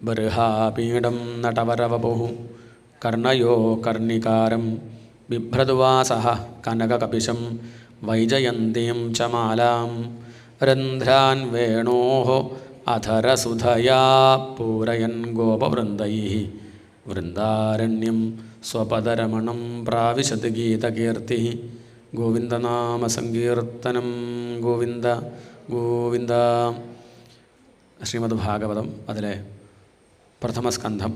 ബർഹാപീഠം നടവരവപുഃ കർണയോ കർണികാരം ബിഭ്രദ്വാസഃ കനകകപിശം വൈജയന്തിം ച മാലാം രന്ധ്രാൻ വേണോഃ അധരസുധയാ പൂരയൻ ഗോപവൃന്ദൈഃ വൃന്ദാരണ്യം സ്വപദരമണം പ്രാവിശത് ഗീതകീർത്തിഃ. ഗോവിന്ദനാമസങ്കീർത്തനം. ഗോവിന്ദ ഗോവിന്ദ. ശ്രീമദ് ഭാഗവതം അതിലെ പ്രഥമസ്കന്ധം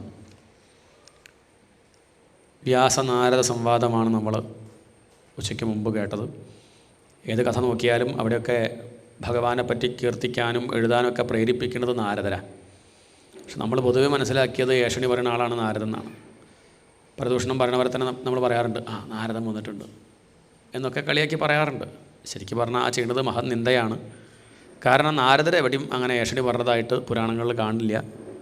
വ്യാസനാരദ സംവാദമാണ് നമ്മൾ ഉച്ചയ്ക്ക് മുമ്പ് കേട്ടത്. ഏത് കഥ നോക്കിയാലും അവിടെയൊക്കെ ഭഗവാനെ പറ്റി കീർത്തിക്കാനും എഴുതാനൊക്കെ പ്രേരിപ്പിക്കുന്നത് നാരദരാണ്. പക്ഷെ നമ്മൾ പൊതുവെ മനസ്സിലാക്കിയത് ഏഷണി പറയുന്ന ആളാണ് നാരദെന്നാണ്. പരദൂഷണം പറയുന്നവരെ തന്നെ നമ്മൾ പറയാറുണ്ട്, നാരദൻ വന്നിട്ടുണ്ട് എന്നൊക്കെ കളിയാക്കി പറയാറുണ്ട്. ശരിക്കും പറഞ്ഞാൽ ആ ചെയ്യുന്നത് മഹത് നിന്ദയാണ്. കാരണം നാരദരെ എവിടെയും അങ്ങനെ ഏഷണി പറഞ്ഞതായിട്ട് പുരാണങ്ങളിൽ കാണില്ല.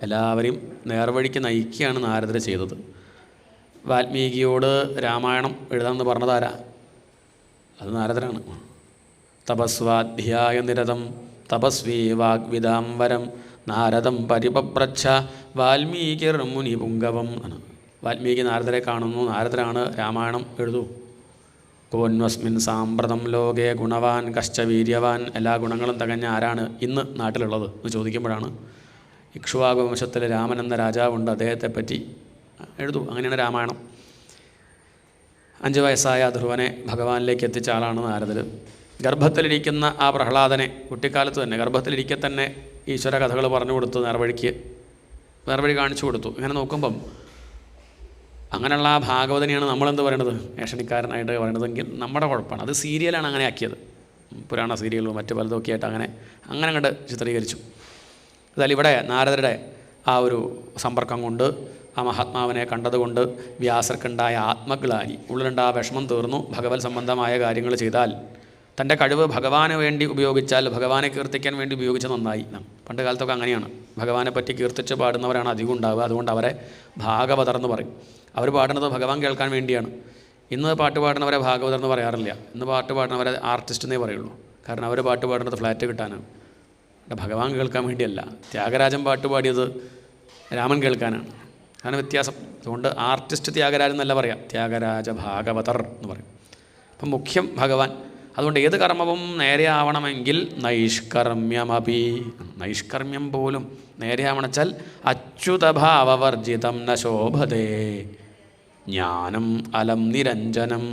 എല്ലാവരെയും നേർവഴിക്ക് നയിക്കുകയാണ് നാരദർ ചെയ്തത്. വാൽമീകിയോട് രാമായണം എഴുതാമെന്ന് പറഞ്ഞതാരാ? അത് നാരദരാണ്. തപസ്വാധ്യായ നിരതം തപസ്വീ വാഗ്വിദാംബരം നാരദം പരിപപ്രച്ഛ വാൽമീകിർ മുനി പുങ്കവം ആണ്. വാൽമീകി നാരദരെ കാണുന്നു, നാരദരാണ് രാമായണം എഴുതൂ. കോന്വസ്മിൻ സാമ്പ്രതം ലോകേ ഗുണവാൻ കശ്ച വീര്യവാൻ. എല്ലാ ഗുണങ്ങളും തികഞ്ഞ ആരാണ് ഇന്ന് നാട്ടിലുള്ളത് എന്ന് ചോദിക്കുമ്പോഴാണ് ഇക്ഷ്വാകു വംശത്തിലെ രാമൻ എന്ന രാജാവുണ്ട്, അദ്ദേഹത്തെപ്പറ്റി എഴുതൂ. അങ്ങനെയാണ് രാമായണം. 5 വയസ്സായ ധ്രുവനെ ഭഗവാനിലേക്ക് എത്തിച്ച ആളാണ് നാരദർ. ഗർഭത്തിലിരിക്കുന്ന ആ പ്രഹ്ലാദനെ കുട്ടിക്കാലത്ത് തന്നെ ഗർഭത്തിലിരിക്കെ തന്നെ ഈശ്വര കഥകൾ പറഞ്ഞു കൊടുത്തു, നേർവഴി കാണിച്ചു കൊടുത്തു. ഇങ്ങനെ നോക്കുമ്പം അങ്ങനെയുള്ള ആ ഭാഗവതനെയാണ് നമ്മളെന്ത് പറയണത്, ഏഷണിക്കാരനായിട്ട് പറയണതെങ്കിൽ നമ്മുടെ കുഴപ്പമാണ്. അത് സീരിയലാണ് അങ്ങനെ ആക്കിയത്. പുരാണ സീരിയലും മറ്റു പലതൊക്കെ ആയിട്ട് അങ്ങനെ അങ്ങോട്ട് ചിത്രീകരിച്ചു. അതായത് ഇവിടെ നാരദരുടെ ആ ഒരു സമ്പർക്കം കൊണ്ട്, ആ മഹാത്മാവിനെ കണ്ടതുകൊണ്ട് വ്യാസർക്കുണ്ടായ ആത്മഗ്ലാനി, ഉള്ളിലുണ്ട ആ വിഷമം തീർന്നു. ഭഗവത് സംബന്ധമായ കാര്യങ്ങൾ ചെയ്താൽ, തൻ്റെ കഴിവ് ഭഗവാന് വേണ്ടി ഉപയോഗിച്ചാൽ, ഭഗവാനെ കീർത്തിക്കാൻ വേണ്ടി ഉപയോഗിച്ച് നന്നായി. പണ്ട് കാലത്തൊക്കെ അങ്ങനെയാണ്. ഭഗവാനെ പറ്റി കീർത്തിച്ച് പാടുന്നവരാണ് അധികം ഉണ്ടാവുക. അതുകൊണ്ട് അവരെ ഭാഗവതർ എന്ന് പറയും. അവർ പാടുന്നത് ഭഗവാൻ കേൾക്കാൻ വേണ്ടിയാണ്. ഇന്ന് പാട്ട് പാടുന്നവരെ ഭാഗവതർ എന്ന് പറയാറില്ല. ഇന്ന് പാട്ട് പാടുന്നവരെ ആർട്ടിസ്റ്റ് എന്നേ പറയുള്ളൂ. കാരണം അവർ പാട്ട് പാടുന്നത് ഫ്ലാറ്റ് കിട്ടാനാണ്, ഭഗവാൻ കേൾക്കാൻ വേണ്ടിയല്ല. ത്യാഗരാജൻ പാട്ട് പാടിയത് രാമൻ കേൾക്കാനാണ്. അതാണ് വ്യത്യാസം. അതുകൊണ്ട് ആർട്ടിസ്റ്റ് ത്യാഗരാജൻ എന്നല്ല പറയാം, ത്യാഗരാജ ഭാഗവതർ എന്ന് പറയും. അപ്പം മുഖ്യം ഭഗവാൻ. അതുകൊണ്ട് ഏത് കർമ്മവും നേരെയാവണമെങ്കിൽ നൈഷ്കർമ്യമപി, നൈഷ്കർമ്മ്യം പോലും നേരെയാവണച്ചാൽ അച്യുതഭാവവർജിതം ന ശോഭതേ ജ്ഞാനം അലം നിരഞ്ജനം.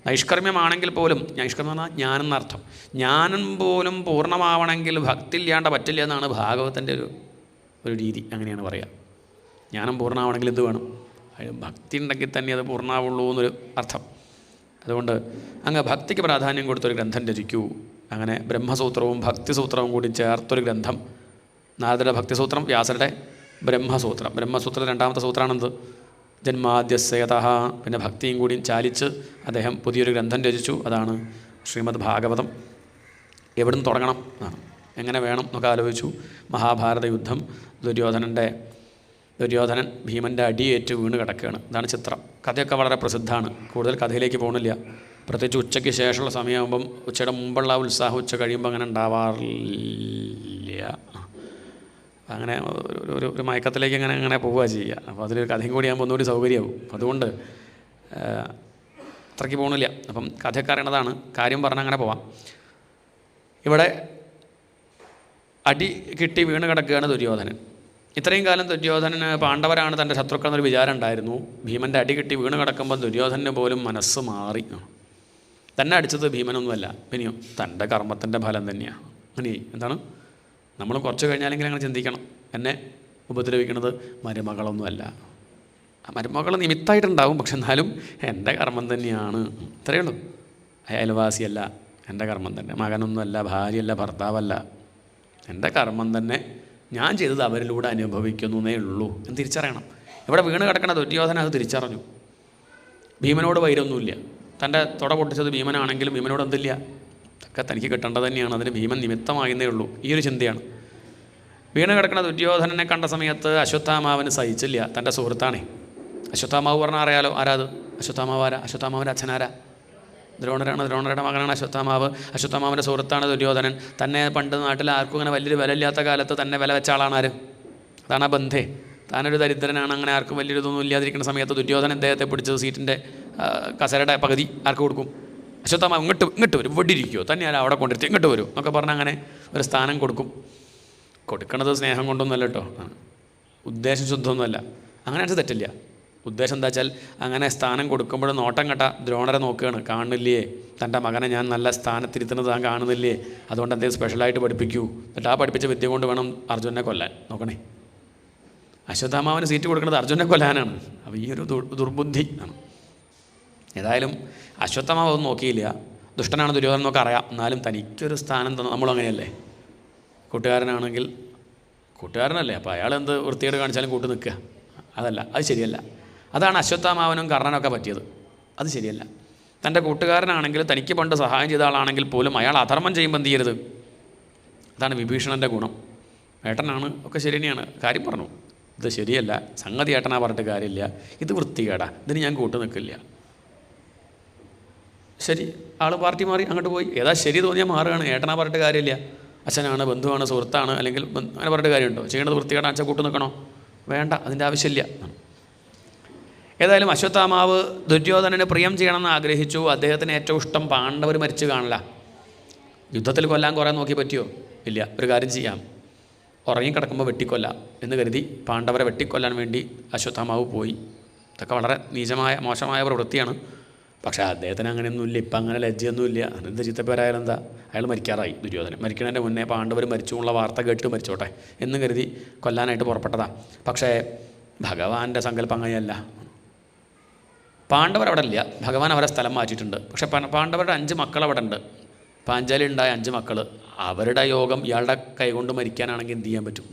നൈഷ്കർമ്മ്യമാണെങ്കിൽ പോലും, നൈഷ്കർമ്മ്യം എന്നാൽ ജ്ഞാനം എന്നർത്ഥം, ജ്ഞാനം പോലും പൂർണ്ണമാവണമെങ്കിൽ ഭക്തി ഇല്ലാണ്ട് പറ്റില്ല എന്നാണ് ഭാഗവതൻ്റെ ഒരു രീതി. അങ്ങനെയാണ് പറയുക. ജ്ഞാനം പൂർണ്ണമാവണമെങ്കിൽ എന്ത് വേണം? ഭക്തി ഉണ്ടെങ്കിൽ തന്നെ അത് പൂർണ്ണമാവുള്ളൂ എന്നൊരു അർത്ഥം. അതുകൊണ്ട് അങ്ങ് ഭക്തിക്ക് പ്രാധാന്യം കൊടുത്തൊരു ഗ്രന്ഥം രചിക്കൂ. അങ്ങനെ ബ്രഹ്മസൂത്രവും ഭക്തിസൂത്രവും കൂടി ചേർത്തൊരു ഗ്രന്ഥം. നാരദരുടെ ഭക്തിസൂത്രം, വ്യാസരുടെ ബ്രഹ്മസൂത്രം. ബ്രഹ്മസൂത്രത്തിലെ 2ാമത്തെ സൂത്രമാണെന്ത്? ജന്മാദ്യസ്യതഃ. പിന്നെ ഭക്തിയും കൂടി ചാലിച്ച് അദ്ദേഹം പുതിയൊരു ഗ്രന്ഥം രചിച്ചു. അതാണ് ശ്രീമദ് ഭാഗവതം. എവിടെ നിന്ന് തുടങ്ങണം, എങ്ങനെ വേണം എന്നൊക്കെ ആലോചിച്ചു. മഹാഭാരത യുദ്ധം. ദുര്യോധനൻ ഭീമൻ്റെ അടിയേറ്റ് വീണ് കിടക്കുകയാണ്. ഇതാണ് ചിത്രം. കഥയൊക്കെ വളരെ പ്രസിദ്ധമാണ്. കൂടുതൽ കഥയിലേക്ക് പോകുന്നില്ല. പ്രത്യേകിച്ച് ഉച്ചയ്ക്ക് ശേഷമുള്ള സമയമാകുമ്പം, ഉച്ചയുടെ മുമ്പുള്ള ഉത്സാഹം ഉച്ച കഴിയുമ്പോൾ അങ്ങനെ ഉണ്ടാവാറില്ല. അങ്ങനെ ഒരു മയക്കത്തിലേക്ക് അങ്ങനെ പോവുക ചെയ്യുക. അപ്പോൾ അതിലൊരു കഥയും കൂടി ആകുമ്പോൾ ഒന്നുകൂടി സൗകര്യമാവും. അതുകൊണ്ട് അത്രയ്ക്ക് പോകുന്നില്ല. അപ്പം കഥയൊക്കെ അറിയണതാണ്. കാര്യം പറഞ്ഞാൽ അങ്ങനെ പോവാം. ഇവിടെ അടി കിട്ടി വീണ് കിടക്കുകയാണ് ദുര്യോധനൻ. ഇത്രയും കാലം ദുര്യോധനന് പാണ്ഡവരാണ് തൻ്റെ ശത്രുക്കൾ എന്നൊരു വിചാരം ഉണ്ടായിരുന്നു. ഭീമൻ്റെ അടി കിട്ടി വീണ് കിടക്കുമ്പോൾ ദുര്യോധനന് പോലും മനസ്സ് മാറി. തന്നെ അടിച്ചത് ഭീമനൊന്നുമല്ല, പിന്നെയോ തൻ്റെ കർമ്മത്തിൻ്റെ ഫലം തന്നെയാണ്. അങ്ങനെ എന്താണ്, നമ്മൾ കുറച്ച് കഴിഞ്ഞാലെങ്കിലും അങ്ങനെ ചിന്തിക്കണം. എന്നെ ഉപദ്രവിക്കുന്നത് മരുമകളൊന്നുമല്ല. മരുമകൾ നിമിത്തമായിട്ടുണ്ടാവും, പക്ഷെ എന്നാലും എൻ്റെ കർമ്മം തന്നെയാണ്. ഇത്രയേ ഉള്ളൂ. അയൽവാസിയല്ല, എൻ്റെ കർമ്മം തന്നെ. മകനൊന്നുമല്ല, ഭാര്യയല്ല, ഭർത്താവല്ല, എൻ്റെ കർമ്മം തന്നെ. ഞാൻ ചെയ്തത് അവരിലൂടെ അനുഭവിക്കുന്നേ ഉള്ളൂ എന്ന് തിരിച്ചറിയണം. ഇവിടെ വീണ് കിടക്കണ ദുര്യോധന അത് തിരിച്ചറിഞ്ഞു. ഭീമനോട് വൈരൊന്നുമില്ല. തൻ്റെ തുട പൊട്ടിച്ചത് ഭീമനാണെങ്കിലും ഭീമനോട് എന്തില്ല, ഒക്കെ തനിക്ക് കിട്ടേണ്ടത് തന്നെയാണ്. അതിന് ഭീമൻ നിമിത്തമാകുന്നേ ഉള്ളൂ. ഈ ഒരു ചിന്തയാണ്. വീണ് കിടക്കണ ദുര്യോധനനെ കണ്ട സമയത്ത് അശ്വത്ഥാമാവന് സഹിച്ചില്ല. തൻ്റെ സുഹൃത്താണേ. അശ്വത്ഥാമാവ് പറഞ്ഞാൽ അറിയാലോ ആരാത്? അശ്വത്ഥാമാവാരാ? അശ്വത്ഥാമാവൻ്റെ അച്ഛനാരാ? ദ്രോണരാണ്. ദ്രോണരുടെ മകനാണ് അശ്വത്ഥാമാവ്. അശ്വത്ഥാമാവിൻ്റെ സുഹൃത്താണ് ദുര്യോധനൻ. തന്നെ പണ്ട് നാട്ടിൽ ആർക്കും അങ്ങനെ വലിയൊരു വില ഇല്ലാത്ത കാലത്ത് തന്നെ വില വെച്ച ആളാണ് ആര്? അതാണ് ആ ബന്ധേ. താനൊരു ദരിദ്രനാണ്, അങ്ങനെ ആർക്കും വലിയൊരു ഇതൊന്നും ഇല്ലാതിരിക്കുന്ന സമയത്ത് ദുര്യോധനൻ അദ്ദേഹത്തെ പിടിച്ചത് സീറ്റിൻ്റെ കസേരയുടെ പകുതി ആർക്ക് കൊടുക്കും? അശ്വത്ഥാമാവ് ഇങ്ങോട്ട് വരും, ഇവിടെ ഇരിക്കുമോ, തന്നെ ആരും അവിടെ കൊണ്ടിരുത്തി ഇങ്ങോട്ട് വരും എന്നൊക്കെ പറഞ്ഞാൽ അങ്ങനെ ഒരു സ്ഥാനം കൊടുക്കും. കൊടുക്കണത് സ്നേഹം കൊണ്ടൊന്നുമല്ല കേട്ടോ, ഉദ്ദേശം ശുദ്ധമൊന്നുമല്ല. അങ്ങനെ വെച്ചാൽ തെറ്റില്ല. ഉദ്ദേശം എന്താ വെച്ചാൽ അങ്ങനെ സ്ഥാനം കൊടുക്കുമ്പോൾ നോട്ടം കെട്ട ദ്രോണരെ നോക്കുകയാണ്, കാണുന്നില്ലേ തൻ്റെ മകനെ ഞാൻ നല്ല സ്ഥാനത്തിരുത്തുന്നത് താൻ കാണുന്നില്ലേ, അതുകൊണ്ട് എന്തെങ്കിലും സ്പെഷ്യലായിട്ട് പഠിപ്പിക്കൂ, എന്നിട്ട് ആ പഠിപ്പിച്ച വിദ്യ കൊണ്ട് വേണം അർജുനെ കൊല്ലാൻ. നോക്കണേ, അശ്വത്ഥാമാവിന് സീറ്റ് കൊടുക്കുന്നത് അർജുനെ കൊല്ലാനാണ്. അപ്പോൾ ഈ ഒരു ദുർബുദ്ധി ആണ്. ഏതായാലും അശ്വത്ഥാമാവ് ഒന്നും നോക്കിയില്ല. ദുഷ്ടനാണ് ദുര്യോധനൻ എന്നൊക്കെ അറിയാം, എന്നാലും തനിക്കൊരു സ്ഥാനം തന്നു. നമ്മളും അങ്ങനെയല്ലേ, കൂട്ടുകാരനാണെങ്കിൽ കൂട്ടുകാരനല്ലേ, അപ്പോൾ അയാൾ എന്ത് വൃത്തികേട് കാണിച്ചാലും കൂട്ട് നിൽക്കുക, അതല്ല, അത് ശരിയല്ല. അതാണ് അശ്വത്ഥാമാവനും കർണനൊക്കെ പറ്റിയത്. അത് ശരിയല്ല. തൻ്റെ കൂട്ടുകാരനാണെങ്കിൽ തനിക്ക് പണ്ട് സഹായം ചെയ്ത ആളാണെങ്കിൽ പോലും അയാൾ അധർമ്മം ചെയ്യുമ്പോൾ എന്ത് ചെയ്യരുത്. അതാണ് വിഭീഷണൻ്റെ ഗുണം. ഏട്ടനാണ് ഒക്കെ ശരി തന്നെയാണ്, കാര്യം പറഞ്ഞു, ഇത് ശരിയല്ല, സംഗതി ഏട്ടനാ പറഞ്ഞിട്ട് കാര്യമില്ല, ഇത് വൃത്തികേടാ, ഇതിന് ഞാൻ കൂട്ട് നിൽക്കില്ല. ശരി, ആൾ പാർട്ടി മാറി അങ്ങോട്ട് പോയി. ഏതാ ശരി തോന്നിയാൽ മാറുകയാണ്. ഏട്ടനാ പറഞ്ഞിട്ട് കാര്യമില്ല, അച്ഛനാണ്, ബന്ധുവാണ്, സുഹൃത്താണ്, അല്ലെങ്കിൽ അങ്ങനെ പറഞ്ഞിട്ട് കാര്യമുണ്ടോ? ചെയ്യേണ്ടത് വൃത്തികേടാ, അച്ഛൻ കൂട്ട് നിൽക്കണോ? വേണ്ട, അതിൻ്റെ ആവശ്യമില്ല. ഏതായാലും അശ്വത്ഥാമാവ് ദുര്യോധനന് പ്രിയം ചെയ്യണമെന്ന് ആഗ്രഹിച്ചു. അദ്ദേഹത്തിന് ഏറ്റവും ഇഷ്ടം പാണ്ഡവർ മരിച്ചു കാണില്ല. യുദ്ധത്തിൽ കൊല്ലാൻ കുറേ നോക്കി പറ്റിയോ? ഇല്ല. ഒരു കാര്യം ചെയ്യാം, ഉറങ്ങിക്കിടക്കുമ്പോൾ വെട്ടിക്കൊല്ലാം എന്ന് കരുതി പാണ്ഡവരെ വെട്ടിക്കൊല്ലാൻ വേണ്ടി അശ്വത്ഥാമാവ് പോയി. ഇതൊക്കെ വളരെ നീചമായ മോശമായ പ്രവൃത്തിയാണ്. പക്ഷേ അദ്ദേഹത്തിന് അങ്ങനെയൊന്നുമില്ല, ഇപ്പം അങ്ങനെ ലജ്ജയൊന്നുമില്ല. എന്ത് ചീത്തപ്പേരായാലും എന്താ, അയാൾ മരിക്കാറായി. ദുര്യോധനൻ മരിക്കുന്നതിൻ്റെ മുന്നേ പാണ്ഡവർ മരിച്ചു എന്നുള്ള വാർത്ത കേട്ട് മരിച്ചോട്ടെ എന്ന് കരുതി കൊല്ലാനായിട്ട് പുറപ്പെട്ടതാണ്. പക്ഷേ ഭഗവാന്റെ സങ്കല്പം അങ്ങനെയല്ല. പാണ്ഡവർ അവിടെ ഇല്ല, ഭഗവാൻ അവരെ സ്ഥലം മാറ്റിയിട്ടുണ്ട്. പക്ഷേ പാണ്ഡവരുടെ 5 മക്കൾ അവിടെ ഉണ്ട്. പാഞ്ചാലി ഉണ്ടായ 5 മക്കൾ, അവരുടെ യോഗം ഇയാളുടെ കൈകൊണ്ട് മരിക്കാനാണെങ്കിൽ എന്ത് ചെയ്യാൻ പറ്റും?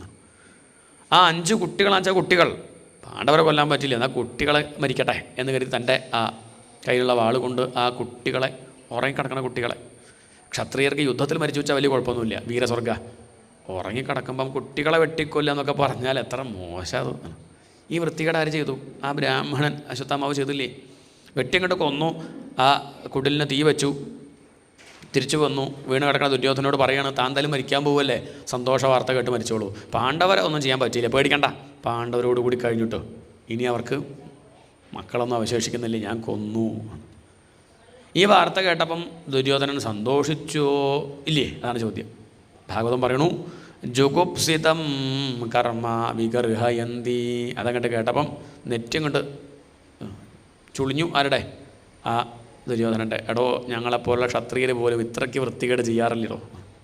ആ 5 കുട്ടികളാണെന്ന് വെച്ചാൽ കുട്ടികൾ പാണ്ഡവരെ കൊല്ലാൻ പറ്റില്ല, എന്നാൽ കുട്ടികളെ മരിക്കട്ടെ എന്ന് കരുതി തൻ്റെ ആ കയ്യിലുള്ള വാൾ കൊണ്ട് ആ കുട്ടികളെ, ഉറങ്ങിക്കിടക്കുന്ന കുട്ടികളെ, ക്ഷത്രിയർക്ക് യുദ്ധത്തിൽ മരിച്ചു വെച്ചാൽ വലിയ കുഴപ്പമൊന്നുമില്ല, വീരസ്വർഗ. ഉറങ്ങിക്കിടക്കുമ്പം കുട്ടികളെ വെട്ടിക്കൊല്ല എന്നൊക്കെ പറഞ്ഞാൽ എത്ര മോശം. ഈ വൃത്തികേട് ആര് ചെയ്തു? ആ ബ്രാഹ്മണൻ അശ്വത്ഥാമാവ് ചെയ്തില്ലേ? വെട്ടിയങ്ങോട്ട് കൊന്നു, ആ കുടിലിന് തീ വെച്ചു, തിരിച്ചു വന്നു, വീണ് കിടക്കുന്ന ദുര്യോധനോട് പറയാണ്, താൻ എന്തായാലും മരിക്കാൻ പോവല്ലേ, സന്തോഷ വാർത്ത കേട്ട് മരിച്ചോളൂ. പാണ്ഡവരെ ഒന്നും ചെയ്യാൻ പറ്റിയില്ല, പേടിക്കണ്ട, പാണ്ഡവരോടുകൂടി കഴിഞ്ഞിട്ടോ, ഇനി അവർക്ക് മക്കളൊന്നും അവശേഷിക്കുന്നില്ല, ഞാൻ കൊന്നു. ഈ വാർത്ത കേട്ടപ്പം ദുര്യോധനൻ സന്തോഷിച്ചോ ഇല്ലേ? അതാണ് ചോദ്യം. ഭാഗവതം പറയണു, ജുഗുപ്സിതം കർമ്മ വിഗർഹയന്തി. അതങ്ങോട്ട് കേട്ടപ്പം നെറ്റങ്ങോട്ട് ചുളിഞ്ഞു. ആരുടെ? ആ ദുര്യോധനൻ്റെ. എടോ, ഞങ്ങളെപ്പോലുള്ള ക്ഷത്രിയർ പോലും ഇത്രയ്ക്ക് വൃത്തികേട് ചെയ്യാറില്ലല്ലോ,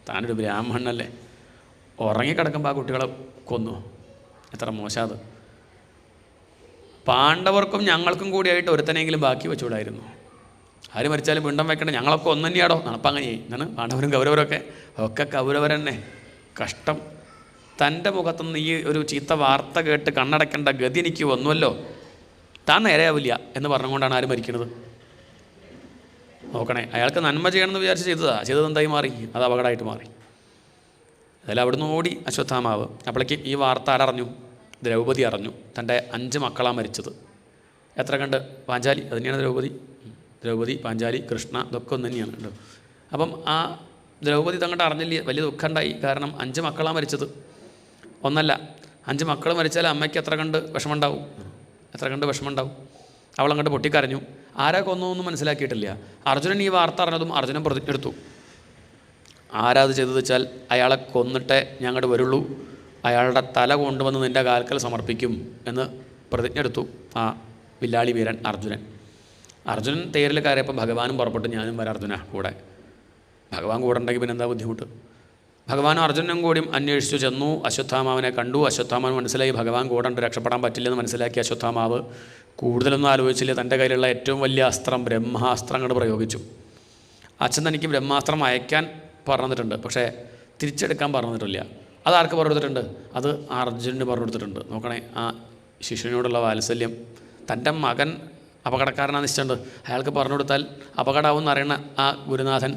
താനൊരു ബ്രാഹ്മണനല്ലേ, ഉറങ്ങിക്കിടക്കുമ്പോൾ ആ കുട്ടികളെ കൊന്നു, എത്ര മോശാത്. പാണ്ഡവർക്കും ഞങ്ങൾക്കും കൂടിയായിട്ട് ഒരുത്തനെങ്കിലും ബാക്കി വെച്ചുകൂടായിരുന്നു. ആര് മരിച്ചാലും പിണ്ടം വെക്കണ്ട, ഞങ്ങളൊക്കെ ഒന്ന് തന്നെയാടോ. നടപ്പം അങ്ങനെയായി. എന്നാണ് പാണ്ഡവരും കൗരവരൊക്കെ ഒക്കെ കൗരവരെന്നെ. കഷ്ടം. തൻ്റെ മുഖത്തുനിന്ന് ഈ ഒരു ചീത്ത വാർത്ത കേട്ട് കണ്ണടക്കേണ്ട ഗതി എനിക്ക് വന്നുവല്ലോ, താൻ നേരെയാവില്ല എന്ന് പറഞ്ഞുകൊണ്ടാണ് ആര് മരിക്കുന്നത്? നോക്കണേ, അയാൾക്ക് നന്മ ചെയ്യണമെന്ന് വിചാരിച്ച് ചെയ്തത് എന്തായി മാറി? അത് അപകടമായിട്ട് മാറി. അതിൽ അവിടുന്ന് ഓടി അശ്വത്ഥാമാവ്. അപ്പോഴേക്ക് ഈ വാർത്ത ആരറിഞ്ഞു? ദ്രൗപദി അറിഞ്ഞു. തൻ്റെ 5 മക്കളാണ് മരിച്ചത്. എത്ര കണ്ട്? പാഞ്ചാലി, അത് തന്നെയാണ് ദ്രൗപദി, പാഞ്ചാലി, കൃഷ്ണ, ഇതൊക്കെ ഒന്ന് തന്നെയാണ് കേട്ടോ. അപ്പം ആ ദ്രൗപദി തങ്ങോട്ട് അറിഞ്ഞില്ല, വലിയ ദുഃഖമുണ്ടായി. കാരണം 5 മക്കളാണ് മരിച്ചത്, ഒന്നല്ല 5 മക്കൾ മരിച്ചാൽ അമ്മയ്ക്ക് എത്ര കണ്ട് വിഷമമുണ്ടാവും. അവളങ്ങോട്ട് പൊട്ടിക്കരഞ്ഞു. ആരാ കൊന്നൊന്നും മനസ്സിലാക്കിയിട്ടില്ല. അർജുനൻ ഈ വാർത്ത അറിഞ്ഞതും അർജുനൻ പ്രതിജ്ഞ എടുത്തു. ആരാത് ചെയ്തത് വെച്ചാൽ അയാളെ കൊന്നിട്ടേ ഞങ്ങോട്ട് വരുള്ളൂ, അയാളുടെ തല കൊണ്ടുവന്ന് നിൻ്റെ കാൽക്കൽ സമർപ്പിക്കും എന്ന് പ്രതിജ്ഞ എടുത്തു ആ വില്ലാളി വീരൻ അർജുനൻ തേരിൽ കയറിയപ്പോൾ ഭഗവാനും പുറപ്പെട്ടു. ഞാനും വരാം അർജുന കൂടെ. ഭഗവാൻ കൂടെ ഉണ്ടെങ്കിൽ പിന്നെ എന്താ ബുദ്ധിമുട്ട്? ഭഗവാനും അർജുനനും കൂടിയും അന്വേഷിച്ചു ചെന്നു. അശ്വത്ഥാമാവിനെ കണ്ടു. അശ്വത്ഥാമാവ് മനസ്സിലായി ഭഗവാൻ കൂടെ ഉണ്ട്, രക്ഷപ്പെടാൻ പറ്റില്ലെന്ന് മനസ്സിലാക്കി അശ്വത്ഥാമാവ് കൂടുതലൊന്നും ആലോചിച്ചില്ല. തൻ്റെ കയ്യിലുള്ള ഏറ്റവും വലിയ അസ്ത്രം, ബ്രഹ്മാസ്ത്രം അങ്ങോട്ട് പ്രയോഗിച്ചു. അച്ഛൻ തനിക്ക് ബ്രഹ്മാസ്ത്രം അയക്കാൻ പറഞ്ഞിട്ടുണ്ട്, പക്ഷേ തിരിച്ചെടുക്കാൻ പറഞ്ഞിട്ടില്ല. അതാർക്ക് പറഞ്ഞു കൊടുത്തിട്ടുണ്ട്? അത് അർജുനന് പറഞ്ഞു കൊടുത്തിട്ടുണ്ട്. നോക്കണേ, ആ ശിശുവിനോടുള്ള വാത്സല്യം. തൻ്റെ മകൻ അപകടക്കാരനാണ് നിശ്ചയുണ്ട്, അയാൾക്ക് പറഞ്ഞു കൊടുത്താൽ അപകടമാവും എന്നറിയണ ആ ഗുരുനാഥൻ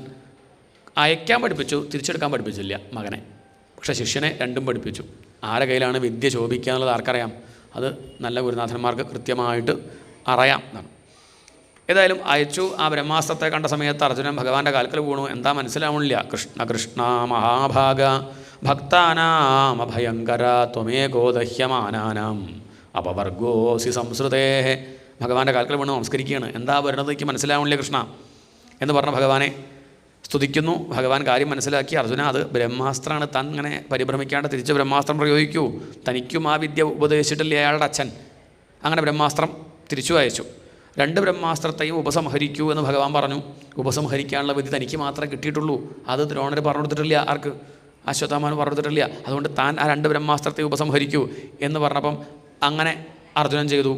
അയക്കാൻ പഠിപ്പിച്ചു, തിരിച്ചെടുക്കാൻ പഠിപ്പിച്ചില്ല മകനെ. പക്ഷേ ശിഷ്യനെ രണ്ടും പഠിപ്പിച്ചു. ആരുടെ കയ്യിലാണ് വിദ്യ ശോഭിക്കുക എന്നുള്ളത് ആർക്കറിയാം? അത് നല്ല ഗുരുനാഥന്മാർക്ക് കൃത്യമായിട്ട് അറിയാം എന്നാണ്. ഏതായാലും അയച്ചു. ആ ബ്രഹ്മാസ്ത്രത്തെ കണ്ട സമയത്ത് അർജുനൻ ഭഗവാന്റെ കാൽക്കൽ വീണു. എന്താ മനസ്സിലാവണില്ല. കൃഷ്ണ കൃഷ്ണ മഹാഭാഗ ഭക്താനാമഭയങ്കര ത്വമേകോ ദഹ്യമാനാനാം അപവർഗോസി സംസ്കൃതേ. ഭഗവാന്റെ കാൽക്കൽ വീണ് നമസ്കരിക്കുകയാണ്. എന്താ വരുന്നത് എനിക്ക് മനസ്സിലാവണില്ലേ കൃഷ്ണ എന്ന് പറഞ്ഞ ഭഗവാനെ സ്തുതിക്കുന്നു. ഭഗവാൻ കാര്യം മനസ്സിലാക്കി, അർജുന അത് ബ്രഹ്മാസ്ത്രമാണ്, താൻ ഇങ്ങനെ പരിഭ്രമിക്കാണ്ട് തിരിച്ച് ബ്രഹ്മാസ്ത്രം പ്രയോഗിക്കൂ. തനിക്കും ആ വിദ്യ ഉപദേശിച്ചിട്ടില്ലേ അയാളുടെ അച്ഛൻ. അങ്ങനെ ബ്രഹ്മാസ്ത്രം തിരിച്ചു അയച്ചു. 2 ബ്രഹ്മാസ്ത്രത്തെയും ഉപസംഹരിക്കൂ എന്ന് ഭഗവാൻ പറഞ്ഞു. ഉപസംഹരിക്കാനുള്ള വിധി തനിക്ക് മാത്രമേ കിട്ടിയിട്ടുള്ളൂ. അത് ദ്രോണർ പറഞ്ഞു കൊടുത്തിട്ടില്ല, ആർക്ക്? അശ്വത്ഥാമാന് പറഞ്ഞു കൊടുത്തിട്ടില്ല. അതുകൊണ്ട് താൻ ആ 2 ബ്രഹ്മാസ്ത്രത്തെ ഉപസംഹരിക്കൂ എന്ന് പറഞ്ഞപ്പം അങ്ങനെ അർജുനൻ ചെയ്തു.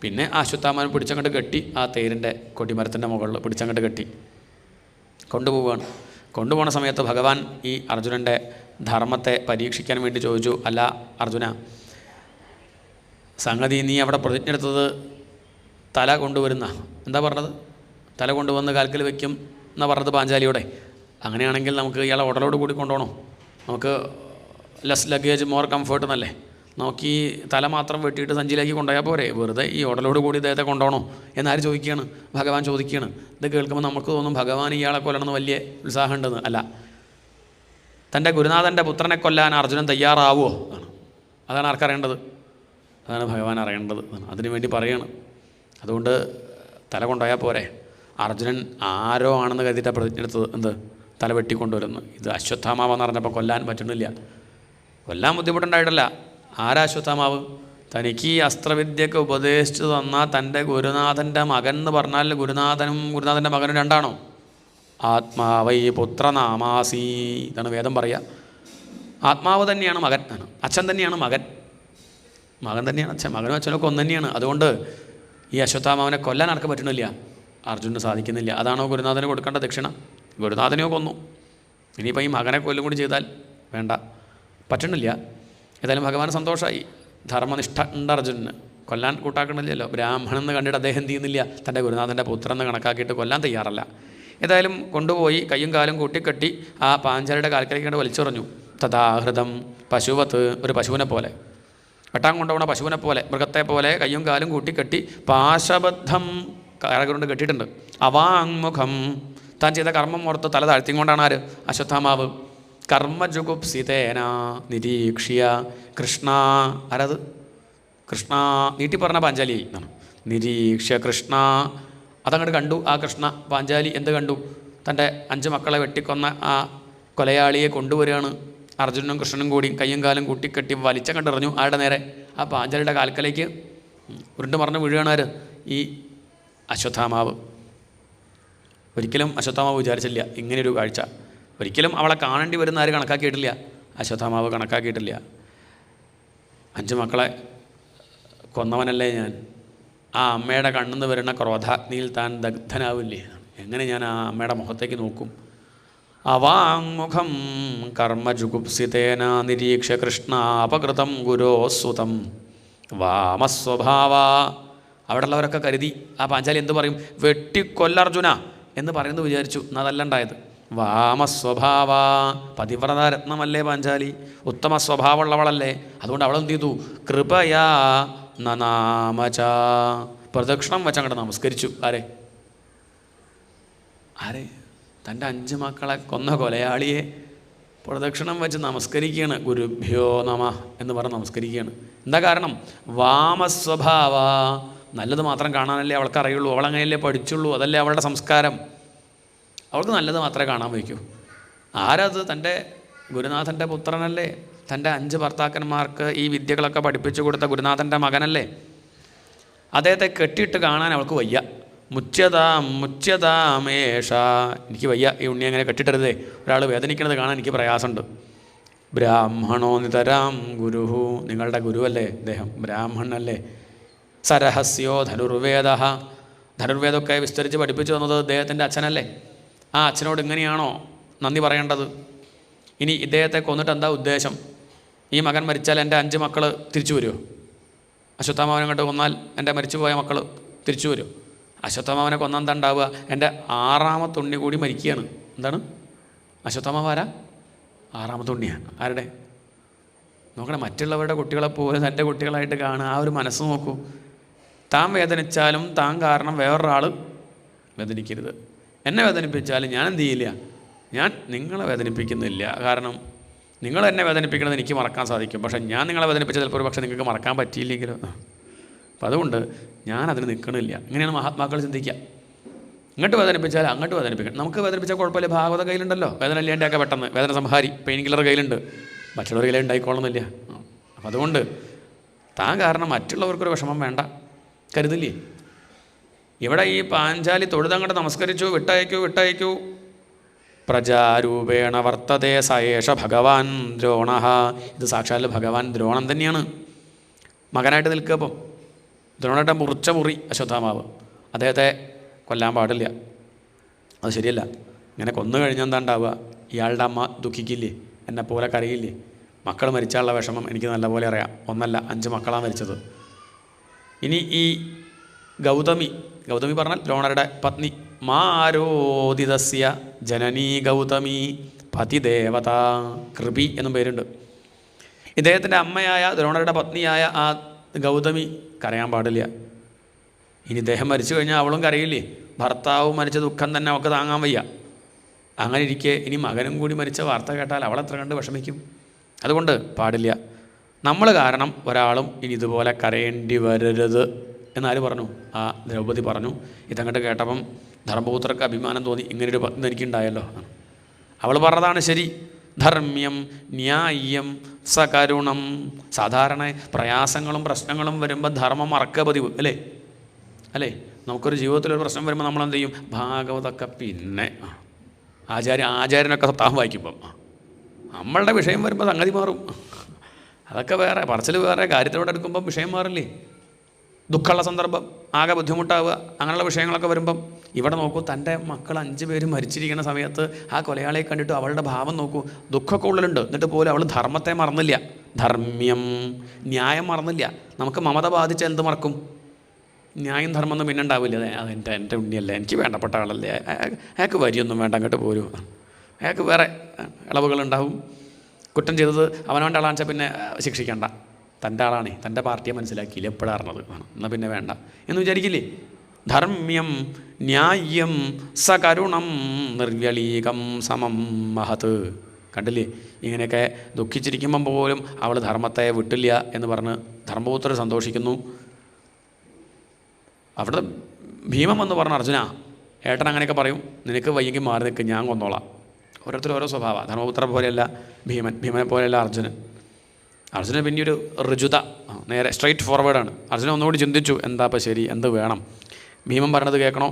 പിന്നെ അശ്വത്ഥാമാൻ പിടിച്ചങ്ങോട്ട് കെട്ടി, ആ തേരിൻ്റെ കൊടിമരത്തിൻ്റെ മുകളിൽ പിടിച്ചങ്ങോട്ട് കെട്ടി കൊണ്ടുപോവുകയാണ്. കൊണ്ടുപോകുന്ന സമയത്ത് ഭഗവാൻ ഈ അർജുനൻ്റെ ധർമ്മത്തെ പരീക്ഷിക്കാൻ വേണ്ടി ചോദിച്ചു, അല്ല അർജുന, സംഗതി നീ അവിടെ പ്രതിജ്ഞ എടുത്തത് തല കൊണ്ടുവരുന്ന, എന്താ പറഞ്ഞത്? തല കൊണ്ടുവന്ന് കാൽക്കൽ വയ്ക്കും എന്നാ പറഞ്ഞത് പാഞ്ചാലിയോടെ. അങ്ങനെയാണെങ്കിൽ നമുക്ക് ഇയാളെ ഉടലോട് കൂടി കൊണ്ടുപോകണോ? നമുക്ക് ലെസ് ലഗേജ് മോർ കംഫേർട്ട് എന്നല്ലേ? നമുക്ക് ഈ തല മാത്രം വെട്ടിയിട്ട് സഞ്ചിയിലേക്ക് കൊണ്ടുപോയാൽ പോരെ? വെറുതെ ഈ ഉടലോട് കൂടി ഇദ്ദേഹത്തെ കൊണ്ടുപോകണോ എന്നാര് ചോദിക്കുകയാണ്? ഭഗവാൻ ചോദിക്കുകയാണ്. ഇത് കേൾക്കുമ്പോൾ നമുക്ക് തോന്നും ഭഗവാൻ ഇയാളെ കൊല്ലണമെന്ന് വലിയ ഉത്സാഹമുണ്ടെന്ന്. അല്ല, തൻ്റെ ഗുരുനാഥൻ്റെ പുത്രനെ കൊല്ലാൻ അർജുനൻ തയ്യാറാവുമോ? അതാണ് ആർക്കറിയേണ്ടത്, അതാണ് ഭഗവാൻ അറിയേണ്ടത്. അതിനുവേണ്ടി പറയാണ്. അതുകൊണ്ട് തല കൊണ്ടുപോയാൽ പോരെ. അർജുനൻ ആരോ ആണെന്ന് കരുതിയിട്ടാണ് പ്രതിജ്ഞെടുത്തത്. എന്ത്? തല വെട്ടിക്കൊണ്ടുവരുന്നു. ഇത് അശ്വത്ഥാമാവെന്ന് പറഞ്ഞപ്പോൾ കൊല്ലാൻ പറ്റണില്ല, കൊല്ലാൻ ബുദ്ധിമുട്ടുണ്ടായിട്ടല്ല. ആരാ അശ്വത്ഥാമാവ്? തനിക്ക് ഈ അസ്ത്രവിദ്യയൊക്കെ ഉപദേശിച്ചു തന്ന തൻ്റെ ഗുരുനാഥൻ്റെ മകൻ എന്ന് പറഞ്ഞാൽ ഗുരുനാഥനും ഗുരുനാഥൻ്റെ മകനും രണ്ടാണോ? ആത്മാവൈ പുത്രനാമാസി, ഇതാണ് വേദം പറയുക. ആത്മാവ് തന്നെയാണ് മകൻ, അച്ഛൻ തന്നെയാണ് മകൻ, മകൻ തന്നെയാണ് അച്ഛൻ. മകനും അച്ഛനൊക്കെ ഒന്ന് തന്നെയാണ്. അതുകൊണ്ട് ഈ അശ്വത്ഥാമാവനെ കൊല്ലാൻ ആർക്ക് പറ്റണില്ല? അർജുനന് സാധിക്കുന്നില്ല. അതാണോ ഗുരുനാഥന് കൊടുക്കേണ്ട ദക്ഷിണ? ഗുരുനാഥനെയോ കൊന്നു, ഇനിയിപ്പോൾ ഈ മകനെ കൊല്ലും കൂടി ചെയ്താൽ വേണ്ട, പറ്റണില്ല. ഏതായാലും ഭഗവാൻ സന്തോഷമായി. ധർമ്മനിഷ്ഠ ഉണ്ട് അർജുനന്, കൊല്ലാൻ കൂട്ടാക്കണില്ലല്ലോ. ബ്രാഹ്മണെന്ന് കണ്ടിട്ട് അദ്ദേഹം എന്ത് ചെയ്യുന്നില്ല? തൻ്റെ ഗുരുനാഥൻ്റെ പുത്രനെന്ന് കണക്കാക്കിയിട്ട് കൊല്ലാൻ തയ്യാറല്ല. ഏതായാലും കൊണ്ടുപോയി കയ്യും കാലും കൂട്ടിക്കെട്ടി ആ പാഞ്ചാലിയുടെ കാൽക്കലേക്കൊണ്ട് വലിച്ചെറിഞ്ഞു. തഥാഹൃതം പശുവത്ത്, ഒരു പശുവിനെ പോലെ, വെട്ടാൻ കൊണ്ടുപോകണ പശുവിനെ പോലെ, മൃഗത്തെ പോലെ കയ്യും കാലും കൂട്ടിക്കെട്ടി പാശബദ്ധം കരകൊണ്ട് കെട്ടിയിട്ടുണ്ട്. അവാങ്മുഖം, താൻ ചെയ്ത കർമ്മം ഓർത്ത് തല താഴ്ത്തിക്കൊണ്ടാണ് ആര്? അശ്വത്ഥാമാവ്. കർമ്മജുഗുപ്സിതേന നിരീക്ഷ്യ കൃഷ്ണ, ആരത്? കൃഷ്ണ നീട്ടി പറഞ്ഞ പാഞ്ചാലി എന്നാണ്. നിരീക്ഷ്യ കൃഷ്ണ, അതങ്ങോട്ട് കണ്ടു. ആ കൃഷ്ണ പാഞ്ചാലി എന്ത് കണ്ടു? തൻ്റെ 5 മക്കളെ വെട്ടിക്കൊന്ന ആ കൊലയാളിയെ കൊണ്ടുവരികയാണ്. അർജുനനും കൃഷ്ണനും കൂടി കയ്യും കാലും കൂട്ടിക്കെട്ടി വലിച്ചങ്ങോട്ടെറിഞ്ഞു. ആരുടെ നേരെ? ആ പാഞ്ചാലിയുടെ കാൽക്കലേക്ക് ഉരുണ്ട് മറിഞ്ഞ് വീഴുകയാണ് ആര്? ഈ അശ്വത്ഥാമാവ്. ഒരിക്കലും അശ്വത്ഥാമാവ് വിചാരിച്ചില്ല ഇങ്ങനെയൊരു കാഴ്ച. ഒരിക്കലും അവളെ കാണേണ്ടി വരുന്ന ആര് കണക്കാക്കിയിട്ടില്ല? അശ്വത്ഥാമാവ് കണക്കാക്കിയിട്ടില്ല. 5 മക്കളെ കൊന്നവനല്ലേ ഞാൻ. ആ അമ്മയുടെ കണ്ണിന്ന് വരുന്ന ക്രോധാഗ്നിയിൽ താൻ ദഗ്ധനാവില്ലേ? എങ്ങനെ ഞാൻ ആ അമ്മയുടെ മുഖത്തേക്ക് നോക്കും? അവാങ്മുഖം കർമ്മജുഗുപ്സിതേന നിരീക്ഷ കൃഷ്ണ അപകൃതം ഗുരോസുതം വാമസ്വഭാവ. അവിടെയുള്ളവരൊക്കെ കരുതി ആ പാഞ്ചാലി എന്ത് പറയും? വെട്ടിക്കൊല്ലർജുന എന്ന് പറയുന്നത് വിചാരിച്ചു. എന്നതല്ല ഉണ്ടായത്. വാമസ്വഭാവ, പതിവ്രത രത്നമല്ലേ പാഞ്ചാലി, ഉത്തമ സ്വഭാവമുള്ളവളല്ലേ. അതുകൊണ്ട് അവളെന്ത് ചെയ്തു? കൃപയാ നനാമച, പ്രദക്ഷിണം വെച്ചങ്ങോട്ട് നമസ്കരിച്ചു. ആരെ? ആരെ? തൻ്റെ 5 മക്കളെ കൊന്ന കൊലയാളിയെ പ്രദക്ഷിണം വെച്ച് നമസ്കരിക്കുകയാണ്. ഗുരുഭ്യോ നമ എന്ന് പറഞ്ഞ് നമസ്കരിക്കുകയാണ്. എന്താ കാരണം? വാമസ്വഭാവ, നല്ലത് മാത്രം കാണാനല്ലേ അവൾക്ക് അറിയുള്ളൂ. അവളങ്ങനെയല്ലേ പഠിച്ചുള്ളൂ. അതല്ലേ അവളുടെ സംസ്കാരം. അവൾക്ക് നല്ലത് മാത്രമേ കാണാൻ വയ്ക്കൂ. ആരത്? തൻ്റെ ഗുരുനാഥൻ്റെ പുത്രനല്ലേ. തൻ്റെ 5 ഭർത്താക്കന്മാർക്ക് ഈ വിദ്യകളൊക്കെ പഠിപ്പിച്ചു കൊടുത്ത ഗുരുനാഥൻ്റെ മകനല്ലേ. അദ്ദേഹത്തെ കെട്ടിയിട്ട് കാണാൻ അവൾക്ക് വയ്യ. മുച്യതാമേഷ, എനിക്ക് വയ്യ ഈ ഉണ്ണി അങ്ങനെ കെട്ടിട്ടരുതേ, ഒരാൾ വേദനിക്കണത് കാണാൻ എനിക്ക് പ്രയാസമുണ്ട്. ബ്രാഹ്മണോ നിതരാം ഗുരുഹു, നിങ്ങളുടെ ഗുരുവല്ലേ അദ്ദേഹം, ബ്രാഹ്മണനല്ലേ. സരഹസ്യോ ധനുർവേദ, ധനുർവേദമൊക്കെ വിസ്തരിച്ച് പഠിപ്പിച്ചു തന്നത് അദ്ദേഹത്തിൻ്റെ അച്ഛനല്ലേ. ആ അച്ഛനോട് ഇങ്ങനെയാണോ നന്ദി പറയേണ്ടത്? ഇനി ഇദ്ദേഹത്തെ കൊന്നിട്ട് എന്താ ഉദ്ദേശം? ഈ മകൻ മരിച്ചാൽ എൻ്റെ 5 മക്കൾ തിരിച്ചു വരുമോ? അശ്വത്ഥാമാവനെ കണ്ട് കൊന്നാൽ എൻ്റെ മരിച്ചുപോയ മക്കൾ തിരിച്ചു വരുമോ? അശ്വത്ഥാമാവനെ കൊന്നാൽ എന്താ ഉണ്ടാവുക? എൻ്റെ 6ാമത്തെ ഉണ്ണി കൂടി മരിക്കുകയാണ്. എന്താണ്? അശ്വത്ഥാമാവ് ആരാ? 6ാമത്തെ ഉണ്ണിയാണ്. ആരുടെ? നോക്കണം, മറ്റുള്ളവരുടെ കുട്ടികളെപ്പോലെ തൻ്റെ കുട്ടികളായിട്ട് കാണുക. ആ ഒരു മനസ്സ് നോക്കൂ. താൻ വേദനിച്ചാലും താൻ കാരണം വേറൊരാൾ വേദനിക്കരുത്. എന്നെ വേദനിപ്പിച്ചാലും ഞാൻ എന്ത് ചെയ്യില്ല, ഞാൻ നിങ്ങളെ വേദനിപ്പിക്കുന്നില്ല. കാരണം നിങ്ങൾ എന്നെ വേദനിപ്പിക്കുന്നത് എനിക്ക് മറക്കാൻ സാധിക്കും, പക്ഷേ ഞാൻ നിങ്ങളെ വേദനിപ്പിച്ച ചിലപ്പോൾ ഒരു പക്ഷേ നിങ്ങൾക്ക് മറക്കാൻ പറ്റിയില്ലെങ്കിലോ. അപ്പം അതുകൊണ്ട് ഞാനതിന് നിൽക്കണില്ല. ഇങ്ങനെയാണ് മഹാത്മാക്കൾ ചിന്തിക്കുക. ഇങ്ങോട്ട് വേദനിപ്പിച്ചാൽ അങ്ങോട്ട് വേദനിപ്പിക്കണം. നമുക്ക് വേദനിപ്പിച്ചാൽ കുഴപ്പമില്ല, ഭാഗവത കയ്യിലുണ്ടല്ലോ, വേദന ഇല്ലാണ്ടാക്കുക പെട്ടെന്ന്, വേദന സംഹാരി പെയിൻ കില്ലർ കയ്യിലുണ്ട്, മറ്റുള്ളവർ കയ്യിൽ ഉണ്ടായിക്കോളുന്നില്ല. അപ്പം അതുകൊണ്ട് താൻ കാരണം മറ്റുള്ളവർക്കൊരു വിഷമം വേണ്ട കരുതില്ലേ. ഇവിടെ ഈ പാഞ്ചാലി തൊഴുതങ്ങോട്ട് നമസ്കരിച്ചു, വിട്ടയക്കൂ. പ്രജാരൂപേണ വർത്തതേ സയേഷ ഭഗവാൻ ദ്രോണ. ഇത് സാക്ഷാൽ ഭഗവാൻ ദ്രോണം തന്നെയാണ് മകനായിട്ട് നിൽക്കുക. അപ്പം ദ്രോണയുടെ മുറിച്ച മുറി അശ്വത്ഥാമാവ്, അദ്ദേഹത്തെ കൊല്ലാൻ പാടില്ല, അത് ശരിയല്ല. ഇങ്ങനെ കൊന്നു കഴിഞ്ഞാൽ എന്താ ഉണ്ടാവുക? ഇയാളുടെ അമ്മ ദുഃഖിക്കില്ലേ, എന്നെപ്പോലെ കരയില്ലേ? മക്കൾ മരിച്ചാലുള്ള വിഷമം എനിക്ക് നല്ലപോലെ അറിയാം. 1 അല്ല 5 മക്കളാണ് മരിച്ചത്. ഇനി ഈ ഗൗതമി പറഞ്ഞാൽ ദ്രോണരുടെ പത്നി, മാരോദിതസ്യ ജനനീ ഗൗതമി പതിദേവത കൃപി എന്നും പേരുണ്ട്. ഇദ്ദേഹത്തിൻ്റെ അമ്മയായ ദ്രോണരുടെ പത്നിയായ ആ ഗൗതമി കരയാൻ പാടില്ല. ഇനി ഇദ്ദേഹം മരിച്ചു കഴിഞ്ഞാൽ അവളും കരയില്ലേ? ഭർത്താവ് മരിച്ച ദുഃഖം തന്നെ അവൾക്ക് താങ്ങാൻ വയ്യ. അങ്ങനെ ഇരിക്കെ ഇനി മകനും കൂടി മരിച്ച വാർത്ത കേട്ടാൽ അവളെത്ര കണ്ട് വിഷമിക്കും. അതുകൊണ്ട് പാടില്ല. നമ്മൾ കാരണം ഒരാളും ഇനി ഇതുപോലെ കരയേണ്ടി വരരുത് എന്നാര് പറഞ്ഞു? ആ ദ്രൗപദി പറഞ്ഞു. ഇതങ്ങോട്ട് കേട്ടപ്പം ധർമ്മപുത്രർക്ക് അഭിമാനം തോന്നി, ഇങ്ങനൊരു പത്നി എനിക്കുണ്ടായല്ലോ. അവൾ പറഞ്ഞതാണ് ശരി. ധർമ്മ്യം ന്യായം സകരുണം. സാധാരണ പ്രയാസങ്ങളും പ്രശ്നങ്ങളും വരുമ്പോൾ ധർമ്മം മറക്കുക പതിവ് അല്ലേ? നമുക്കൊരു ജീവിതത്തിലൊരു പ്രശ്നം വരുമ്പോൾ നമ്മളെന്ത് ചെയ്യും? ഭാഗവതമൊക്കെ പിന്നെ ആചാര്യനൊക്കെ സപ്താഹം വായിക്കുമ്പം നമ്മളുടെ വിഷയം വരുമ്പോൾ സംഗതി മാറും. അതൊക്കെ വേറെ, പറച്ചിൽ വേറെ, കാര്യത്തിലൂടെ എടുക്കുമ്പം വിഷയം മാറില്ലേ? ദുഃഖമുള്ള സന്ദർഭം, ആകെ ബുദ്ധിമുട്ടാവുക, അങ്ങനെയുള്ള വിഷയങ്ങളൊക്കെ വരുമ്പം ഇവിടെ നോക്കൂ, തൻ്റെ മക്കൾ 5 പേര് മരിച്ചിരിക്കുന്ന സമയത്ത് ആ കൊലയാളിയെ കണ്ടിട്ട് അവളുടെ ഭാവം നോക്കൂ, ദുഃഖമൊക്കെ ഉള്ളിലുണ്ട്. എന്നിട്ട് പോലും അവൾ ധർമ്മത്തെ മറന്നില്ല, ധർമ്മ്യം ന്യായം മറന്നില്ല. നമുക്ക് മമത ബാധിച്ച എന്ത് മറക്കും? ന്യായം ധർമ്മം ഒന്നും പിന്നെ ഉണ്ടാവില്ല. എൻ്റെ ഉണ്ണിയല്ലേ, എനിക്ക് വേണ്ടപ്പെട്ട ആളല്ലേ, അയാൾക്ക് വരിയൊന്നും വേണ്ട, അങ്ങോട്ട് പോരൂ. അയാൾക്ക് വേറെ ഇളവുകളുണ്ടാവും. കുറ്റം ചെയ്തത് അവനവൻ്റെ ആളാണെന്ന് വെച്ചാൽ പിന്നെ ശിക്ഷിക്കേണ്ട, തൻ്റെ ആളാണേ, തൻ്റെ പാർട്ടിയെ മനസ്സിലാക്കിയില്ല, എപ്പോഴാണ് അറിഞ്ഞത്, എന്നാൽ പിന്നെ വേണ്ട എന്ന് വിചാരിക്കില്ലേ? ധർമ്മ്യം ന്യായം സകരുണം നിർവ്യളീകം സമം മഹത്. കണ്ടില്ലേ? ഇങ്ങനെയൊക്കെ ദുഃഖിച്ചിരിക്കുമ്പം പോലും അവൾ ധർമ്മത്തെ വിട്ടില്ല എന്ന് പറഞ്ഞ് ധർമ്മപുത്രർ സന്തോഷിക്കുന്നു. അവിടെ ഭീമം എന്ന് പറഞ്ഞ അർജുന, ഏട്ടൻ അങ്ങനെയൊക്കെ പറയും, നിനക്ക് വയ്യെങ്കിൽ മാറി നിൽക്കും, ഞാൻ കൊന്നോളാം. ഓരോരുത്തരും ഓരോ സ്വഭാവമാണ്. ധർമ്മപുത്ര പോലെയല്ല ഭീമനെ പോലെയല്ല അർജുനൻ പിന്നെയൊരു ഋജുത, നേരെ സ്ട്രൈറ്റ് ഫോർവേഡാണ്. അർജുനൻ ഒന്നുകൂടി ചിന്തിച്ചു, എന്താ ഇപ്പം ശരി, എന്ത് വേണം? ഭീമൻ പറഞ്ഞത് കേൾക്കണോ,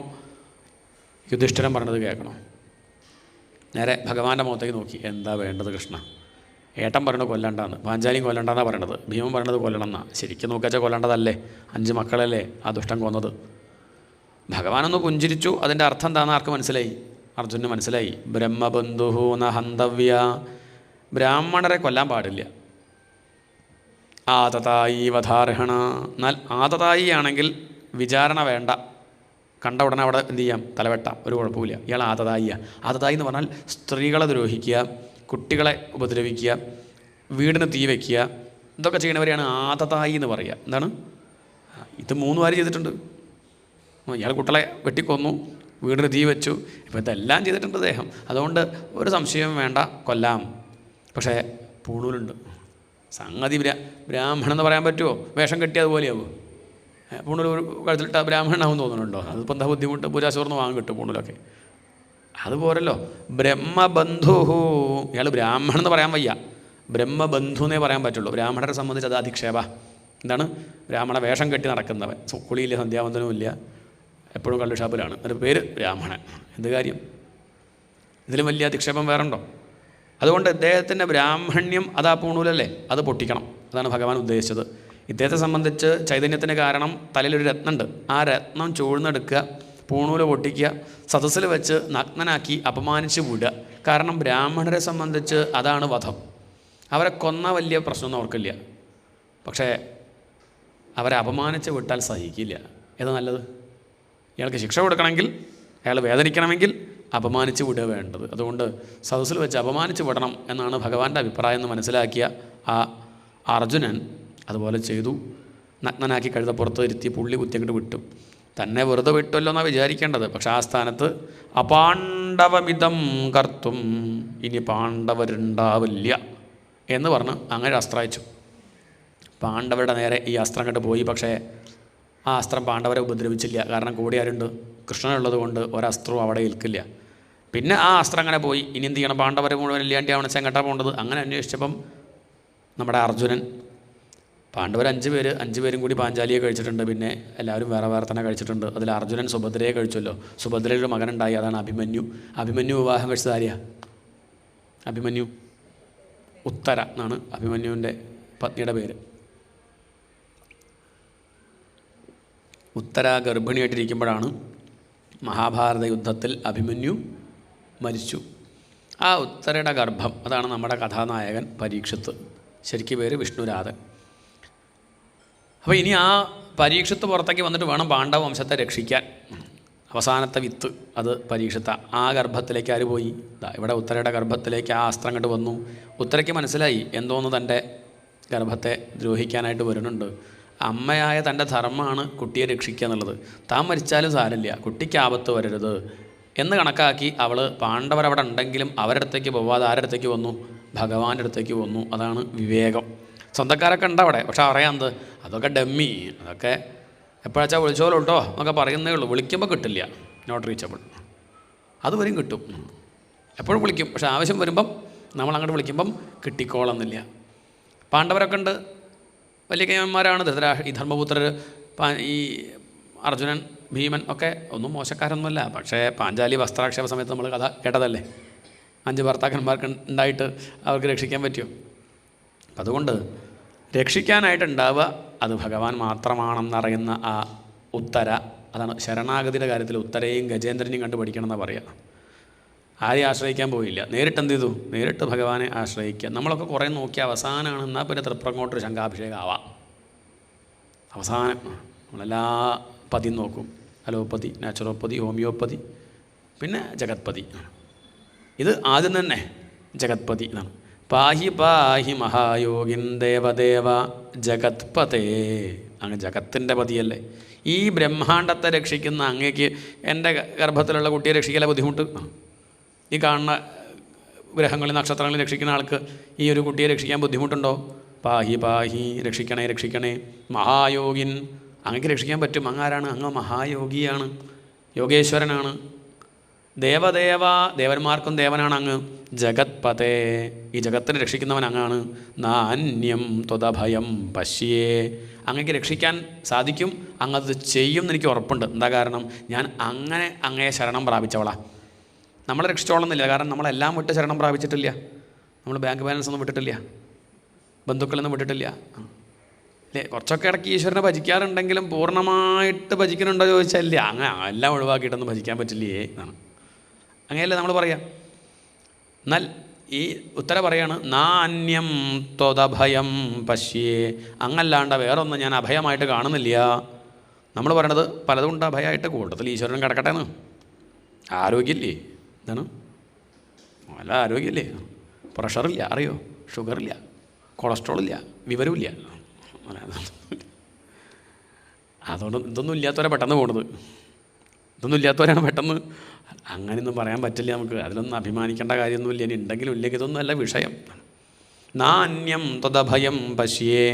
യുധിഷ്ഠിരൻ പറഞ്ഞത് കേൾക്കണോ? നേരെ ഭഗവാന്റെ മുഖത്തേക്ക് നോക്കി, എന്താ വേണ്ടത് കൃഷ്ണ? ഏട്ടൻ പറയണത് കൊല്ലണ്ടാന്ന്, പാഞ്ചാലിയും കൊല്ലണ്ടെന്നാണ് പറയണത്, ഭീമൻ പറയണത് കൊല്ലണമെന്നാണ്. ശരിക്കും നോക്കിയാൽ കൊല്ലേണ്ടതല്ലേ? 5 മക്കളല്ലേ ആ ദുഷ്ടൻ കൊന്നത്. ഭഗവാനൊന്ന് പുഞ്ചിരിച്ചു. അതിൻ്റെ അർത്ഥം എന്താണെന്ന് ആർക്ക് മനസ്സിലായി? അർജുനന് മനസ്സിലായി. ബ്രഹ്മബന്ധു ന ഹന്തവ്യ, ബ്രാഹ്മണരെ കൊല്ലാൻ പാടില്ല. ആതതായി വധാർഹണ, എന്നാൽ ആതതായി ആണെങ്കിൽ വിചാരണ വേണ്ട, കണ്ട ഉടനെ അവിടെ എന്ത് ചെയ്യാം? തലവെട്ടാം, ഒരു കുഴപ്പമില്ല. ഇയാൾ ആതതായിയാണ്. ആതതായി എന്ന് പറഞ്ഞാൽ സ്ത്രീകളെ ദ്രോഹിക്കുക, കുട്ടികളെ ഉപദ്രവിക്കുക, വീടിന് തീ വയ്ക്കുക, ഇതൊക്കെ ചെയ്യണവരെയാണ് ആതതായി എന്ന് പറയുക. എന്താണ് ഇത്? 3 വാരി ചെയ്തിട്ടുണ്ട്. ഇയാൾ കുട്ടികളെ വെട്ടിക്കൊന്നു, വീടിന് തീ വെച്ചു, ഇപ്പോൾ ഇതെല്ലാം ചെയ്തിട്ടുണ്ട് അദ്ദേഹം. അതുകൊണ്ട് ഒരു സംശയവും വേണ്ട, കൊല്ലാം. പക്ഷേ പൂണൂലുണ്ട്. സംഗതി ബ്രാഹ്മണൻ എന്ന് പറയാൻ പറ്റുമോ? വേഷം കെട്ടി അതുപോലെയാവും. പൂണൂൽ കഴുത്തിലിട്ട ബ്രാഹ്മണനാവും തോന്നുന്നുണ്ടോ? അതിപ്പോൾ എന്താ ബുദ്ധിമുട്ട്? പൂജാശോർന്ന് വാങ്ങും കിട്ടും പൂണൂലൊക്കെ. അതുപോലല്ലോ ബ്രഹ്മബന്ധു. ഇയാൾ ബ്രാഹ്മണൻ എന്ന് പറയാൻ വയ്യ, ബ്രഹ്മബന്ധു എന്നേ പറയാൻ പറ്റുള്ളൂ. ബ്രാഹ്മണരെ സംബന്ധിച്ച് അത് അധിക്ഷേപ. എന്താണ്? ബ്രാഹ്മണ വേഷം കെട്ടി നടക്കുന്നവൻ, കുളിയില്ല, സന്ധ്യാവന്തനവും ഇല്ല, എപ്പോഴും കള്ളുഷാപ്പിലാണ്, ഒരു പേര് ബ്രാഹ്മണൻ. എന്ത് കാര്യം? ഇതിലും വലിയ അധിക്ഷേപം വേറുണ്ടോ? അതുകൊണ്ട് ഇദ്ദേഹത്തിൻ്റെ ബ്രാഹ്മണ്യം അതാ പൂണൂലല്ലേ, അത് പൊട്ടിക്കണം. അതാണ് ഭഗവാൻ ഉദ്ദേശിച്ചത്. ഇദ്ദേഹത്തെ സംബന്ധിച്ച് ചൈതന്യത്തിന് കാരണം തലയിലൊരു രത്നമുണ്ട്. ആ രത്നം ചൂഴ്ന്നെടുക്കുക, പൂണൂല് പൊട്ടിക്കുക, സദസ്സിൽ വെച്ച് നഗ്നനാക്കി അപമാനിച്ച് വിടുക. കാരണം ബ്രാഹ്മണരെ സംബന്ധിച്ച് അതാണ് വധം. അവരെ കൊന്ന വലിയ പ്രശ്നമൊന്നും അവർക്കില്ല. പക്ഷേ അവരെ അപമാനിച്ച് വിട്ടാൽ സഹിക്കില്ല. ഏത് നല്ലത്? ഇയാൾക്ക് ശിക്ഷ കൊടുക്കണമെങ്കിൽ, അയാൾ വേദനിക്കണമെങ്കിൽ അപമാനിച്ച് വിടുക വേണ്ടത്. അതുകൊണ്ട് സദസ്സിൽ വെച്ച് അപമാനിച്ച് വിടണം എന്നാണ് ഭഗവാന്റെ അഭിപ്രായം എന്ന് മനസ്സിലാക്കിയ ആ അർജുനൻ അതുപോലെ ചെയ്തു. നഗ്നനാക്കി കഴുതപ്പുറത്ത് ഇരുത്തി പുള്ളി കുത്തിയങ്ങോട്ട് വിട്ടു. തന്നെ വെറുതെ വിട്ടുമല്ലോ എന്നാണ് വിചാരിക്കേണ്ടത്. പക്ഷെ ആ സ്ഥാനത്ത് അപാണ്ഡവമിതം കർത്തും, ഇനി പാണ്ഡവരുണ്ടാവില്ല എന്ന് പറഞ്ഞ് അങ്ങനെ അസ്ത്രം അയച്ചു. പാണ്ഡവരുടെ നേരെ ഈ അസ്ത്രം കണ്ട് പോയി. പക്ഷേ ആ അസ്ത്രം പാണ്ഡവരെ ഉപദ്രവിച്ചില്ല. കാരണം കൂടി ആരുണ്ട്? കൃഷ്ണനുള്ളത് കൊണ്ട് ഒരസ്ത്രവും അവിടെ ഏൽക്കില്ല. പിന്നെ ആ അസ്ത്രം അങ്ങനെ പോയി. ഇനി എന്ത് ചെയ്യണം? പാണ്ഡവരെ മുഴുവൻ ഇല്ലാണ്ട് അവിടെ ചെങ്ങട്ടാ പോകേണ്ടത്. അങ്ങനെ അന്വേഷിച്ചപ്പം നമ്മുടെ അർജുനൻ, പാണ്ഡവർ 5 പേരും കൂടി പാഞ്ചാലിയെ കഴിച്ചിട്ടുണ്ട്. പിന്നെ എല്ലാവരും വേറെ വേറെ തന്നെ കഴിച്ചിട്ടുണ്ട്. അതിൽ അർജുനൻ സുഭദ്രയെ കഴിച്ചല്ലോ. സുഭദ്രയുടെ മകനുണ്ടായി, അതാണ് അഭിമന്യു. അഭിമന്യു വിവാഹം കഴിച്ചത് ആരെയാ? അഭിമന്യു. ഉത്തര എന്നാണ് അഭിമന്യുവിൻ്റെ പത്നിയുടെ പേര്. ഉത്തര ഗർഭിണിയായിട്ടിരിക്കുമ്പോഴാണ് മഹാഭാരത യുദ്ധത്തിൽ അഭിമന്യു മരിച്ചു. ആ ഉത്തരയുടെ ഗർഭം, അതാണ് നമ്മുടെ കഥാനായകൻ പരീക്ഷിത്ത്. ശരിക്കും പേര് വിഷ്ണുരാധൻ. അപ്പോൾ ഇനി ആ പരീക്ഷത്ത് പുറത്തേക്ക് വന്നിട്ട് വേണം പാണ്ഡവ വംശത്തെ രക്ഷിക്കാൻ. അവസാനത്തെ വിത്ത് അത് പരീക്ഷത്ത. ആ ഗർഭത്തിലേക്ക് ആര് പോയി? ഇവിടെ ഉത്തരയുടെ ഗർഭത്തിലേക്ക് ആ അസ്ത്രം കണ്ട് വന്നു. ഉത്തരയ്ക്ക് മനസ്സിലായി എന്തോന്ന് തൻ്റെ ഗർഭത്തെ ദ്രോഹിക്കാനായിട്ട് വരുന്നുണ്ട്. അമ്മയായ തൻ്റെ ധർമ്മമാണ് കുട്ടിയെ രക്ഷിക്കുക എന്നുള്ളത്. താൻ മരിച്ചാലും സാരമില്ല, കുട്ടിക്ക് ആപത്ത് വരരുത് എന്ന് കണക്കാക്കി അവൾ പാണ്ഡവരവിടെ ഉണ്ടെങ്കിലും അവരുടെ അടുത്തേക്ക് പോവാതെ ആരുടെ അടുത്തേക്ക് വന്നു? ഭഗവാന്റെ അടുത്തേക്ക് വന്നു. അതാണ് വിവേകം. സ്വന്തക്കാരൊക്കെ ഉണ്ട് അവിടെ, പക്ഷെ അറിയാമെന്ത്? അതൊക്കെ ഡമ്മി, അതൊക്കെ എപ്പോഴാച്ചാൽ വിളിച്ചോളൂ കേട്ടോ എന്നൊക്കെ പറയുന്നേ ഉള്ളൂ. വിളിക്കുമ്പോൾ കിട്ടില്ല, നോട്ട് റീച്ചബിൾ. അതുവരെയും കിട്ടും, എപ്പോഴും വിളിക്കും. പക്ഷെ ആവശ്യം വരുമ്പം നമ്മളങ്ങോട്ട് വിളിക്കുമ്പം കിട്ടിക്കോളന്നില്ല. പാണ്ഡവരൊക്കെ ഉണ്ട്, വലിയ കേമന്മാരാണ്. ഈ ധർമ്മപുത്രർ, ഈ അർജുനൻ, ഭീമൻ ഒക്കെ ഒന്നും മോശക്കാരൊന്നുമല്ല. പക്ഷേ പാഞ്ചാലി വസ്ത്രാക്ഷേപ സമയത്ത് നമ്മൾ കഥ കേട്ടതല്ലേ, 5 ഭർത്താക്കന്മാർക്ക് ഉണ്ടായിട്ട് അവർക്ക് രക്ഷിക്കാൻ പറ്റുമോ? അപ്പം അതുകൊണ്ട് രക്ഷിക്കാനായിട്ടുണ്ടാവുക അത് ഭഗവാൻ മാത്രമാണെന്നറിയുന്ന ആ ഉത്തര, അതാണ് ശരണാഗതിയുടെ കാര്യത്തിൽ ഉത്തരയും ഗജേന്ദ്രനെയും കണ്ടു പഠിക്കണമെന്നാണ് പറയുക. ആരെയും ആശ്രയിക്കാൻ പോയില്ല, നേരിട്ട് എന്ത് ചെയ്തു? നേരിട്ട് ഭഗവാനെ ആശ്രയിക്കുക. നമ്മളൊക്കെ കുറേ നോക്കി അവസാനമാണ്, എന്നാൽ പിന്നെ തൃപ്രങ്ങോട്ടൊരു ശംഖാഭിഷേകം ആവാം. അവസാനം നമ്മളെല്ലാ പതിയും നോക്കും. അലോപ്പതി, നാച്ചുറോപ്പതി, ഹോമിയോപ്പതി, പിന്നെ ജഗത്പതി. ഇത് ആദ്യം തന്നെ ജഗത്പതി എന്നാണ്. പാഹി പാഹി മഹായോഗിൻ ദേവദേവ ജഗത്പതേ. അങ്ങ് ജഗത്തിൻ്റെ പതിയല്ലേ. ഈ ബ്രഹ്മാണ്ടത്തെ രക്ഷിക്കുന്ന അങ്ങേക്ക് എൻ്റെ ഗർഭത്തിലുള്ള കുട്ടിയെ രക്ഷിക്കാനുള്ള ബുദ്ധിമുട്ട്? ഈ കാണുന്ന ഗ്രഹങ്ങളിൽ നക്ഷത്രങ്ങളിൽ രക്ഷിക്കുന്ന ആൾക്ക് ഈ ഒരു കുട്ടിയെ രക്ഷിക്കാൻ ബുദ്ധിമുട്ടുണ്ടോ? പാഹി പാഹി, രക്ഷിക്കണേ രക്ഷിക്കണേ. മഹായോഗിൻ, അങ്ങക്ക് രക്ഷിക്കാൻ പറ്റും. അങ്ങാരാണ്? അങ്ങ് മഹായോഗിയാണ്, യോഗേശ്വരനാണ്. ദേവദേവ, ദേവന്മാർക്കും ദേവനാണ് അങ്ങ്. ജഗത്പതേ, ഈ ജഗത്തിനെ രക്ഷിക്കുന്നവൻ അങ്ങാണ്. നാന്യം ത്വദഭയം പശ്യേ, അങ്ങക്ക് രക്ഷിക്കാൻ സാധിക്കും, അങ്ങത് ചെയ്യും എന്നെനിക്ക് ഉറപ്പുണ്ട്. എന്താ കാരണം? ഞാൻ അങ്ങനെ അങ്ങയെ ശരണം പ്രാപിച്ചവളാ. നമ്മളെ രക്ഷിച്ചോളന്നില്ല, കാരണം നമ്മളെല്ലാം വിട്ട് ശരണം പ്രാപിച്ചിട്ടില്ല. നമ്മൾ ബാങ്ക് ബാലൻസ് ഒന്നും വിട്ടിട്ടില്ല, ബന്ധുക്കളൊന്നും വിട്ടിട്ടില്ല അല്ലേ. കുറച്ചൊക്കെ ഇടയ്ക്ക് ഈശ്വരനെ ഭജിക്കാറുണ്ടെങ്കിലും പൂർണ്ണമായിട്ട് ഭജിക്കുന്നുണ്ടോ ചോദിച്ചാൽ ഇല്ല. അങ്ങനെ എല്ലാം ഒഴിവാക്കിയിട്ടൊന്നും ഭജിക്കാൻ പറ്റില്ലേ എന്നാണ്. അങ്ങനെയല്ലേ നമ്മൾ പറയാം. എന്നാൽ ഈ ഉത്തര പറയാണ്, നാന്യം ത്വദഭയം പശ്യേ, അങ്ങല്ലാണ്ട വേറൊന്നും ഞാൻ അഭയമായിട്ട് കാണുന്നില്ല. നമ്മൾ പറയണത് പലതുകൊണ്ട് അഭയമായിട്ട്, കൂടുതൽ ഈശ്വരൻ കിടക്കട്ടെ എന്ന്. ആരോഗ്യമില്ലേ? എന്താണ്? നല്ല ആരോഗ്യമില്ലേ? പ്രഷറില്ല, അറിയോ? ഷുഗറില്ല, കൊളസ്ട്രോളില്ല, വിവരമില്ല. അതുകൊണ്ട് ഇതൊന്നും ഇല്ലാത്തവരെ പെട്ടെന്ന് പോണത്. ഇതൊന്നും ഇല്ലാത്തവരാണ് പെട്ടെന്ന്. അങ്ങനെയൊന്നും പറയാൻ പറ്റില്ല നമുക്ക്. അതിലൊന്നും അഭിമാനിക്കേണ്ട കാര്യമൊന്നുമില്ല. ഇനി ഉണ്ടെങ്കിലും ഇല്ലെങ്കിൽ ഇതൊന്നും അല്ല വിഷയം. നാന്യം ത്വദഭയം പശ്യേ,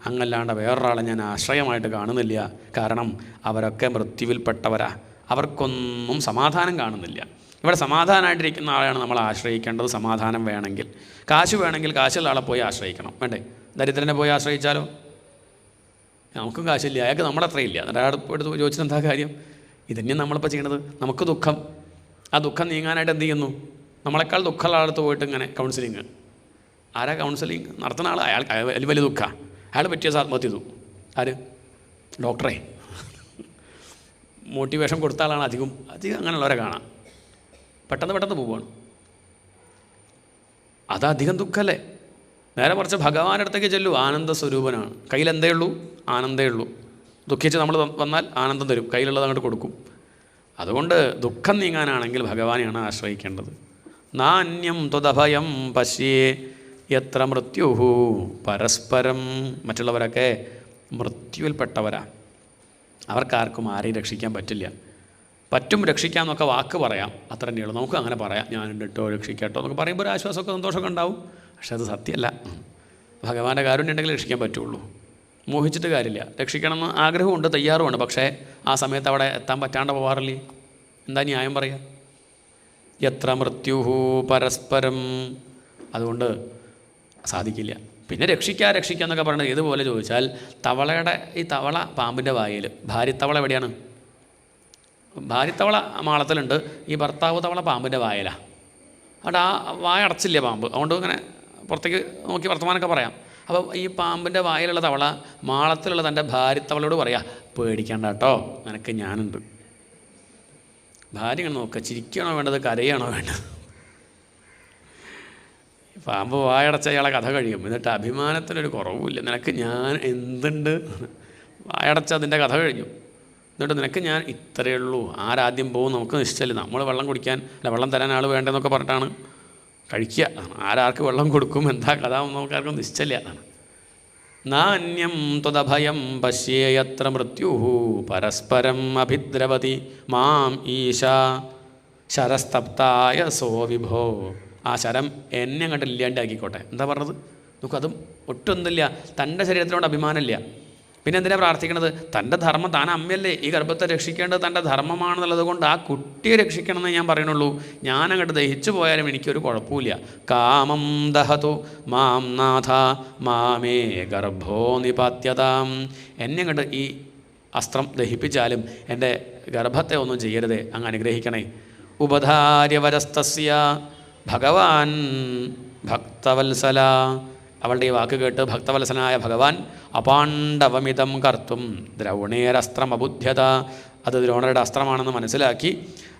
അങ്ങല്ലാണ്ട് വേറൊരാളെ ഞാൻ ആശ്രയമായിട്ട് കാണുന്നില്ല. കാരണം അവരൊക്കെ മൃത്യുവിൽപ്പെട്ടവരാ, അവർക്കൊന്നും സമാധാനം കാണുന്നില്ല. ഇവിടെ സമാധാനമായിട്ടിരിക്കുന്ന ആളെയാണ് നമ്മൾ ആശ്രയിക്കേണ്ടത്. സമാധാനം വേണമെങ്കിൽ, കാശ് വേണമെങ്കിൽ കാശുള്ള ആളെ പോയി ആശ്രയിക്കണം, വേണ്ടേ? ദരിദ്രനെ പോയി ആശ്രയിച്ചാലോ? നമുക്കും കാശില്ല, അയാൾക്ക് നമ്മുടെ അത്രയില്ല. എന്നിട്ട് എടുത്ത് ചോദിച്ചിട്ട് എന്താ കാര്യം? ഇതന്നെയാണ് നമ്മളിപ്പോൾ ചെയ്യണത്. നമുക്ക് ദുഃഖം, ആ ദുഃഖം നീങ്ങാനായിട്ട് എന്ത് ചെയ്യുന്നു? നമ്മളെക്കാൾ ദുഃഖമുള്ള ആളടുത്ത് പോയിട്ട് ഇങ്ങനെ കൗൺസിലിങ്. ആരാ കൗൺസിലിങ് നടത്തുന്ന ആൾ? അയാൾക്ക് വലിയ ദുഃഖമാണ്, അയാൾ പറ്റിയ ആത്മഹത്യ ചെയ്തു. ആര്? ഡോക്ടറെ. മോട്ടിവേഷൻ കൊടുത്ത ആളാണ് അധികം അങ്ങനെയുള്ളവരെ കാണാം. പെട്ടെന്ന് പോവുകയാണ്. അതധികം ദുഃഖമല്ലേ? നേരെ മറിച്ച് ഭഗവാന്റെ അടുത്തേക്ക് ചെല്ലൂ, ആനന്ദ സ്വരൂപനാണ്. കയ്യിലെന്തേ ഉള്ളൂ? ആനന്ദേ ഉള്ളൂ. ദുഃഖിച്ച് നമ്മൾ വന്നാൽ ആനന്ദം തരും, കയ്യിലുള്ളത് അങ്ങോട്ട് കൊടുക്കും. അതുകൊണ്ട് ദുഃഖം നീങ്ങാനാണെങ്കിൽ ഭഗവാനെയാണ് ആശ്രയിക്കേണ്ടത്. നാന്യം ത്വദഭയം പശ്യേ യത്ര മൃത്യുഹു പരസ്പരം. മറ്റുള്ളവരൊക്കെ മൃത്യുവിൽപ്പെട്ടവരാ, അവർക്കാർക്കും ആരെയും രക്ഷിക്കാൻ പറ്റില്ല. പറ്റും രക്ഷിക്കാമെന്നൊക്കെ വാക്ക് പറയാം, അത്ര തന്നെയുള്ളൂ. നമുക്ക് അങ്ങനെ പറയാം, ഞാനുണ്ട് കേട്ടോ, രക്ഷിക്കാട്ടോ എന്നൊക്കെ പറയുമ്പോൾ ഒരു ആശ്വാസമൊക്കെ സന്തോഷമൊക്കെ ഉണ്ടാവും. പക്ഷെ അത് സത്യമല്ല. ഭഗവാന്റെ കാരുണ്യം ഉണ്ടെങ്കിൽ രക്ഷിക്കാൻ പറ്റുള്ളൂ. മോഹിച്ചിട്ട് കാര്യമില്ല. രക്ഷിക്കണമെന്ന് ആഗ്രഹമുണ്ട്, തയ്യാറുമുണ്ട്. പക്ഷേ ആ സമയത്ത് അവിടെ എത്താൻ പറ്റാണ്ട് പോകാറില്ലേ? എന്താ ന്യായം പറയുക? എത്ര മൃത്യുഹു പരസ്പരം. അതുകൊണ്ട് സാധിക്കില്ല. പിന്നെ രക്ഷിക്കുക എന്നൊക്കെ പറയുന്നത് ഏതുപോലെ ചോദിച്ചാൽ, ഈ തവള പാമ്പിൻ്റെ വായിൽ, ഭാര്യത്തവള എവിടെയാണ്? ഭാര്യത്തവള മാളത്തിലുണ്ട്, ഈ ഭർത്താവ് തവള പാമ്പിൻ്റെ വായിലാണ്. അവിടെ ആ വായ അടച്ചില്ല പാമ്പ്, അതുകൊണ്ട് ഇങ്ങനെ പുറത്തേക്ക് നോക്കി വർത്തമാനമൊക്കെ പറയാം. അപ്പോൾ ഈ പാമ്പിൻ്റെ വായിലുള്ള തവള മാളത്തിലുള്ള തൻ്റെ ഭാര്യത്തവളയോട് പറയാം, പേടിക്കണ്ട കേട്ടോ, നിനക്ക് ഞാനുണ്ട്. ഭാര്യ ഇങ്ങനെ നോക്കുക, ചിരിക്കുകയാണോ വേണ്ടത്, കരയാണോ വേണ്ടത്? പാമ്പ് വായടച്ച അയാളെ കഥ കഴിയും. എന്നിട്ട് അഭിമാനത്തിനൊരു കുറവുമില്ല, നിനക്ക് ഞാൻ എന്തുണ്ട്, വായടച്ച അതിൻ്റെ കഥ കഴിഞ്ഞു. എന്നിട്ട് നിനക്ക് ഞാൻ ഇത്രയേ ഉള്ളൂ, ആരാദ്യം പോകും നമുക്ക് നിശ്ചയില്ല. നമ്മൾ വെള്ളം കുടിക്കാൻ അല്ല, വെള്ളം തരാൻ ആൾ വേണ്ടെന്നൊക്കെ പറഞ്ഞിട്ടാണ് കഴിക്കുക. ആരാർക്ക് വെള്ളം കൊടുക്കും, എന്താ കഥ നമുക്കാർക്കും നിശ്ചയില്ല. അതാണ് നാന്യം ത്വദഭയം പശ്യേയത്ര മൃത്യുഹു പരസ്പരം അഭിദ്രവതി മാം ഈശ ശരസ്തപ്തായ സോ വിഭോ. ആ ശരം എന്നെ അങ്ങോട്ട് ഇല്ലാണ്ടാക്കിക്കോട്ടെ. എന്താ പറഞ്ഞത് നോക്കൂ, അതും ഒട്ടും എന്തില്ല, തൻ്റെ ശരീരത്തിനോട് അഭിമാനമില്ല. പിന്നെ എന്തിനാണ് പ്രാർത്ഥിക്കണത്? തൻ്റെ ധർമ്മം, താൻ അമ്മയല്ലേ, ഈ ഗർഭത്തെ രക്ഷിക്കേണ്ടത് തൻ്റെ ധർമ്മമാണെന്നുള്ളത് കൊണ്ട് ആ കുട്ടിയെ രക്ഷിക്കണമെന്ന് ഞാൻ പറയണുള്ളൂ. ഞാനങ്ങോട്ട് ദഹിച്ചു പോയാലും എനിക്കൊരു കുഴപ്പമില്ല. കാമം ദഹതു മാം നാഥ മാമേ ഗർഭോ നിപാത്യതാം. എന്നെ അങ്ങോട്ട് ഈ അസ്ത്രം ദഹിപ്പിച്ചാലും എൻ്റെ ഗർഭത്തെ ഒന്നും ചെയ്യരുതേ, അങ്ങ് അനുഗ്രഹിക്കണേ. ഉപധാര്യവരസ്തസ്യ ഭഗവാൻ ഭക്തവത്സല. അവളുടെ ഈ വാക്ക് കേട്ട് ഭക്തവത്സനായ ഭഗവാൻ അപാണ്ഡവമിതം കർത്തും ദ്രൗണേരസ്ത്രമബുദ്ധ്യത. അത് ദ്രോണരുടെ അസ്ത്രമാണെന്ന് മനസ്സിലാക്കി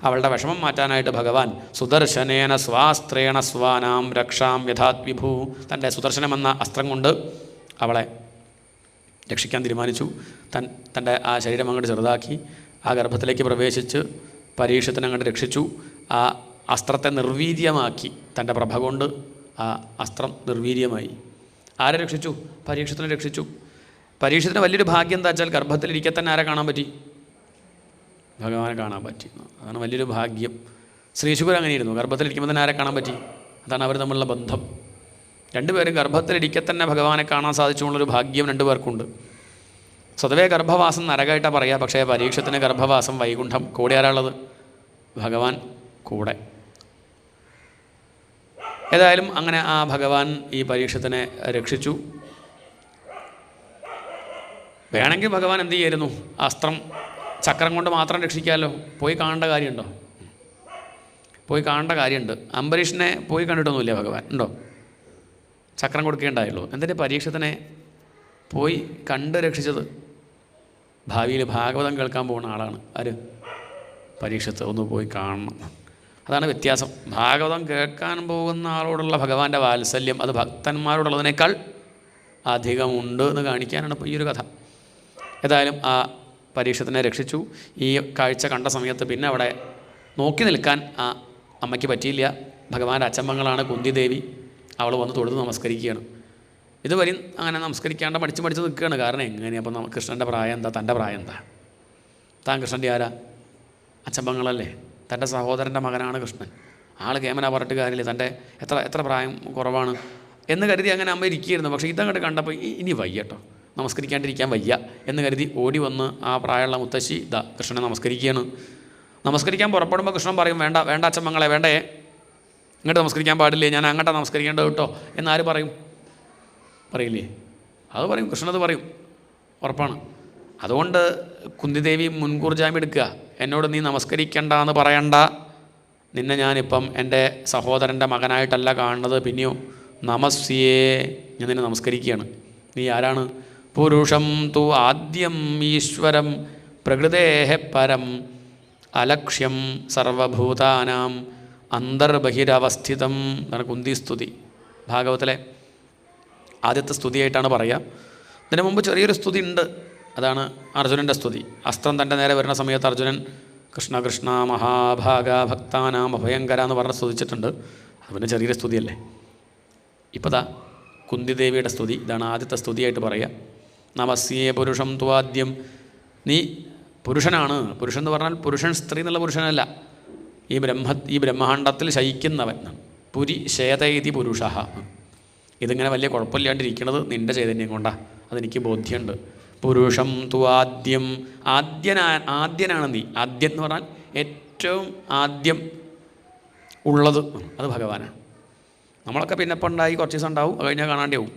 അവളുടെ വിഷമം മാറ്റാനായിട്ട് ഭഗവാൻ സുദർശനേന സ്വാസ്ത്രേണ സ്വാനാം രക്ഷാം യഥാത് വിഭൂ. തൻ്റെ സുദർശനമെന്ന അസ്ത്രം കൊണ്ട് അവളെ രക്ഷിക്കാൻ തീരുമാനിച്ചു. തൻ്റെ ആ ശരീരം അങ്ങോട്ട് ചെറുതാക്കി ആ ഗർഭത്തിലേക്ക് പ്രവേശിച്ച് പരീക്ഷത്തിനെ അങ്ങോട്ട് രക്ഷിച്ചു. ആ അസ്ത്രത്തെ നിർവീര്യമാക്കി. തൻ്റെ പ്രഭ കൊണ്ട് ആ അസ്ത്രം നിർവീര്യമായി. ആരെ രക്ഷിച്ചു? പരീക്ഷത്തിനെ രക്ഷിച്ചു. പരീക്ഷത്തിന് വലിയൊരു ഭാഗ്യം എന്താ വെച്ചാൽ ഗർഭത്തിലിരിക്കെ തന്നെ ആരെ കാണാൻ പറ്റി? ഭഗവാനെ കാണാൻ പറ്റി. അതാണ് വലിയൊരു ഭാഗ്യം. ശ്രീശുഗർ അങ്ങനെയായിരുന്നു, ഗർഭത്തിലിരിക്കുമ്പോൾ തന്നെ ആരെ കാണാൻ പറ്റി. അതാണ് അവർ തമ്മിലുള്ള ബന്ധം. രണ്ടുപേരും ഗർഭത്തിലിരിക്കെ തന്നെ ഭഗവാനെ കാണാൻ സാധിച്ചുള്ളൊരു ഭാഗ്യം രണ്ടുപേർക്കുണ്ട്. സ്വതവേ ഗർഭവാസം നരകമായിട്ടാണ് പറയുക. പക്ഷേ പരീക്ഷത്തിന് ഗർഭവാസം വൈകുണ്ഠം. കൂടെ ആരാളുള്ളത്? ഭഗവാൻ കൂടെ. ഏതായാലും അങ്ങനെ ആ ഭഗവാൻ ഈ പരീക്ഷത്തിനെ രക്ഷിച്ചു. വേണമെങ്കിൽ ഭഗവാൻ എന്ത് ചെയ്യായിരുന്നു? അസ്ത്രം ചക്രം കൊണ്ട് മാത്രം രക്ഷിക്കാമല്ലോ. പോയി കാണേണ്ട കാര്യമുണ്ടോ? പോയി കാണേണ്ട കാര്യമുണ്ട്. അംബരീഷിനെ പോയി കണ്ടിട്ടൊന്നുമില്ല ഭഗവാൻ, ഉണ്ടോ? ചക്രം കൊടുക്കേണ്ടായുള്ളൂ. എന്തിൻ്റെ പരീക്ഷത്തിനെ പോയി കണ്ട് രക്ഷിച്ചത്? ഭാവിയിൽ ഭാഗവതം കേൾക്കാൻ പോകുന്ന ആളാണ് ആര്? പരീക്ഷത്ത്. ഒന്ന് പോയി കാണണം. അതാണ് വ്യത്യാസം. ഭാഗവതം കേൾക്കാൻ പോകുന്ന ആളോടുള്ള ഭഗവാന്റെ വാത്സല്യം അത് ഭക്തന്മാരോടുള്ളതിനേക്കാൾ അധികമുണ്ട് എന്ന് കാണിക്കാനാണ് ഇപ്പോൾ ഈ ഒരു കഥ. ഏതായാലും ആ പരീക്ഷത്തിനെ രക്ഷിച്ചു. ഈ കാഴ്ച കണ്ട സമയത്ത് പിന്നെ അവിടെ നോക്കി നിൽക്കാൻ ആ അമ്മയ്ക്ക് പറ്റിയില്ല. ഭഗവാന്റെ അച്ചമ്മങ്ങളാണ് കുന്തിദേവി. അവൾ വന്ന് തൊഴുത് നമസ്കരിക്കുകയാണ്. ഇതുവരെയും അങ്ങനെ നമസ്കരിക്കാണ്ട് മടിച്ച് നിൽക്കുകയാണ്. കാരണം എങ്ങനെയാണ് അപ്പം കൃഷ്ണൻ്റെ പ്രായം എന്താ, തൻ്റെ പ്രായം എന്താ? താൻ കൃഷ്ണൻ്റെ ആരാ? അച്ചമ്മങ്ങളല്ലേ. തൻ്റെ സഹോദരൻ്റെ മകനാണ് കൃഷ്ണൻ. ആൾ കേമന പറഞ്ഞിട്ട് കാര്യമില്ല, തൻ്റെ എത്ര പ്രായം കുറവാണ് എന്ന് കരുതി അങ്ങനെ അമ്മ ഇരിക്കുകയായിരുന്നു. പക്ഷേ ഇതങ്ങോട്ട് കണ്ടപ്പോൾ ഇനി വയ്യ കേട്ടോ, നമസ്കരിക്കാണ്ടിരിക്കാൻ വയ്യ എന്ന് കരുതി ഓടി വന്ന് ആ പ്രായമുള്ള മുത്തശ്ശി കൃഷ്ണനെ നമസ്കരിക്കുകയാണ്. നമസ്കരിക്കാൻ പുറപ്പെടുമ്പോൾ കൃഷ്ണൻ പറയും, വേണ്ട വേണ്ട അച്ചമ്മങ്ങളെ, വേണ്ടേ, ഇങ്ങോട്ട് നമസ്കരിക്കാൻ പാടില്ലേ, ഞാൻ അങ്ങോട്ടാണ് നമസ്കരിക്കേണ്ടത് കേട്ടോ എന്നാര് പറയും? പറയില്ലേ? അത് പറയും, കൃഷ്ണനത് പറയും, ഉറപ്പാണ്. അതുകൊണ്ട് കുന്തിദേവി മുൻകൂർ ജാമ്യം എടുക്കുക. എന്നോട് നീ നമസ്കരിക്കണ്ട എന്ന് പറയണ്ട, നിന്നെ ഞാനിപ്പം എൻ്റെ സഹോദരൻ്റെ മകനായിട്ടല്ല കാണുന്നത്, പിന്നെയോ നമസ്യേ, ഞാൻ നിന്നെ നമസ്കരിക്കുകയാണ്. നീ ആരാണ്? പുരുഷം തു ആദ്യം ഈശ്വരം പ്രകൃതേഹ പരം അലക്ഷ്യം സർവഭൂതാനാം അന്തർബഹിരവസ്ഥിതം എന്നാണ് കുന്തിസ്തുതി. ഭാഗവത്തിലെ ആദ്യത്തെ സ്തുതിയായിട്ടാണ് പറയുക. ഇതിനു മുമ്പ് ചെറിയൊരു സ്തുതി ഉണ്ട്, അതാണ് അർജുനൻ്റെ സ്തുതി. അസ്ത്രം തൻ്റെ നേരെ വരുന്ന സമയത്ത് അർജുനൻ കൃഷ്ണ കൃഷ്ണ മഹാഭാഗ ഭക്താനാം അഭയങ്കര എന്ന് പറഞ്ഞ് സ്തുതിച്ചിട്ടുണ്ട്. അത് പിന്നെ ചെറിയൊരു സ്തുതിയല്ലേ. ഇപ്പോൾ കുന്തിദേവിയുടെ സ്തുതി, ഇതാണ് ആദ്യത്തെ സ്തുതിയായിട്ട് പറയുക. നമസ്യേ പുരുഷം ത്വാദ്യം, നീ പുരുഷനാണ്. പുരുഷൻ എന്ന് പറഞ്ഞാൽ പുരുഷൻ സ്ത്രീ എന്നുള്ള പുരുഷനല്ല, ഈ ബ്രഹ്മാണ്ടത്തിൽ ശയിക്കുന്നവൻ. പുരി ശേതൈതി പുരുഷ. ഇതിങ്ങനെ വലിയ കുഴപ്പമില്ലാണ്ടിരിക്കുന്നത് നിൻ്റെ ചൈതന്യം കൊണ്ടാണ്, അതെനിക്ക് ബോധ്യമുണ്ട്. പുരുഷം തു ആദ്യം, ആദ്യനാണ് നീ. ആദ്യം എന്ന് പറഞ്ഞാൽ ഏറ്റവും ആദ്യം ഉള്ളത് അത് ഭഗവാനാണ്. നമ്മളൊക്കെ പിന്നെ ഇപ്പം ഉണ്ടായി കുറച്ച് ദിവസം ഉണ്ടാവും, അത് കഴിഞ്ഞാൽ കാണാണ്ടാവും.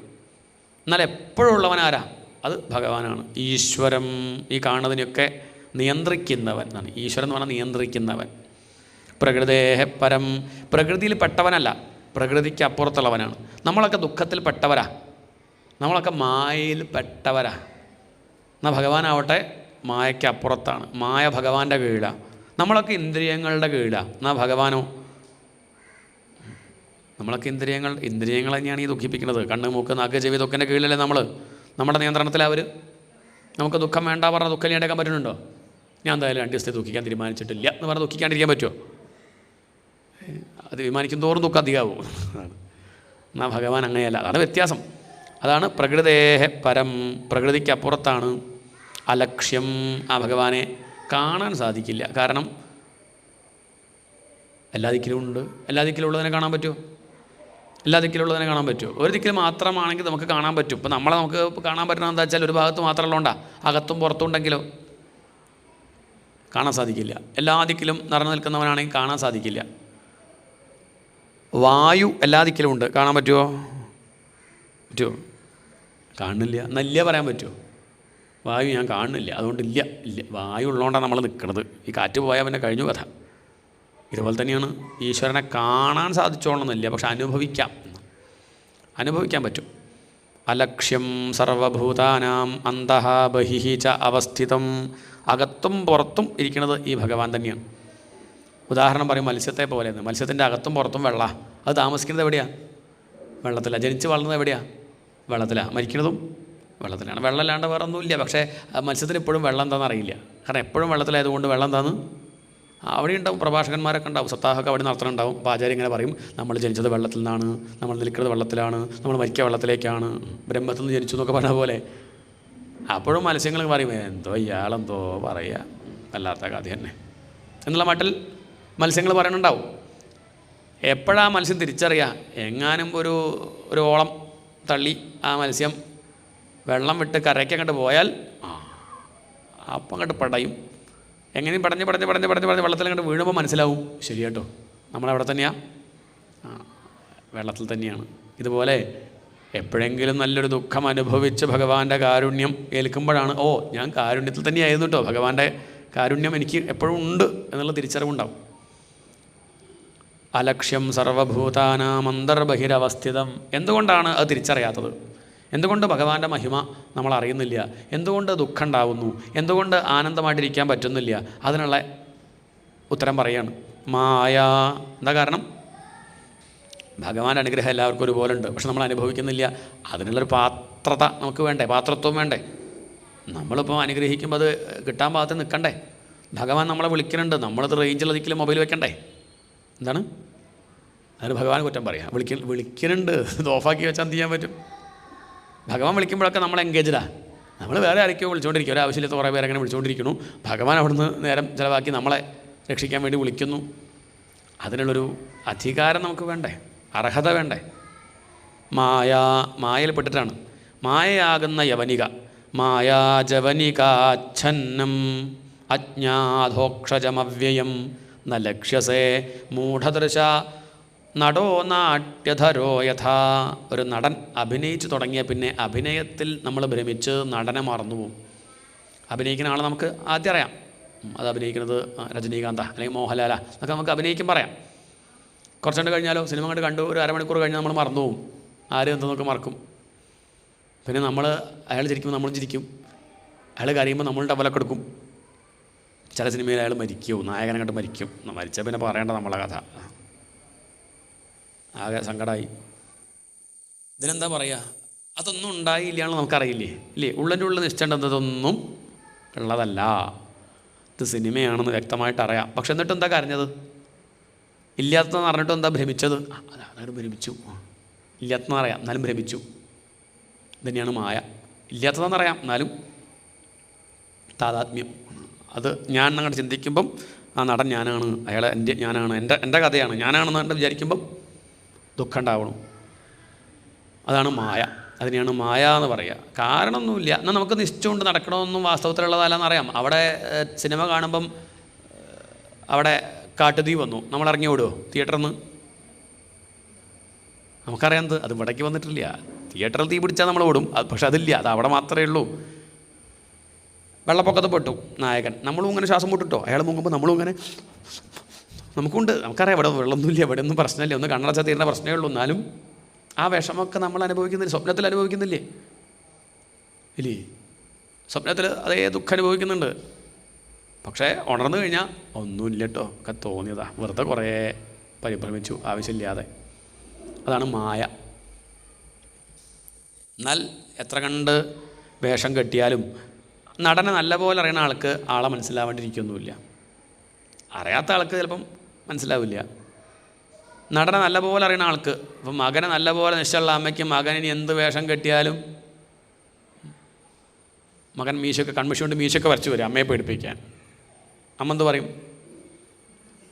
എന്നാൽ എപ്പോഴും ഉള്ളവൻ ആരാ? അത് ഭഗവാനാണ്. ഈശ്വരം, ഈ കാണുന്നതിനൊക്കെ നിയന്ത്രിക്കുന്നവൻ എന്നാണ്. ഈശ്വരൻ എന്ന് പറഞ്ഞാൽ നിയന്ത്രിക്കുന്നവൻ. പ്രകൃതേഹ പരം, പ്രകൃതിയിൽ പെട്ടവനല്ല, പ്രകൃതിക്ക് അപ്പുറത്തുള്ളവനാണ്. നമ്മളൊക്കെ ദുഃഖത്തിൽ പെട്ടവരാ, നമ്മളൊക്കെ മായയിൽ പെട്ടവരാ. എന്നാൽ ഭഗവാനാവട്ടെ മായയ്ക്ക് അപ്പുറത്താണ്. മായ ഭഗവാന്റെ കീഴിലാണ്. നമ്മളൊക്കെ ഇന്ദ്രിയങ്ങളുടെ കീഴിലാണ്. എന്നാൽ ഭഗവാനോ? നമ്മളൊക്കെ ഇന്ദ്രിയങ്ങൾ തന്നെയാണ് ഈ ദുഃഖിപ്പിക്കുന്നത്. കണ്ണ്, മൂക്ക്, നാക്ക്, ചെവി, തൊക്കിൻ്റെ കീഴിലല്ലേ നമ്മൾ. നമ്മുടെ നിയന്ത്രണത്തിലവർ. നമുക്ക് ദുഃഖം വേണ്ട പറഞ്ഞാൽ ദുഃഖം ഇല്ലാണ്ടാക്കാൻ പറ്റുന്നുണ്ടോ? ഞാൻ എന്തായാലും 2 ദിവസത്തെ ദുഃഖിക്കാൻ തീരുമാനിച്ചിട്ടില്ല എന്ന് പറഞ്ഞാൽ ദുഃഖിക്കാണ്ടിരിക്കാൻ പറ്റുമോ? അത് തീരുമാനിക്കും തോറും ദുഃഖം അധികമാവും. എന്നാൽ ഭഗവാൻ അങ്ങനെയല്ല. അതാണ് വ്യത്യാസം. അതാണ് പ്രകൃതേഹ പരം, പ്രകൃതിക്ക് അപ്പുറത്താണ്. അലക്ഷ്യം, ആ ഭഗവാനെ കാണാൻ സാധിക്കില്ല. കാരണം എല്ലാ ദിക്കിലും ഉണ്ട്. എല്ലാ ദിക്കിലുള്ളതിനെ കാണാൻ പറ്റുമോ? എല്ലാ ദിക്കിലുള്ളതിനെ കാണാൻ പറ്റുമോ? ഒരു ദിക്കിൽ മാത്രമാണെങ്കിൽ നമുക്ക് കാണാൻ പറ്റും. ഇപ്പം നമ്മളെ നമുക്ക് കാണാൻ പറ്റണം എന്താ വെച്ചാൽ ഒരു ഭാഗത്ത് മാത്രമുള്ളതുകൊണ്ടാ. അകത്തും പുറത്തും ഉണ്ടെങ്കിലോ കാണാൻ സാധിക്കില്ല. എല്ലാ ദിക്കിലും നിറഞ്ഞു നിൽക്കുന്നവനാണെങ്കിൽ കാണാൻ സാധിക്കില്ല. വായു എല്ലാ ദിക്കിലും ഉണ്ട്, കാണാൻ പറ്റുമോ? കാണുന്നില്ല. നല്ല പറയാൻ പറ്റുമോ? വായു ഞാൻ കാണുന്നില്ല, അതുകൊണ്ടില്ല. ഇല്ല, വായു ഉള്ളതുകൊണ്ടാണ് നമ്മൾ നിൽക്കുന്നത്. ഈ കാറ്റ് പോയാൽ പിന്നെ കഴിഞ്ഞു കഥ. ഇതുപോലെ തന്നെയാണ് ഈശ്വരനെ കാണാൻ സാധിച്ചോളണമെന്നില്ല, പക്ഷെ അനുഭവിക്കാൻ പറ്റും. അലക്ഷ്യം സർവഭൂതാനാം അന്തഃ ബഹിഃ ച അവസ്ഥിതം, അകത്തും പുറത്തും ഇരിക്കുന്നത് ഈ ഭഗവാൻ തന്നെയാണ്. ഉദാഹരണം പറയും മത്സ്യത്തെ പോലെയെന്ന്. മത്സ്യത്തിൻ്റെ അകത്തും പുറത്തും വെള്ളം. അത് താമസിക്കുന്നത് എവിടെയാണ്? വെള്ളത്തിലാണ്. ജനിച്ച് വളർന്നത് എവിടെയാണ്? വെള്ളത്തിലാണ്. മരിക്കുന്നതും വെള്ളത്തിലാണ്. വെള്ളം അല്ലാണ്ട് വേറെ ഒന്നുമില്ല. പക്ഷേ മത്സ്യത്തിന് എപ്പോഴും വെള്ളം എന്താണെന്ന് അറിയില്ല. കാരണം എപ്പോഴും വെള്ളത്തിലായതുകൊണ്ട് വെള്ളം എന്താണെന്ന് അവിടെ ഉണ്ടാവും. പ്രഭാഷകന്മാരൊക്കെ ഉണ്ടാവും, സപ്താഹമൊക്കെ അവിടെ നടത്തുന്നുണ്ടാവും. അപ്പോൾ ആചാര്യം ഇങ്ങനെ പറയും, നമ്മൾ ജനിച്ചത് വെള്ളത്തിൽ നിന്നാണ്, നമ്മൾ നിൽക്കുന്നത് വെള്ളത്തിലാണ്, നമ്മൾ മരിക്കുക വെള്ളത്തിലേക്കാണ്, ബ്രഹ്മത്തിൽ നിന്ന് ജനിച്ചു എന്നൊക്കെ പറഞ്ഞ പോലെ. അപ്പോഴും മത്സ്യങ്ങൾ പറയും, എന്തോ ഇയാളെന്തോ പറയുക, അല്ലാത്ത കഥ തന്നെ എന്നുള്ള മട്ടിൽ മത്സ്യങ്ങൾ പറയുന്നുണ്ടാവും. എപ്പോഴാണ് മത്സ്യം തിരിച്ചറിയുക? എങ്ങാനും ഒരു ഓളം തള്ളി ആ മത്സ്യം വെള്ളം വിട്ട് കരയ്ക്ക് അങ്ങോട്ട് പോയാൽ അപ്പം അങ്ങോട്ട് പടയും. എങ്ങനെയും പടഞ്ഞ് വെള്ളത്തിൽ അങ്ങോട്ട് വീഴുമ്പോൾ മനസ്സിലാവും, ശരി കേട്ടോ നമ്മളവിടെ തന്നെയാണ്, വെള്ളത്തിൽ തന്നെയാണ്. ഇതുപോലെ എപ്പോഴെങ്കിലും നല്ലൊരു ദുഃഖം അനുഭവിച്ച് ഭഗവാന്റെ കാരുണ്യം ഏൽക്കുമ്പോഴാണ്, ഓ ഞാൻ കാരുണ്യത്തിൽ തന്നെയായിരുന്നു കേട്ടോ, ഭഗവാന്റെ കാരുണ്യം എനിക്ക് എപ്പോഴും ഉണ്ട് എന്നുള്ള തിരിച്ചറിവുണ്ടാവും. അലക്ഷ്യം സർവഭൂതാനാം അന്തർബഹിരവസ്ഥിതം. എന്തുകൊണ്ടാണ് അത് തിരിച്ചറിയാത്തത്? എന്തുകൊണ്ട് ഭഗവാന്റെ മഹിമ നമ്മൾ അറിയുന്നില്ല? എന്തുകൊണ്ട് ദുഃഖം ഉണ്ടാവുന്നു? എന്തുകൊണ്ട് ആനന്ദമായിട്ടിരിക്കാൻ പറ്റുന്നില്ല? അതിനുള്ള ഉത്തരം പറയാണ് മായ. എന്താ കാരണം? ഭഗവാന്റെ അനുഗ്രഹം എല്ലാവർക്കും ഒരുപോലെ ഉണ്ട്, പക്ഷെ നമ്മൾ അനുഭവിക്കുന്നില്ല. അതിനുള്ളൊരു പാത്രത നമുക്ക് വേണ്ടേ? പാത്രത്വം വേണ്ടേ? നമ്മളിപ്പോൾ അനുഗ്രഹിക്കുമ്പോൾ അത് കിട്ടാൻ പാകത്തിൽ നിൽക്കണ്ടേ? ഭഗവാൻ നമ്മളെ വിളിക്കുന്നുണ്ട്, നമ്മളത് റേഞ്ചിലതിക്കലും മൊബൈൽ വെക്കണ്ടേ? എന്താണ് അതിന് ഭഗവാൻ കുറ്റം പറയാം? വിളിക്കുന്നുണ്ട്, ഇത് ഓഫാക്കി വെച്ചാൽ എന്ത് ചെയ്യാൻ പറ്റും? ഭഗവാൻ വിളിക്കുമ്പോഴൊക്കെ നമ്മൾ എൻഗേജ്ഡാണ്. നമ്മൾ വേറെ ആരൊക്കെയോ വിളിച്ചുകൊണ്ടിരിക്കും, ഒരാവശ്യമില്ലാത്ത കുറേ പേരെ അങ്ങനെ വിളിച്ചുകൊണ്ടിരിക്കുന്നു. ഭഗവാൻ അവിടുന്ന് നേരം ചിലവാക്കി നമ്മളെ രക്ഷിക്കാൻ വേണ്ടി വിളിക്കുന്നു. അതിനുള്ളൊരു അധികാരം നമുക്ക് വേണ്ടേ? അർഹത വേണ്ടേ? മായയിൽ പെട്ടിട്ടാണ്. മായയാകുന്ന യവനിക, മായാജവനികാച്ഛന്നം അജ്ഞാധോക്ഷജമവ്യയം ന ലക്ഷ്യസേ മൂഢദൃശ നടോ നാട്യധരോ യഥാ. ഒരു നടൻ അഭിനയിച്ച് തുടങ്ങിയ പിന്നെ അഭിനയത്തിൽ നമ്മൾ ഭ്രമിച്ച് നടനെ മറന്നുപോകും. അഭിനയിക്കുന്ന ആളെ നമുക്ക് ആദ്യം അറിയാം, അത് അഭിനയിക്കുന്നത് രജനീകാന്ത അല്ലെങ്കിൽ മോഹൻലാല എന്നൊക്കെ നമുക്ക് അഭിനയിക്കും പറയാം. കുറച്ചുകൊണ്ട് കഴിഞ്ഞാലോ സിനിമ കണ്ടു ഒരു അരമണിക്കൂർ കഴിഞ്ഞാൽ നമ്മൾ മറന്നുപോകും, ആരും എന്തെന്നൊക്കെ മറക്കും. പിന്നെ അയാൾ ചിരിക്കുമ്പോൾ നമ്മളും ചിരിക്കും, അയാൾ കരയുമ്പോൾ നമ്മൾ ഡബലൊക്കെ എടുക്കും. ചില സിനിമയിൽ അയാൾ മരിക്കും, നായകനങ്ങോട്ട് മരിക്കും. മരിച്ചാൽ പിന്നെ പറയേണ്ട നമ്മളെ കഥ, ആകെ സങ്കടമായി. ഇതിനെന്താ പറയുക? അതൊന്നും ഉണ്ടായില്ലാന്ന് നമുക്കറിയില്ലേ? ഇല്ലേ? ഉള്ളിൻ്റെ ഉള്ളിൽ നിശ്ചേണ്ടതൊന്നും ഉള്ളതല്ല, ഇത് സിനിമയാണെന്ന് വ്യക്തമായിട്ട് അറിയാം. പക്ഷെ എന്നിട്ട് എന്താ കരഞ്ഞത്? ഇല്ലാത്തതെന്ന് അറിഞ്ഞിട്ടും എന്താ ഭ്രമിച്ചത്? അതാണ് ഭ്രമിച്ചു. ഇല്ലാത്തതെന്ന് അറിയാം എന്നാലും ഭ്രമിച്ചു. ഇതന്നെയാണ് മായ. ഇല്ലാത്തതെന്നറിയാം എന്നാലും താതാത്മ്യം. അത് ഞാൻ അങ്ങോട്ട് ചിന്തിക്കുമ്പം ആ നടൻ ഞാനാണ്, അയാളെ ഞാനാണ്, എൻ്റെ കഥയാണ്, ഞാനാണെന്ന് വിചാരിക്കുമ്പം ദുഃഖം ഉണ്ടാവണം. അതാണ് മായ. അതിനെയാണ് മായ എന്ന് പറയുക. കാരണമൊന്നുമില്ല, എന്നാൽ നമുക്ക് നിശ്ചയമുണ്ട് നടക്കണമെന്നും വാസ്തവത്തിലുള്ളതല്ലെന്ന് അറിയാം. അവിടെ സിനിമ കാണുമ്പം അവിടെ കാട്ടുതീ വന്നു, നമ്മൾ ഇറങ്ങി ഓടുമോ തിയേറ്ററിൽ നിന്ന്? നമുക്കറിയാം അത് ഇവിടേക്ക് വന്നിട്ടില്ല. തിയേറ്ററിൽ തീ പിടിച്ചാൽ നമ്മൾ ഓടും, പക്ഷെ അതില്ല, അത് അവിടെ മാത്രമേ ഉള്ളൂ. വെള്ളപ്പൊക്കത്ത് പെട്ടു നായകൻ, നമ്മളും ഇങ്ങനെ ശ്വാസം മുട്ടിട്ടോ, അയാൾ മുങ്ങുമ്പോൾ നമ്മളും ഇങ്ങനെ നമുക്കറിയാം ഇവിടെ വെള്ളമൊന്നുമില്ല, ഇവിടെ ഒന്നും പ്രശ്നമില്ല, ഒന്ന് കണ്ണടച്ചാൽ തീരുന്ന പ്രശ്നമേ ഉള്ളൂ. എന്നാലും ആ വിഷമമൊക്കെ നമ്മൾ അനുഭവിക്കുന്നില്ല, സ്വപ്നത്തിൽ അനുഭവിക്കുന്നില്ലേ? ഇല്ലേ? സ്വപ്നത്തിൽ അതേ ദുഃഖം അനുഭവിക്കുന്നുണ്ട്. പക്ഷേ ഉണർന്നു കഴിഞ്ഞാൽ ഒന്നുമില്ല കേട്ടോ, ഒക്കെ തോന്നിയതാ, വെറുതെ കുറേ പരിഭ്രമിച്ചു ആവശ്യമില്ലാതെ. അതാണ് മായ. എന്നാൽ എത്ര കണ്ട് വേഷം കെട്ടിയാലും നടനെ നല്ലപോലെ അറിയുന്ന ആൾക്ക് ആളെ മനസ്സിലാവേണ്ടിയിരിക്കൊന്നുമില്ല. അറിയാത്ത ആൾക്ക് ചിലപ്പം മനസ്സിലാവില്ല. നടനെ നല്ലപോലെ അറിയുന്ന ആൾക്ക്, ഇപ്പം മകനെ നല്ലപോലെ നിശ്ചയമുള്ള അമ്മയ്ക്ക് മകനിനി എന്ത് വേഷം കെട്ടിയാലും മകൻ മീശയൊക്കെ കൺമഷി കൊണ്ട് മീശയൊക്കെ വരച്ച് വരും അമ്മയെ പേടിപ്പിക്കാൻ. അമ്മ എന്ത് പറയും?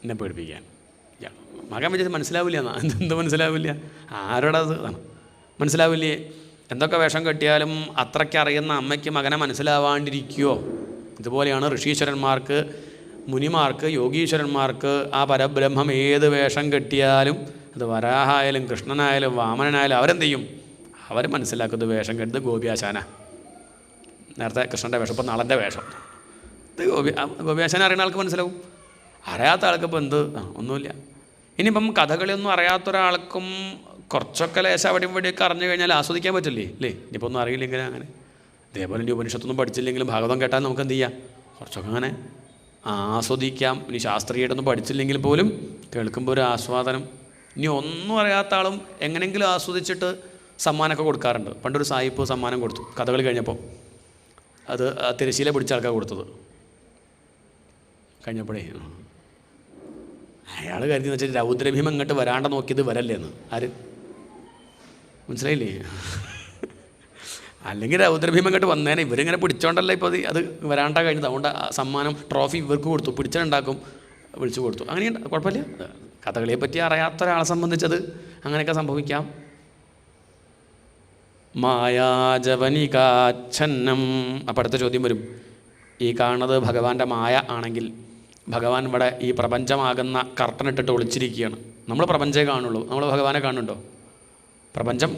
എന്നെ പേടിപ്പിക്കാൻ. മകൻ വിചാരിച്ച് മനസ്സിലാവില്ല എന്നാ. എന്ത് മനസ്സിലാവില്ല? ആരോടത് മനസ്സിലാവില്ലേ? എന്തൊക്കെ വേഷം കെട്ടിയാലും അത്രയ്ക്ക് അറിയുന്ന അമ്മയ്ക്ക് മകനെ മനസ്സിലാവാണ്ടിരിക്കുമോ? ഇതുപോലെയാണ് ഋഷീശ്വരന്മാർക്ക്, മുനിമാർക്ക്, യോഗീശ്വരന്മാർക്ക് ആ പരബ്രഹ്മം ഏത് വേഷം കെട്ടിയാലും, അത് വരാഹായാലും കൃഷ്ണനായാലും വാമനനായാലും അവരെന്ത് ചെയ്യും? അവർ മനസ്സിലാക്കുന്നത് വേഷം കെട്ടത് ഗോപിയാശാന. നേരത്തെ കൃഷ്ണൻ്റെ വേഷം, ഇപ്പം നളൻ്റെ വേഷം. ഇത് ഗോപിയാശാന അറിയുന്ന ആൾക്ക് മനസ്സിലാവും, അറിയാത്ത ആൾക്കിപ്പോൾ എന്ത് ഒന്നുമില്ല. ഇനിയിപ്പം കഥകളിയൊന്നും അറിയാത്തൊരാൾക്കും കുറച്ചൊക്കെ ലേശം അവിടെയും ഇവിടെയൊക്കെ അറിഞ്ഞു കഴിഞ്ഞാൽ ആസ്വദിക്കാൻ പറ്റില്ലേ? അല്ലേ? ഇനിയിപ്പോൾ ഒന്നും അറിയില്ലെങ്കിൽ അങ്ങനെ ഇതേപോലെ ഇനി ഉപനിഷത്തൊന്നും പഠിച്ചില്ലെങ്കിലും ഭാഗവതം കേട്ടാൽ നമുക്ക് എന്ത് ചെയ്യാം? കുറച്ചൊക്കെ അങ്ങനെ ആസ്വദിക്കാം. ഇനി ശാസ്ത്രീയമായിട്ടൊന്നും പഠിച്ചില്ലെങ്കിൽ പോലും കേൾക്കുമ്പോൾ ഒരു ആസ്വാദനം. ഇനി ഒന്നും അറിയാത്ത ആളും എങ്ങനെയെങ്കിലും ആസ്വദിച്ചിട്ട് സമ്മാനമൊക്കെ കൊടുക്കാറുണ്ട്. പണ്ടൊരു സായിപ്പ് സമ്മാനം കൊടുത്തു കഥകളി കഴിഞ്ഞപ്പോൾ. അത് തിരശ്ശീല പിടിച്ച ആൾക്കാർ കൊടുത്തത്. കഴിഞ്ഞപ്പോഴേ അയാൾ കരുതി വെച്ചാൽ രൗദ്രഭീമം ഇങ്ങോട്ട് വരാണ്ട നോക്കിയത് വരല്ലേന്ന്. ആര് മനസ്സിലായില്ലേ? അല്ലെങ്കിൽ രൗദ്രഭീമം ഇങ്ങോട്ട് വന്നേനെ, ഇവരിങ്ങനെ പിടിച്ചോണ്ടല്ല ഇപ്പോൾ അത് വരാണ്ട കഴിഞ്ഞത്. അതുകൊണ്ട് സമ്മാനം ട്രോഫി ഇവർക്ക് കൊടുത്തു, പിടിച്ചിട്ടുണ്ടാക്കും, വിളിച്ചു കൊടുത്തു. അങ്ങനെയുണ്ട്, കുഴപ്പമില്ല. കഥകളിയെ പറ്റി അറിയാത്ത ഒരാളെ സംബന്ധിച്ചത് അങ്ങനെയൊക്കെ സംഭവിക്കാം. മായാജവനികാച്ഛന്നം. അപ്പം അടുത്ത ചോദ്യം വരും, ഈ കാണുന്നത് ഭഗവാന്റെ മായ ആണെങ്കിൽ ഭഗവാൻ ഇവിടെ ഈ പ്രപഞ്ചമാകുന്ന കർട്ടനിട്ടിട്ട് ഒളിച്ചിരിക്കുകയാണ്. നമ്മൾ പ്രപഞ്ചമേ കാണുള്ളൂ, നമ്മൾ ഭഗവാനെ കാണുന്നുണ്ടോ? പ്രപഞ്ചം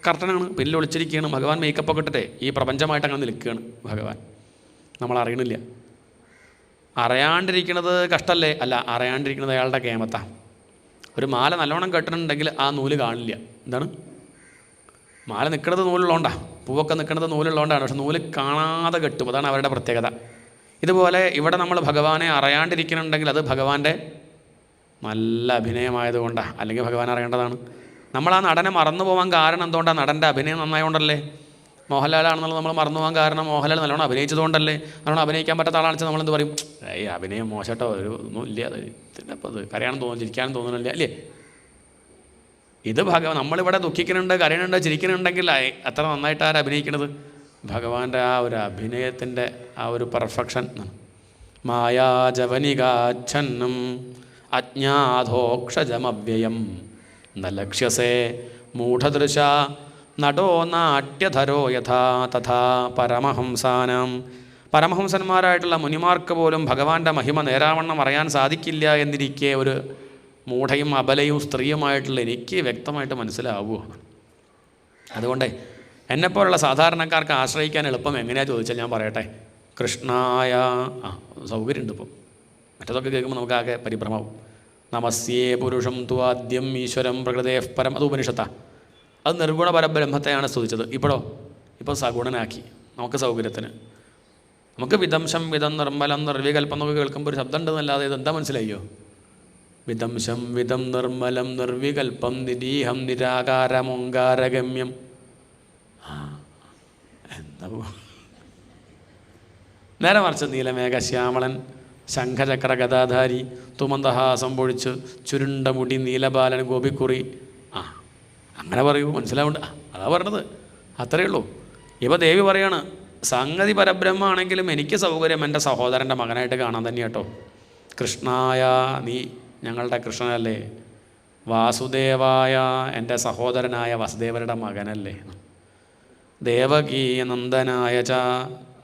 കർട്ടനാണ്, പിന്നിൽ ഒളിച്ചിരിക്കുകയാണ്. ഭഗവാൻ മേക്കപ്പൊക്കെ ഇട്ടിട്ടേ ഈ പ്രപഞ്ചമായിട്ട് അങ്ങനെ നിൽക്കുകയാണ് ഭഗവാൻ. നമ്മൾ അറിയണില്ല. അറിയാണ്ടിരിക്കുന്നത് കഷ്ടമല്ലേ? അല്ല, അറിയാണ്ടിരിക്കുന്നത് അയാളുടെ കേമത്താണ്. ഒരു മാല നല്ലോണം കെട്ടണമെന്നുണ്ടെങ്കിൽ ആ നൂല് കാണില്ല. എന്താണ്? മാല നിൽക്കുന്നത് നൂലുള്ളതുകൊണ്ടാണ്, പൂവൊക്കെ നിൽക്കുന്നത് നൂലുള്ളതുകൊണ്ടാണ്. പക്ഷെ നൂല് കാണാതെ കെട്ടും, അതാണ് അവരുടെ പ്രത്യേകത. ഇതുപോലെ ഇവിടെ നമ്മൾ ഭഗവാനെ അറിയാണ്ടിരിക്കുന്നുണ്ടെങ്കിൽ അത് ഭഗവാന്റെ നല്ല അഭിനയമായതുകൊണ്ടാണ്, അല്ലെങ്കിൽ ഭഗവാൻ അറിയേണ്ടതാണ്. നമ്മൾ ആ നടനെ മറന്നു പോകാൻ കാരണം എന്തുകൊണ്ടാണ്? നടൻ്റെ അഭിനയം നന്നായതുകൊണ്ടല്ലേ. മോഹൻലാലാണെന്നുള്ളത് നമ്മൾ മറന്നു പോകാൻ കാരണം മോഹൻലാൽ നല്ലോണം അഭിനയിച്ചതുകൊണ്ടല്ലേ. നല്ലോണം അഭിനയിക്കാൻ പറ്റാത്ത ആളാണെന്ന് വെച്ചാൽ നമ്മളെന്ത് പറയും? അഭിനയം മോശട്ടോ, ഒരു ഒന്നും ഇല്ല, അത് ഇതിപ്പോൾ അത് കരയാനും തോന്നുന്നു, ചിരിക്കാനും തോന്നുന്നില്ല, അല്ലേ? ഇത് നമ്മളിവിടെ ദുഃഖിക്കുന്നുണ്ട്, കരയുന്നുണ്ട്, ചിരിക്കുന്നുണ്ടെങ്കിൽ അത്ര നന്നായിട്ട് ആരും അഭിനയിക്കണത്? ഭഗവാന്റെ ആ ഒരു അഭിനയത്തിൻ്റെ ആ ഒരു പെർഫെക്ഷൻ. മായാജവനികാച്ഛന്നം അജ്ഞാതോക്ഷജമവ്യയം ന ലക്ഷ്യസേ മൂഢദൃശ നടോ നാട്യധരോ യഥാ തഥാ പരമഹംസാനം. പരമഹംസന്മാരായിട്ടുള്ള മുനിമാർക്ക് പോലും ഭഗവാന്റെ മഹിമ നേരാവണ്ണം അറിയാൻ സാധിക്കില്ല എന്നിരിക്കെ ഒരു മൂഢയും അബലയും സ്ത്രീയുമായിട്ടുള്ള എനിക്ക് വ്യക്തമായിട്ട് മനസ്സിലാവുമോ? അതുകൊണ്ട് എന്നെപ്പോലുള്ള സാധാരണക്കാർക്ക് ആശ്രയിക്കാൻ എളുപ്പം എങ്ങനെയാണ് ചോദിച്ചാൽ ഞാൻ പറയട്ടെ, കൃഷ്ണായ സൗകര്യമുണ്ട്. ഇപ്പോൾ മറ്റതൊക്കെ കേൾക്കുമ്പോൾ നമുക്കാകെ പരിഭ്രമാവും. നമസ്യേ പുരുഷം ത്വാദ്യം ഈശ്വരം പ്രകൃതേ പരം. അത് ഉപനിഷത്താ. അത് നിർഗുണ പരബ്രഹ്മത്തെയാണ് സ്തുതിച്ചത്. ഇപ്പോൾ സഗുണനാക്കി നമുക്ക് സൗകര്യത്തിന്. നമുക്ക് വിദംശം വിധം നിർമ്മലം നിർവികൽപ്പം എന്നൊക്കെ കേൾക്കുമ്പോൾ ഒരു ശബ്ദം ഉണ്ടെന്നല്ലാതെ ഇതെന്താ മനസ്സിലായോ? വിദംശം വിധം നിർമ്മലം നിർവികൽപ്പം നിരീഹം നിരാകാരമോങ്കാരഗമ്യം. എന്താ നേരെ മറിച്ച് നീലമേഘശ്യാമളൻ ശംഖചക്ര ഗദാധാരി തുമന്തഹാസം പൊഴിച്ച് ചുരുണ്ട മുടി നീലബാലൻ ഗോപിക്കുറി. അങ്ങനെ പറയൂ, മനസ്സിലാവുണ്ട്. അതാ പറഞ്ഞത്, അത്രയേ ഉള്ളൂ. ഇപ്പോൾ ദേവി പറയാണ്, സംഗതി പരബ്രഹ്മമാണെങ്കിലും എനിക്ക് സൗകര്യം എൻ്റെ സഹോദരൻ്റെ മകനായിട്ട് കാണാൻ തന്നെ കേട്ടോ. കൃഷ്ണായ, നീ ഞങ്ങളുടെ കൃഷ്ണനല്ലേ, വാസുദേവായ എൻ്റെ സഹോദരനായ വസുദേവരുടെ മകനല്ലേ. ദേവകീ നന്ദനായ ച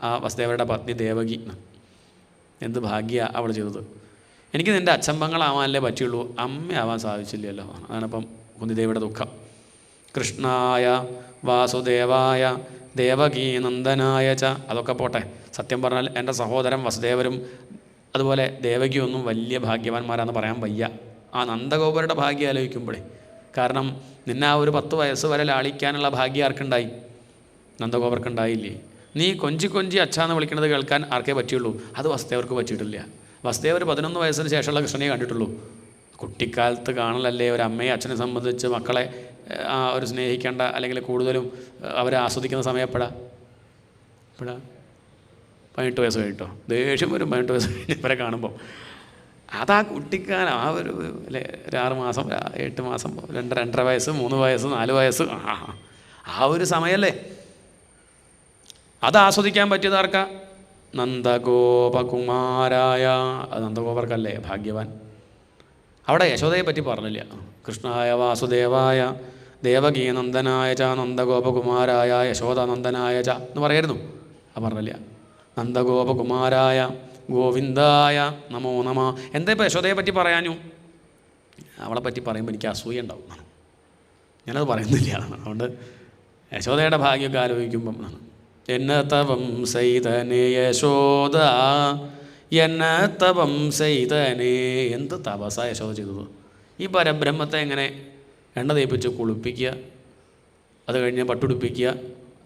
ആ വസുദേവരുടെ പത്നി ദേവകി. എന്ത് ഭാഗ്യ അവൾ ചെയ്തത്. എനിക്ക് നിൻ്റെ അച്ചമ്പങ്ങളാവാനല്ലേ പറ്റുള്ളൂ, അമ്മയാവാൻ സാധിച്ചില്ലല്ലോ. അതാണിപ്പം കുന്തിദേവിയുടെ ദുഃഖം. കൃഷ്ണായ വാസുദേവായ ദേവകീ നന്ദനായ ച അതൊക്കെ പോട്ടെ. സത്യം പറഞ്ഞാൽ എൻ്റെ സഹോദരൻ വസുദേവരും അതുപോലെ ദേവകിയൊന്നും വലിയ ഭാഗ്യവാന്മാരാണെന്ന് പറയാൻ വയ്യ. ആ നന്ദഗോപരുടെ ഭാഗ്യം ആലോചിക്കുമ്പോഴേ. കാരണം നിന്നെ ആ ഒരു 10 വയസ്സ് വരെ ലാളിക്കാനുള്ള ഭാഗ്യം ആർക്കുണ്ടായി? നന്ദഗോപർക്കുണ്ടായില്ലേ. നീ കൊഞ്ചി കൊഞ്ചി അച്ഛാന്ന് വിളിക്കുന്നത് കേൾക്കാൻ ആർക്കേ പറ്റുള്ളൂ, അത് വസുദേവർക്ക് പറ്റിയിട്ടില്ല. വസുദേവർ 11 വയസ്സിന് ശേഷമുള്ള കൃഷ്ണനെ കണ്ടിട്ടുള്ളൂ. കുട്ടിക്കാലത്ത് കാണലല്ലേ ഒരു അമ്മയെ അച്ഛനെ സംബന്ധിച്ച് മക്കളെ ഒരു സ്നേഹിക്കേണ്ട അല്ലെങ്കിൽ കൂടുതലും അവരെ ആസ്വദിക്കുന്ന സമയം എപ്പോഴാ 18 വയസ്സ് കഴിഞ്ഞിട്ടോ. ദേഷ്യം വരും 18 വയസ്സ് കഴിഞ്ഞവരെ കാണുമ്പോൾ. അതാ കുട്ടിക്കാലം. ആ ഒരു അല്ലേ, ഒരു 6 മാസം 8 മാസം 2-2.5 വയസ്സ് 3 വയസ്സ് 4 വയസ്സ് ആ ഒരു സമയമല്ലേ. അത് ആസ്വദിക്കാൻ പറ്റിയത് ആർക്കാ? നന്ദഗോപകുമാരായ. അത് നന്ദഗോപർക്കല്ലേ ഭാഗ്യവാൻ. അവിടെ യശോദയെ പറ്റി പറഞ്ഞില്ല. കൃഷ്ണായ വാസുദേവായ ദേവകീ നന്ദനായ ച നന്ദഗോപകുമാരായ യശോദാനന്ദനായ ച എന്ന് പറയായിരുന്നു. അത് പറഞ്ഞില്ല. നന്ദഗോപകുമാരായ ഗോവിന്ദായ നമോ നമ. എന്താ ഇപ്പോൾ യശോദയെ പറ്റി പറയാനു? അവളെ പറ്റി പറയുമ്പോൾ എനിക്ക് അസൂയ ഉണ്ടാവും. ഞാനത് പറയുന്നില്ല. അതുകൊണ്ട് യശോദയുടെ ഭാഗ്യമൊക്കെ ആലോചിക്കുമ്പം എന്നതവം സൈതനേ യശോദ എന്നതവം സൈതനേ. എന്ത് തപസ യശോദ ചെയ്തത്. ഈ പരബ്രഹ്മത്തെ എങ്ങനെ എണ്ണ തേപ്പിച്ച് കുളിപ്പിക്കുക, അത് കഴിഞ്ഞ് പട്ടുടുപ്പിക്കുക,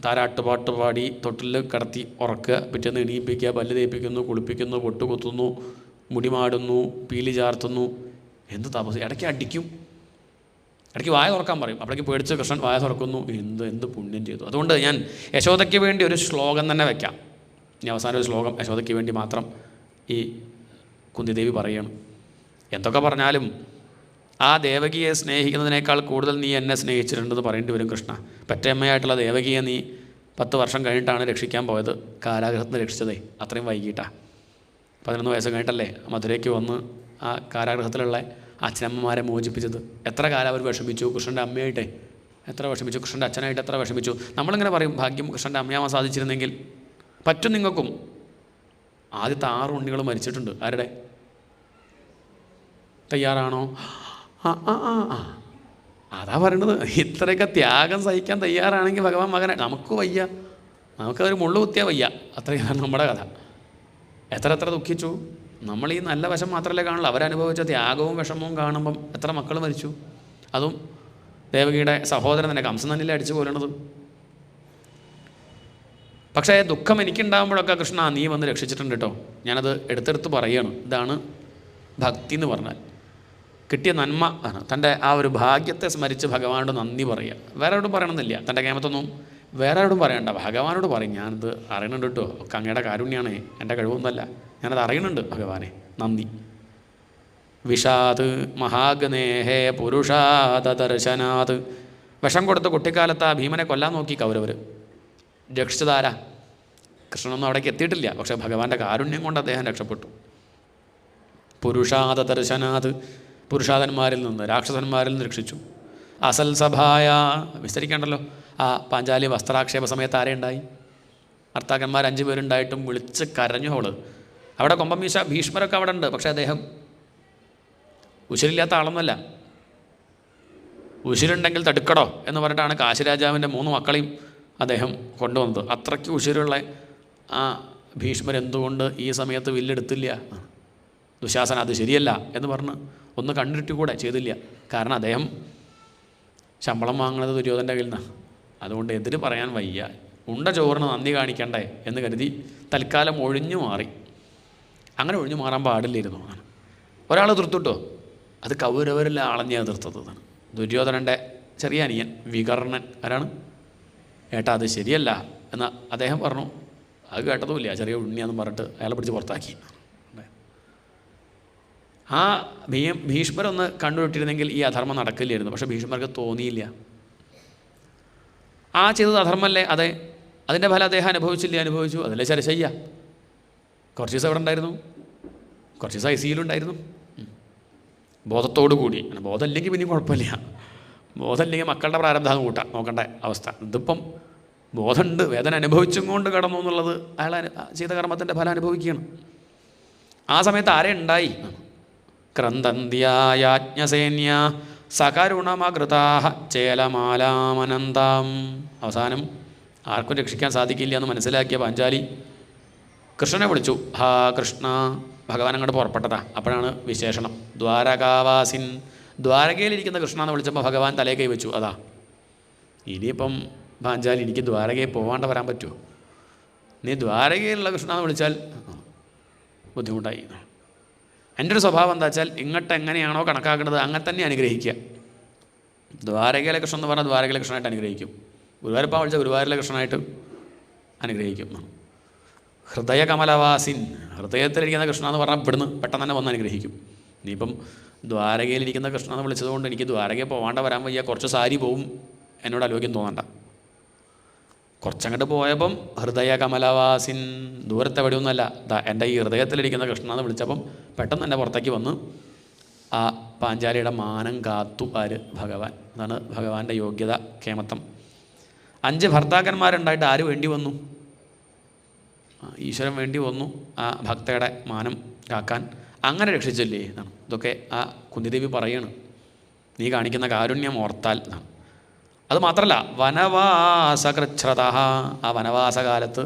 താരാട്ടുപാട്ട് പാടി തൊട്ടിൽ കിടത്തി ഉറക്കുക, പിറ്റേന്ന് എണീപ്പിക്കുക, പല്ല് തേപ്പിക്കുന്നു, കുളിപ്പിക്കുന്നു, പൊട്ടുകുത്തുന്നു, മുടിമാടുന്നു, പീലി ചാർത്തുന്നു. എന്ത് തപസ്. ഇടയ്ക്ക് അടിക്കും, ഇടയ്ക്ക് വായ തുറക്കാൻ പറയും. അപ്പോഴേക്ക് പേടിച്ച് കൃഷ്ണൻ വായ തുറക്കുന്നു. എന്ത് പുണ്യം ചെയ്തു. അതുകൊണ്ട് ഞാൻ യശോദയ്ക്ക് വേണ്ടി ഒരു ശ്ലോകം തന്നെ വയ്ക്കാം. ഇനി അവസാനം ഒരു ശ്ലോകം യശോദയ്ക്ക് വേണ്ടി മാത്രം ഈ കുന്തിദേവി പറയണം. എന്തൊക്കെ പറഞ്ഞാലും ആ ദേവകിയെ സ്നേഹിക്കുന്നതിനേക്കാൾ കൂടുതൽ നീ എന്നെ സ്നേഹിച്ചിട്ടുണ്ടെന്ന് പറയേണ്ടി വരും കൃഷ്ണ. പെറ്റമ്മയായിട്ടുള്ള ദേവകിയെ നീ 10 വർഷം കഴിഞ്ഞിട്ടാണ് രക്ഷിക്കാൻ പോയത്. കാരാഗൃഹത്തിന് രക്ഷിച്ചതേ അത്രയും വൈകിട്ടാണ്. 11 വയസ്സ് കഴിഞ്ഞിട്ടല്ലേ മധുരയ്ക്ക് വന്ന് ആ കാരാഗൃഹത്തിലുള്ള അച്ഛനമ്മമാരെ മോചിപ്പിച്ചത്. എത്ര കാലം അവർ വിഷമിച്ചു. കൃഷ്ണൻ്റെ അമ്മയായിട്ടേ എത്ര വിഷമിച്ചു, കൃഷ്ണൻ്റെ അച്ഛനായിട്ട് എത്ര വിഷമിച്ചു. നമ്മളിങ്ങനെ പറയും ഭാഗ്യം കൃഷ്ണൻ്റെ അമ്മയാവാൻ സാധിച്ചിരുന്നെങ്കിൽ. പറ്റും നിങ്ങൾക്കും. ആദ്യത്തെ 6 ഉണ്ണികൾ മരിച്ചിട്ടുണ്ട്. ആരുടെ? തയ്യാറാണോ? അതാ പറയണത്. ഇത്രയൊക്കെ ത്യാഗം സഹിക്കാൻ തയ്യാറാണെങ്കിൽ ഭഗവാൻ മകനെ. നമുക്ക് വയ്യ, നമുക്കതൊരു മുള്ളു കുത്തിയാൽ വയ്യ. അത്രയാണ് നമ്മുടെ കഥ. എത്ര ദുഃഖിച്ചു. നമ്മൾ ഈ നല്ല വശം മാത്രമല്ലേ കാണുള്ളൂ. അവരനുഭവിച്ച ത്യാഗവും വിഷമവും കാണുമ്പം എത്ര മക്കൾ മരിച്ചു. അതും ദേവകിയുടെ സഹോദരൻ തന്നെ കംസൻ തന്നെയല്ലേ അടിച്ചു പോരണത്. പക്ഷേ ദുഃഖം എനിക്കുണ്ടാകുമ്പോഴൊക്കെ കൃഷ്ണ നീ വന്ന് രക്ഷിച്ചിട്ടുണ്ട് കേട്ടോ. ഞാനത് എടുത്തെടുത്ത് പറയുകയാണ്. ഇതാണ് ഭക്തി എന്ന് പറഞ്ഞാൽ. കിട്ടിയ നന്മ ആണ്. തൻ്റെ ആ ഒരു ഭാഗ്യത്തെ സ്മരിച്ച് ഭഗവാനോട് നന്ദി പറയുക. വേറെ ആരോടും പറയണമെന്നില്ല. തൻ്റെ കേമത്തൊന്നും വേറെ ആരോടും പറയണ്ട, ഭഗവാനോട് പറയും. ഞാനത് അറിയണുണ്ട് കേട്ടോ, ഒക്കെ അങ്ങയുടെ കാരുണ്യാണ്, എൻ്റെ കഴിവൊന്നുമല്ല, ഞാനത് അറിയണുണ്ട് ഭഗവാനെ, നന്ദി. വിഷാത് മഹാഗ്നേഹേ പുരുഷാദ ദർശനാത്. വിഷം കൊടുത്ത് കുട്ടിക്കാലത്ത് ആ ഭീമനെ കൊല്ലാൻ നോക്കി കൗരവർ. രക്ഷിച്ചതാരാ? കൃഷ്ണനൊന്നും അവിടേക്ക് എത്തിയിട്ടില്ല. പക്ഷേ ഭഗവാന്റെ കാരുണ്യം കൊണ്ട് അദ്ദേഹം രക്ഷപ്പെട്ടു. പുരുഷാദ ദർശനാത്. പുരുഷാദന്മാരിൽ നിന്ന്, രാക്ഷസന്മാരിൽ നിന്ന് രക്ഷിച്ചു. അസൽ സഭായ. വിസ്തരിക്കേണ്ടല്ലോ. ആ പാഞ്ചാലി വസ്ത്രാക്ഷേപ സമയത്ത് ആരെയുണ്ടായി? ഭർത്താക്കന്മാർ 5 പേരുണ്ടായിട്ടും വിളിച്ച് കരഞ്ഞു അവള്. അവിടെ കൊമ്പമീശ ഭീഷ്മരൊക്കെ അവിടെ ഉണ്ട്. പക്ഷേ അദ്ദേഹം ഉശിരില്ലാത്ത ആളൊന്നുമല്ല. ഉശിരുണ്ടെങ്കിൽ തടുക്കടോ എന്ന് പറഞ്ഞിട്ടാണ് കാശിരാജാവിൻ്റെ 3 മക്കളെയും അദ്ദേഹം കൊണ്ടുവന്നത്. അത്രയ്ക്ക് ഉശിരുള്ള ആ ഭീഷ്മർ എന്തുകൊണ്ട് ഈ സമയത്ത് വില്ലെടുത്തില്ല? ദുശാസന അത് ശരിയല്ല എന്ന് പറഞ്ഞ് ഒന്ന് കണ്ടിട്ട് കൂടെ ചെയ്തില്ല. കാരണം അദ്ദേഹം ശമ്പളം വാങ്ങുന്നത് ദുര്യോധൻ്റെ കയ്യിൽ നിന്നാണ്. അതുകൊണ്ട് എതിര് പറയാൻ വയ്യ. ഉണ്ട ചോറിന് നന്ദി കാണിക്കണ്ടേ എന്ന് കരുതി തൽക്കാലം ഒഴിഞ്ഞു മാറി. അങ്ങനെ ഒഴിഞ്ഞു മാറാൻ പാടില്ലായിരുന്നു. ഒരാൾ എതിർത്തുട്ടോ, അത് കൗരവരിൽ ആളഞ്ഞ എതിർത്തതാണ്. ദുര്യോധനൻ്റെ ചെറിയ അനിയൻ വികർണൻ. ആരാണ്? ഏട്ടാ അത് ശരിയല്ല എന്ന് അദ്ദേഹം പറഞ്ഞു. അത് കേട്ടതുമില്ല. ചെറിയ ഉണ്ണിയാന്ന് പറഞ്ഞിട്ട് അയാളെ പിടിച്ച് പുറത്താക്കി. ആ ഭീഷ്മരൊന്ന് കണ്ടുവിട്ടിരുന്നെങ്കിൽ ഈ അധർമ്മം നടക്കില്ലായിരുന്നു. പക്ഷേ ഭീഷ്മർക്ക് തോന്നിയില്ല. ആ ചെയ്തത് അധർമ്മല്ലേ? അതെ. അതിൻ്റെ ഫലം അദ്ദേഹം അനുഭവിച്ചു. അതല്ലേ ശരശയ്യ. കുറച്ച് ദിവസം എവിടെ ഉണ്ടായിരുന്നു? കുറച്ച് ദിവസം ICUലുണ്ടായിരുന്നു. ബോധത്തോടു കൂടി. ബോധമില്ലെങ്കിൽ പിന്നെ കുഴപ്പമില്ല. ബോധമില്ലെങ്കിൽ മക്കളുടെ പ്രാരബ്ധം കൂട്ടാം, നോക്കേണ്ട അവസ്ഥ. ഇതിപ്പം ബോധമുണ്ട്, വേദന അനുഭവിച്ചും കൊണ്ട് കടന്നു എന്നുള്ളത് അയാൾ ചെയ്ത കർമ്മത്തിൻ്റെ ഫലം അനുഭവിക്കുകയാണ്. ആ സമയത്ത് ആരെ ഉണ്ടായി? ക്രന്ദന്ത്യായാജ്ഞസേന്യ സകരുണമകൃതാഹ ചേലമാലാമനന്താം. അവസാനം ആർക്കും രക്ഷിക്കാൻ സാധിക്കില്ല എന്ന് മനസ്സിലാക്കിയ പാഞ്ചാലി കൃഷ്ണനെ വിളിച്ചു. ഹാ കൃഷ്ണ. ഭഗവാൻ അങ്ങോട്ട് പുറപ്പെട്ടതാ. അപ്പോഴാണ് വിശേഷണം. ദ്വാരകാവാസിൻ. ദ്വാരകയിലിരിക്കുന്ന കൃഷ്ണ എന്ന് വിളിച്ചപ്പോൾ ഭഗവാൻ തലേ കൈ വെച്ചു. അതാ ഇനിയിപ്പം പാഞ്ചാലി എനിക്ക് ദ്വാരകയിൽ പോകാണ്ട് വരാൻ പറ്റുമോ? നീ ദ്വാരകയിലുള്ള കൃഷ്ണ എന്ന് വിളിച്ചാൽ ബുദ്ധിമുട്ടായി. എൻ്റെ ഒരു സ്വഭാവം എന്താ വെച്ചാൽ ഇങ്ങോട്ട് എങ്ങനെയാണോ കണക്കാക്കുന്നത് അങ്ങനെ തന്നെ അനുഗ്രഹിക്കുക. ദ്വാരകയിലെ കൃഷ്ണൻ എന്ന് പറഞ്ഞാൽ ദ്വാരകയിലെ കൃഷ്ണനായിട്ട് അനുഗ്രഹിക്കും. ഗുരുവായൂരപ്പ വിളിച്ച ഗുരുവായൂരിലെ കൃഷ്ണനായിട്ട് അനുഗ്രഹിക്കും. ഹൃദയകമലവാസിൻ. ഹൃദയത്തിലിരിക്കുന്ന കൃഷ്ണ എന്ന് പറഞ്ഞാൽ ഇവിടുന്ന് പെട്ടെന്ന് തന്നെ വന്ന് അനുഗ്രഹിക്കും. ഇനിയിപ്പം ദ്വാരകയിലിരിക്കുന്ന കൃഷ്ണ എന്ന് വിളിച്ചതുകൊണ്ട് എനിക്ക് ദ്വാരകയിൽ പോകാണ്ട് വരാൻ വയ്യ, കുറച്ച് സാരി പോവും എന്നോട് ആലോചിക്കാൻ തോന്നണ്ട. കുറച്ചങ്ങോട്ട് പോയപ്പം ഹൃദയകമലവാസിൻ. ദൂരത്തെ എവിടെയൊന്നുമല്ല, എൻ്റെ ഈ ഹൃദയത്തിലിരിക്കുന്ന കൃഷ്ണ എന്ന് വിളിച്ചപ്പം പെട്ടെന്ന് തന്നെ പുറത്തേക്ക് വന്ന് ആ പാഞ്ചാലിയുടെ മാനം കാത്തു. ആര്? ഭഗവാൻ. അതാണ് ഭഗവാന്റെ യോഗ്യത, കേമത്വം. 5 ഭർത്താക്കന്മാരുണ്ടായിട്ട് ആര് വേണ്ടി വന്നു? ഈശ്വരൻ വേണ്ടി വന്നു ആ ഭക്തയുടെ മാനം കാക്കാൻ. അങ്ങനെ രക്ഷിച്ചില്ലേ എന്നാണ്. ഇതൊക്കെ ആ കുന്തിദേവി പറയാണ്. നീ കാണിക്കുന്ന കാരുണ്യം ഓർത്താൽ എന്നാണ്. അത് മാത്രമല്ല, വനവാസകൃച്ഛ്രത. ആ വനവാസകാലത്ത്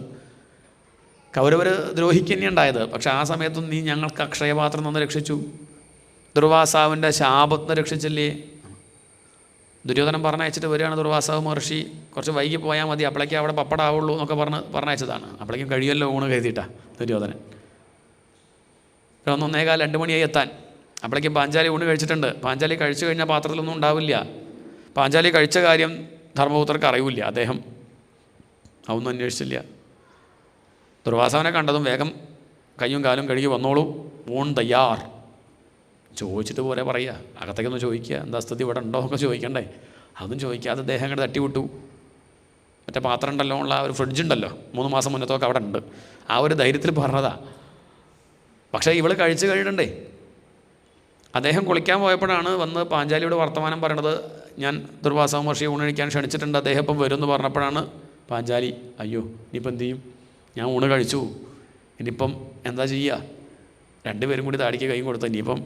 കൗരവർ ദ്രോഹിക്കന്നെ ഉണ്ടായത്. പക്ഷെ ആ സമയത്തും നീ ഞങ്ങൾക്ക് അക്ഷയപാത്രം നിന്ന് രക്ഷിച്ചു. ദുർവാസാവിൻ്റെ ശാപത്തിന് രക്ഷിച്ചില്ലേ? ദുര്യോധനം പറഞ്ഞയച്ചിട്ട് വരികയാണ് ദുർവാസാവ് മഹർഷി. കുറച്ച് വൈകി പോയാൽ മതി, അപ്പോഴേക്കും അവിടെ പപ്പടാവുള്ളൂ എന്നൊക്കെ പറഞ്ഞയച്ചതാണ്. അപ്പോഴേക്കും കഴിയുമല്ലോ ഊണ് കരുതിയിട്ടാണ് ദുര്യോധനൻ. 1:15, 2 മണിയായി എത്താൻ. അപ്പോഴേക്കും പാഞ്ചാലി ഊണ് കഴിച്ചിട്ടുണ്ട്. പാഞ്ചാലി കഴിച്ചു കഴിഞ്ഞാൽ പാത്രത്തിലൊന്നും ഉണ്ടാവില്ല. പാഞ്ചാലി കഴിച്ച കാര്യം ധർമ്മപുത്രർക്ക് അറിയില്ല. അദ്ദേഹം അതൊന്നും അന്വേഷിച്ചില്ല. ദുർവാസാവിനെ കണ്ടതും വേഗം കയ്യും കാലും കഴുകി വന്നോളൂ, ഊൺ തയ്യാർ. ചോദിച്ചിട്ട് പോലെ പറയുക, അകത്തേക്കൊന്ന് ചോദിക്കുക, എന്താ സ്ഥിതി ഇവിടെ ഉണ്ടോ എന്നൊക്കെ ചോദിക്കണ്ടേ? അതൊന്നും ചോദിക്കാതെ അദ്ദേഹം അങ്ങോട്ട് തട്ടിവിട്ടു. മറ്റേ പാത്രം ഉണ്ടല്ലോ, ഉള്ള ഒരു ഫ്രിഡ്ജുണ്ടല്ലോ, 3 മാസം മുന്നത്തൊക്കെ അവിടെ ഉണ്ട്. ആ ഒരു ധൈര്യത്തിൽ പറഞ്ഞതാ. പക്ഷേ ഇവൾ കഴിച്ച് കഴിഞ്ഞിട്ടുണ്ടേ. അദ്ദേഹം കുളിക്കാൻ പോയപ്പോഴാണ് വന്ന് പാഞ്ചാലിയോട് വർത്തമാനം പറയണത്. ഞാൻ ദുർവാസാവ് മഹർഷിയെ ഊണ് കഴിക്കാൻ ക്ഷണിച്ചിട്ടുണ്ട്, അദ്ദേഹം ഇപ്പം വരും എന്ന് പറഞ്ഞപ്പോഴാണ് പാഞ്ചാലി, അയ്യോ ഇനിയിപ്പം എന്ത് ചെയ്യും? ഞാൻ ഊണ് കഴിച്ചു, ഇനിയിപ്പം എന്താ ചെയ്യുക? 2 പേരും കൂടി താടിക്ക് കൈയും കൊടുത്തു. ഇനിയിപ്പം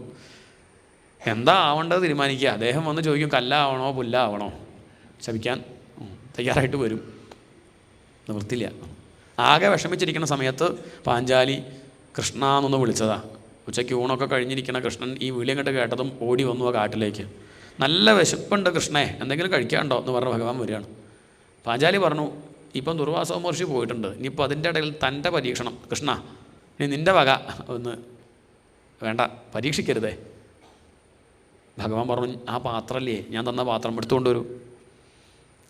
എന്താ ആവേണ്ടത് തീരുമാനിക്കുക. അദ്ദേഹം വന്ന് ചോദിക്കും, കല്ലാവണോ പുല്ലാവണോ? ശപിക്കാൻ തയ്യാറായിട്ട് വരും. നിവൃത്തില്ല. ആകെ വിഷമിച്ചിരിക്കുന്ന സമയത്ത് പാഞ്ചാലി കൃഷ്ണ എന്നൊന്ന് വിളിച്ചതാ. ഉച്ചയ്ക്ക് ഊണൊക്കെ കഴിഞ്ഞിരിക്കുന്ന കൃഷ്ണൻ ഈ വിളി അങ്ങോട്ട് കേട്ടതും ഓടി വന്നു ആ കാട്ടിലേക്ക്. നല്ല വിശപ്പുണ്ട് കൃഷ്ണേ, എന്തെങ്കിലും കഴിക്കാനുണ്ടോ എന്ന് പറഞ്ഞ ഭഗവാൻ വരികയാണ്. പാഞ്ചാലി പറഞ്ഞു, ഇപ്പം ദുർവാസാവ് മഹർഷി പോയിട്ടുണ്ട്, ഇനിയിപ്പോൾ അതിൻ്റെ ഇടയിൽ തൻ്റെ പരീക്ഷണം. കൃഷ്ണ, ഇനി നിൻ്റെ വക ഒന്ന് വേണ്ട, പരീക്ഷിക്കരുതേ. ഭഗവാൻ പറഞ്ഞു, ആ പാത്രമല്ലേ ഞാൻ തന്ന പാത്രം എടുത്തുകൊണ്ട് വരൂ.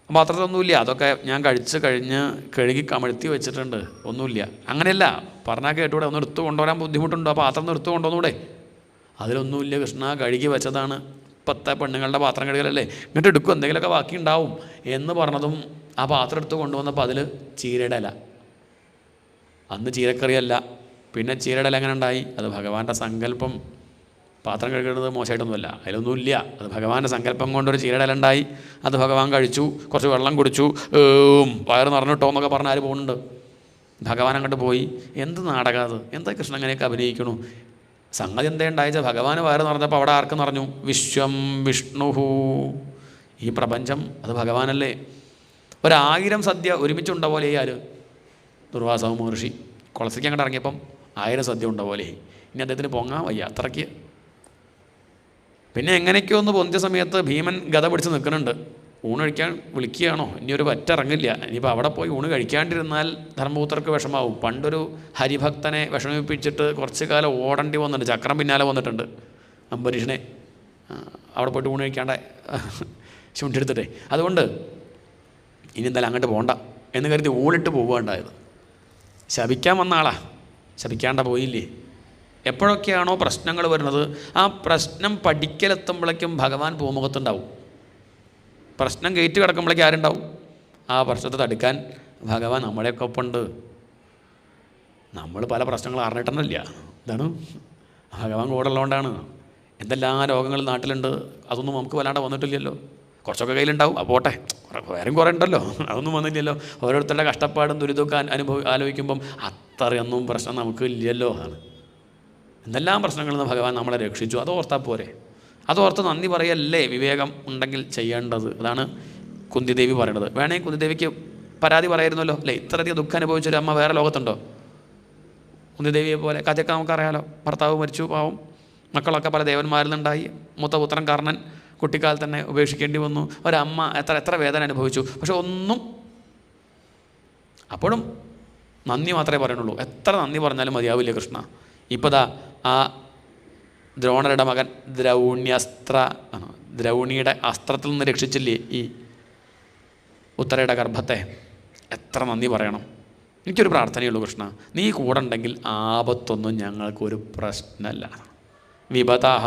ആ പാത്രത്തിലൊന്നുമില്ല, അതൊക്കെ ഞാൻ കഴിച്ച് കഴിഞ്ഞ് കഴുകി കമഴ്ത്തി വെച്ചിട്ടുണ്ട്, ഒന്നുമില്ല. അങ്ങനെയല്ല പറഞ്ഞാൽ കേട്ടൂടെ, ഒന്ന് എടുത്തു കൊണ്ടുവരാൻ ബുദ്ധിമുട്ടുണ്ടോ? ആ പാത്രം ഒന്ന് എടുത്തു കൊണ്ടുവന്നൂടെ? അതിലൊന്നുമില്ല കൃഷ്ണ, കഴുകി വെച്ചതാണ്. ഇപ്പോഴത്തെ പെണ്ണുങ്ങളുടെ പാത്രം കഴുകലല്ലേ, ഇങ്ങോട്ട് എടുക്കും, എന്തെങ്കിലുമൊക്കെ ബാക്കി ഉണ്ടാവും എന്ന് പറഞ്ഞതും ആ പാത്രം എടുത്ത് കൊണ്ടുവന്നപ്പോൾ അതിൽ ചീരയുടെ ഇല. അന്ന് ചീരക്കറിയല്ല, പിന്നെ ചീരയുടെ ഇല എങ്ങനെ ഉണ്ടായി? അത് ഭഗവാന്റെ സങ്കല്പം. പാത്രം കഴുകുന്നത് മോശമായിട്ടൊന്നുമല്ല, അതിലൊന്നുമില്ല. അത് ഭഗവാന്റെ സങ്കല്പം കൊണ്ടൊരു ചീരയുടെ ഇല ഉണ്ടായി. അത് ഭഗവാൻ കഴിച്ചു, കുറച്ച് വെള്ളം കുടിച്ചു, വയറ് നിറഞ്ഞിട്ടോ എന്നൊക്കെ പറഞ്ഞാൽ ആര് പോകുന്നുണ്ട്? ഭഗവാൻ അങ്ങോട്ട് പോയി. എന്ത് നാടകം അത്? എന്താ കൃഷ്ണൻ അങ്ങനെയൊക്കെ അഭിനയിക്കണു? സംഗതി എന്താ ഉണ്ടായിച്ചാൽ ഭഗവാൻ വയറ് നിറഞ്ഞപ്പോൾ അവിടെ ആർക്ക് നിറഞ്ഞു? വിശ്വം വിഷ്ണുഹു. ഈ പ്രപഞ്ചം അത് ഭഗവാനല്ലേ. 1000 സദ്യ ഒരുമിച്ചുണ്ട പോലെ ആര്? ദുർവാസാവ് മഹർഷി. കുളസിക്ക് അങ്ങോട്ട് ഇറങ്ങിയപ്പം 1000 സദ്യ ഉണ്ട പോലെ. ഇനി അദ്ദേഹത്തിന് പൊങ്ങാൻ വയ്യ അത്രയ്ക്ക്. പിന്നെ എങ്ങനെയൊക്കെയോ ഒന്ന് പൊന്തിയ സമയത്ത് ഭീമൻ ഗത പിടിച്ച് നിൽക്കുന്നുണ്ട്. ഊണ് കഴിക്കാൻ വിളിക്കുകയാണോ? ഇനി ഒരു പറ്റിറങ്ങില്ല. ഇനിയിപ്പോൾ അവിടെ പോയി ഊണ് കഴിക്കാണ്ടിരുന്നാൽ ധർമ്മപുത്രർക്ക് വിഷമാവും. പണ്ടൊരു ഹരിഭക്തനെ വിഷമിപ്പിച്ചിട്ട് കുറച്ച് കാലം ഓടേണ്ടി വന്നിട്ടുണ്ട്, ചക്രം പിന്നാലെ വന്നിട്ടുണ്ട് അംബരീഷനെ. അവിടെ പോയിട്ട് ഊണ് കഴിക്കാണ്ട ചുണ്ടെടുത്തിട്ടേ. അതുകൊണ്ട് ഇനി എന്തായാലും അങ്ങോട്ട് പോകണ്ട എന്ന് കരുതി ഊണിട്ട് പോവുകയുണ്ടായത്. ശപിക്കാൻ വന്ന ആളാ, ശപിക്കാണ്ട പോയില്ലേ. എപ്പോഴൊക്കെയാണോ പ്രശ്നങ്ങൾ വരുന്നത്, ആ പ്രശ്നം പഠിക്കലെത്തുമ്പോഴേക്കും ഭഗവാൻ പൂമുഖത്തുണ്ടാവും. പ്രശ്നം കയറ്റി കിടക്കുമ്പോഴേക്കും ആരുണ്ടാവും? ആ പ്രശ്നത്തെ തടുക്കാൻ ഭഗവാൻ നമ്മളെയൊക്കെ ഒപ്പമുണ്ട്. നമ്മൾ പല പ്രശ്നങ്ങൾ അറിഞ്ഞിട്ടൊന്നുമില്ല. ഇതാണ് ഭഗവാൻ കൂടെ ഉള്ളതുകൊണ്ടാണ്. എന്തെല്ലാം രോഗങ്ങൾ നാട്ടിലുണ്ട്, അതൊന്നും നമുക്ക് വല്ലാണ്ട് വന്നിട്ടില്ലല്ലോ. കുറച്ചൊക്കെ കയ്യിലുണ്ടാവും, പോട്ടെ, വേറെയും കുറേ ഉണ്ടല്ലോ, അതൊന്നും വന്നില്ലല്ലോ. ഓരോരുത്തരുടെ കഷ്ടപ്പാടും ദുരിതമൊക്കെ ആലോചിക്കുമ്പം അത്രയൊന്നും പ്രശ്നം നമുക്ക് ഇല്ലല്ലോ ആണ്. എന്തെല്ലാം പ്രശ്നങ്ങളിൽ നിന്ന് ഭഗവാൻ നമ്മളെ രക്ഷിച്ചു, അത് ഓർത്താൽ പോരെ. അതോർത്ത് നന്ദി പറയല്ലേ വിവേകം ഉണ്ടെങ്കിൽ ചെയ്യേണ്ടത്. അതാണ് കുന്തിദേവി പറയണത്. വേണമെങ്കിൽ കുന്തിദേവിക്ക് പരാതി പറയായിരുന്നല്ലോ, അല്ലേ? ഇത്രയധികം ദുഃഖം അനുഭവിച്ചൊരു അമ്മ വേറെ ലോകത്തുണ്ടോ? കുന്തിദേവിയെ പോലെ കഥയൊക്കെ നമുക്കറിയാലോ. ഭർത്താവ് മരിച്ചു, പാവം, മക്കളൊക്കെ പല ദേവന്മാരിൽ നിന്നുണ്ടായി, മൂത്ത പുത്രൻ കർണൻ കുട്ടിക്കാലത്ത് തന്നെ ഉപേക്ഷിക്കേണ്ടി വന്നു. ഒരമ്മ എത്ര വേദന അനുഭവിച്ചു. പക്ഷെ ഒന്നും, അപ്പോഴും നന്ദി മാത്രമേ പറയുന്നുള്ളൂ. എത്ര നന്ദി പറഞ്ഞാലും മതിയാവില്ല കൃഷ്ണ. ഇപ്പോൾ ദാ ആ ദ്രോണരുടെ മകൻ ദ്രൗണിയുടെ അസ്ത്രത്തിൽ നിന്ന് രക്ഷിച്ചില്ലേ ഈ ഉത്തരയുടെ ഗർഭത്തെ, എത്ര നന്ദി പറയണം. എനിക്കൊരു പ്രാർത്ഥനയുള്ളൂ കൃഷ്ണ, നീ കൂടെ ഉണ്ടെങ്കിൽ ആപത്തൊന്നും ഞങ്ങൾക്കൊരു പ്രശ്നമല്ല. വിപതഃ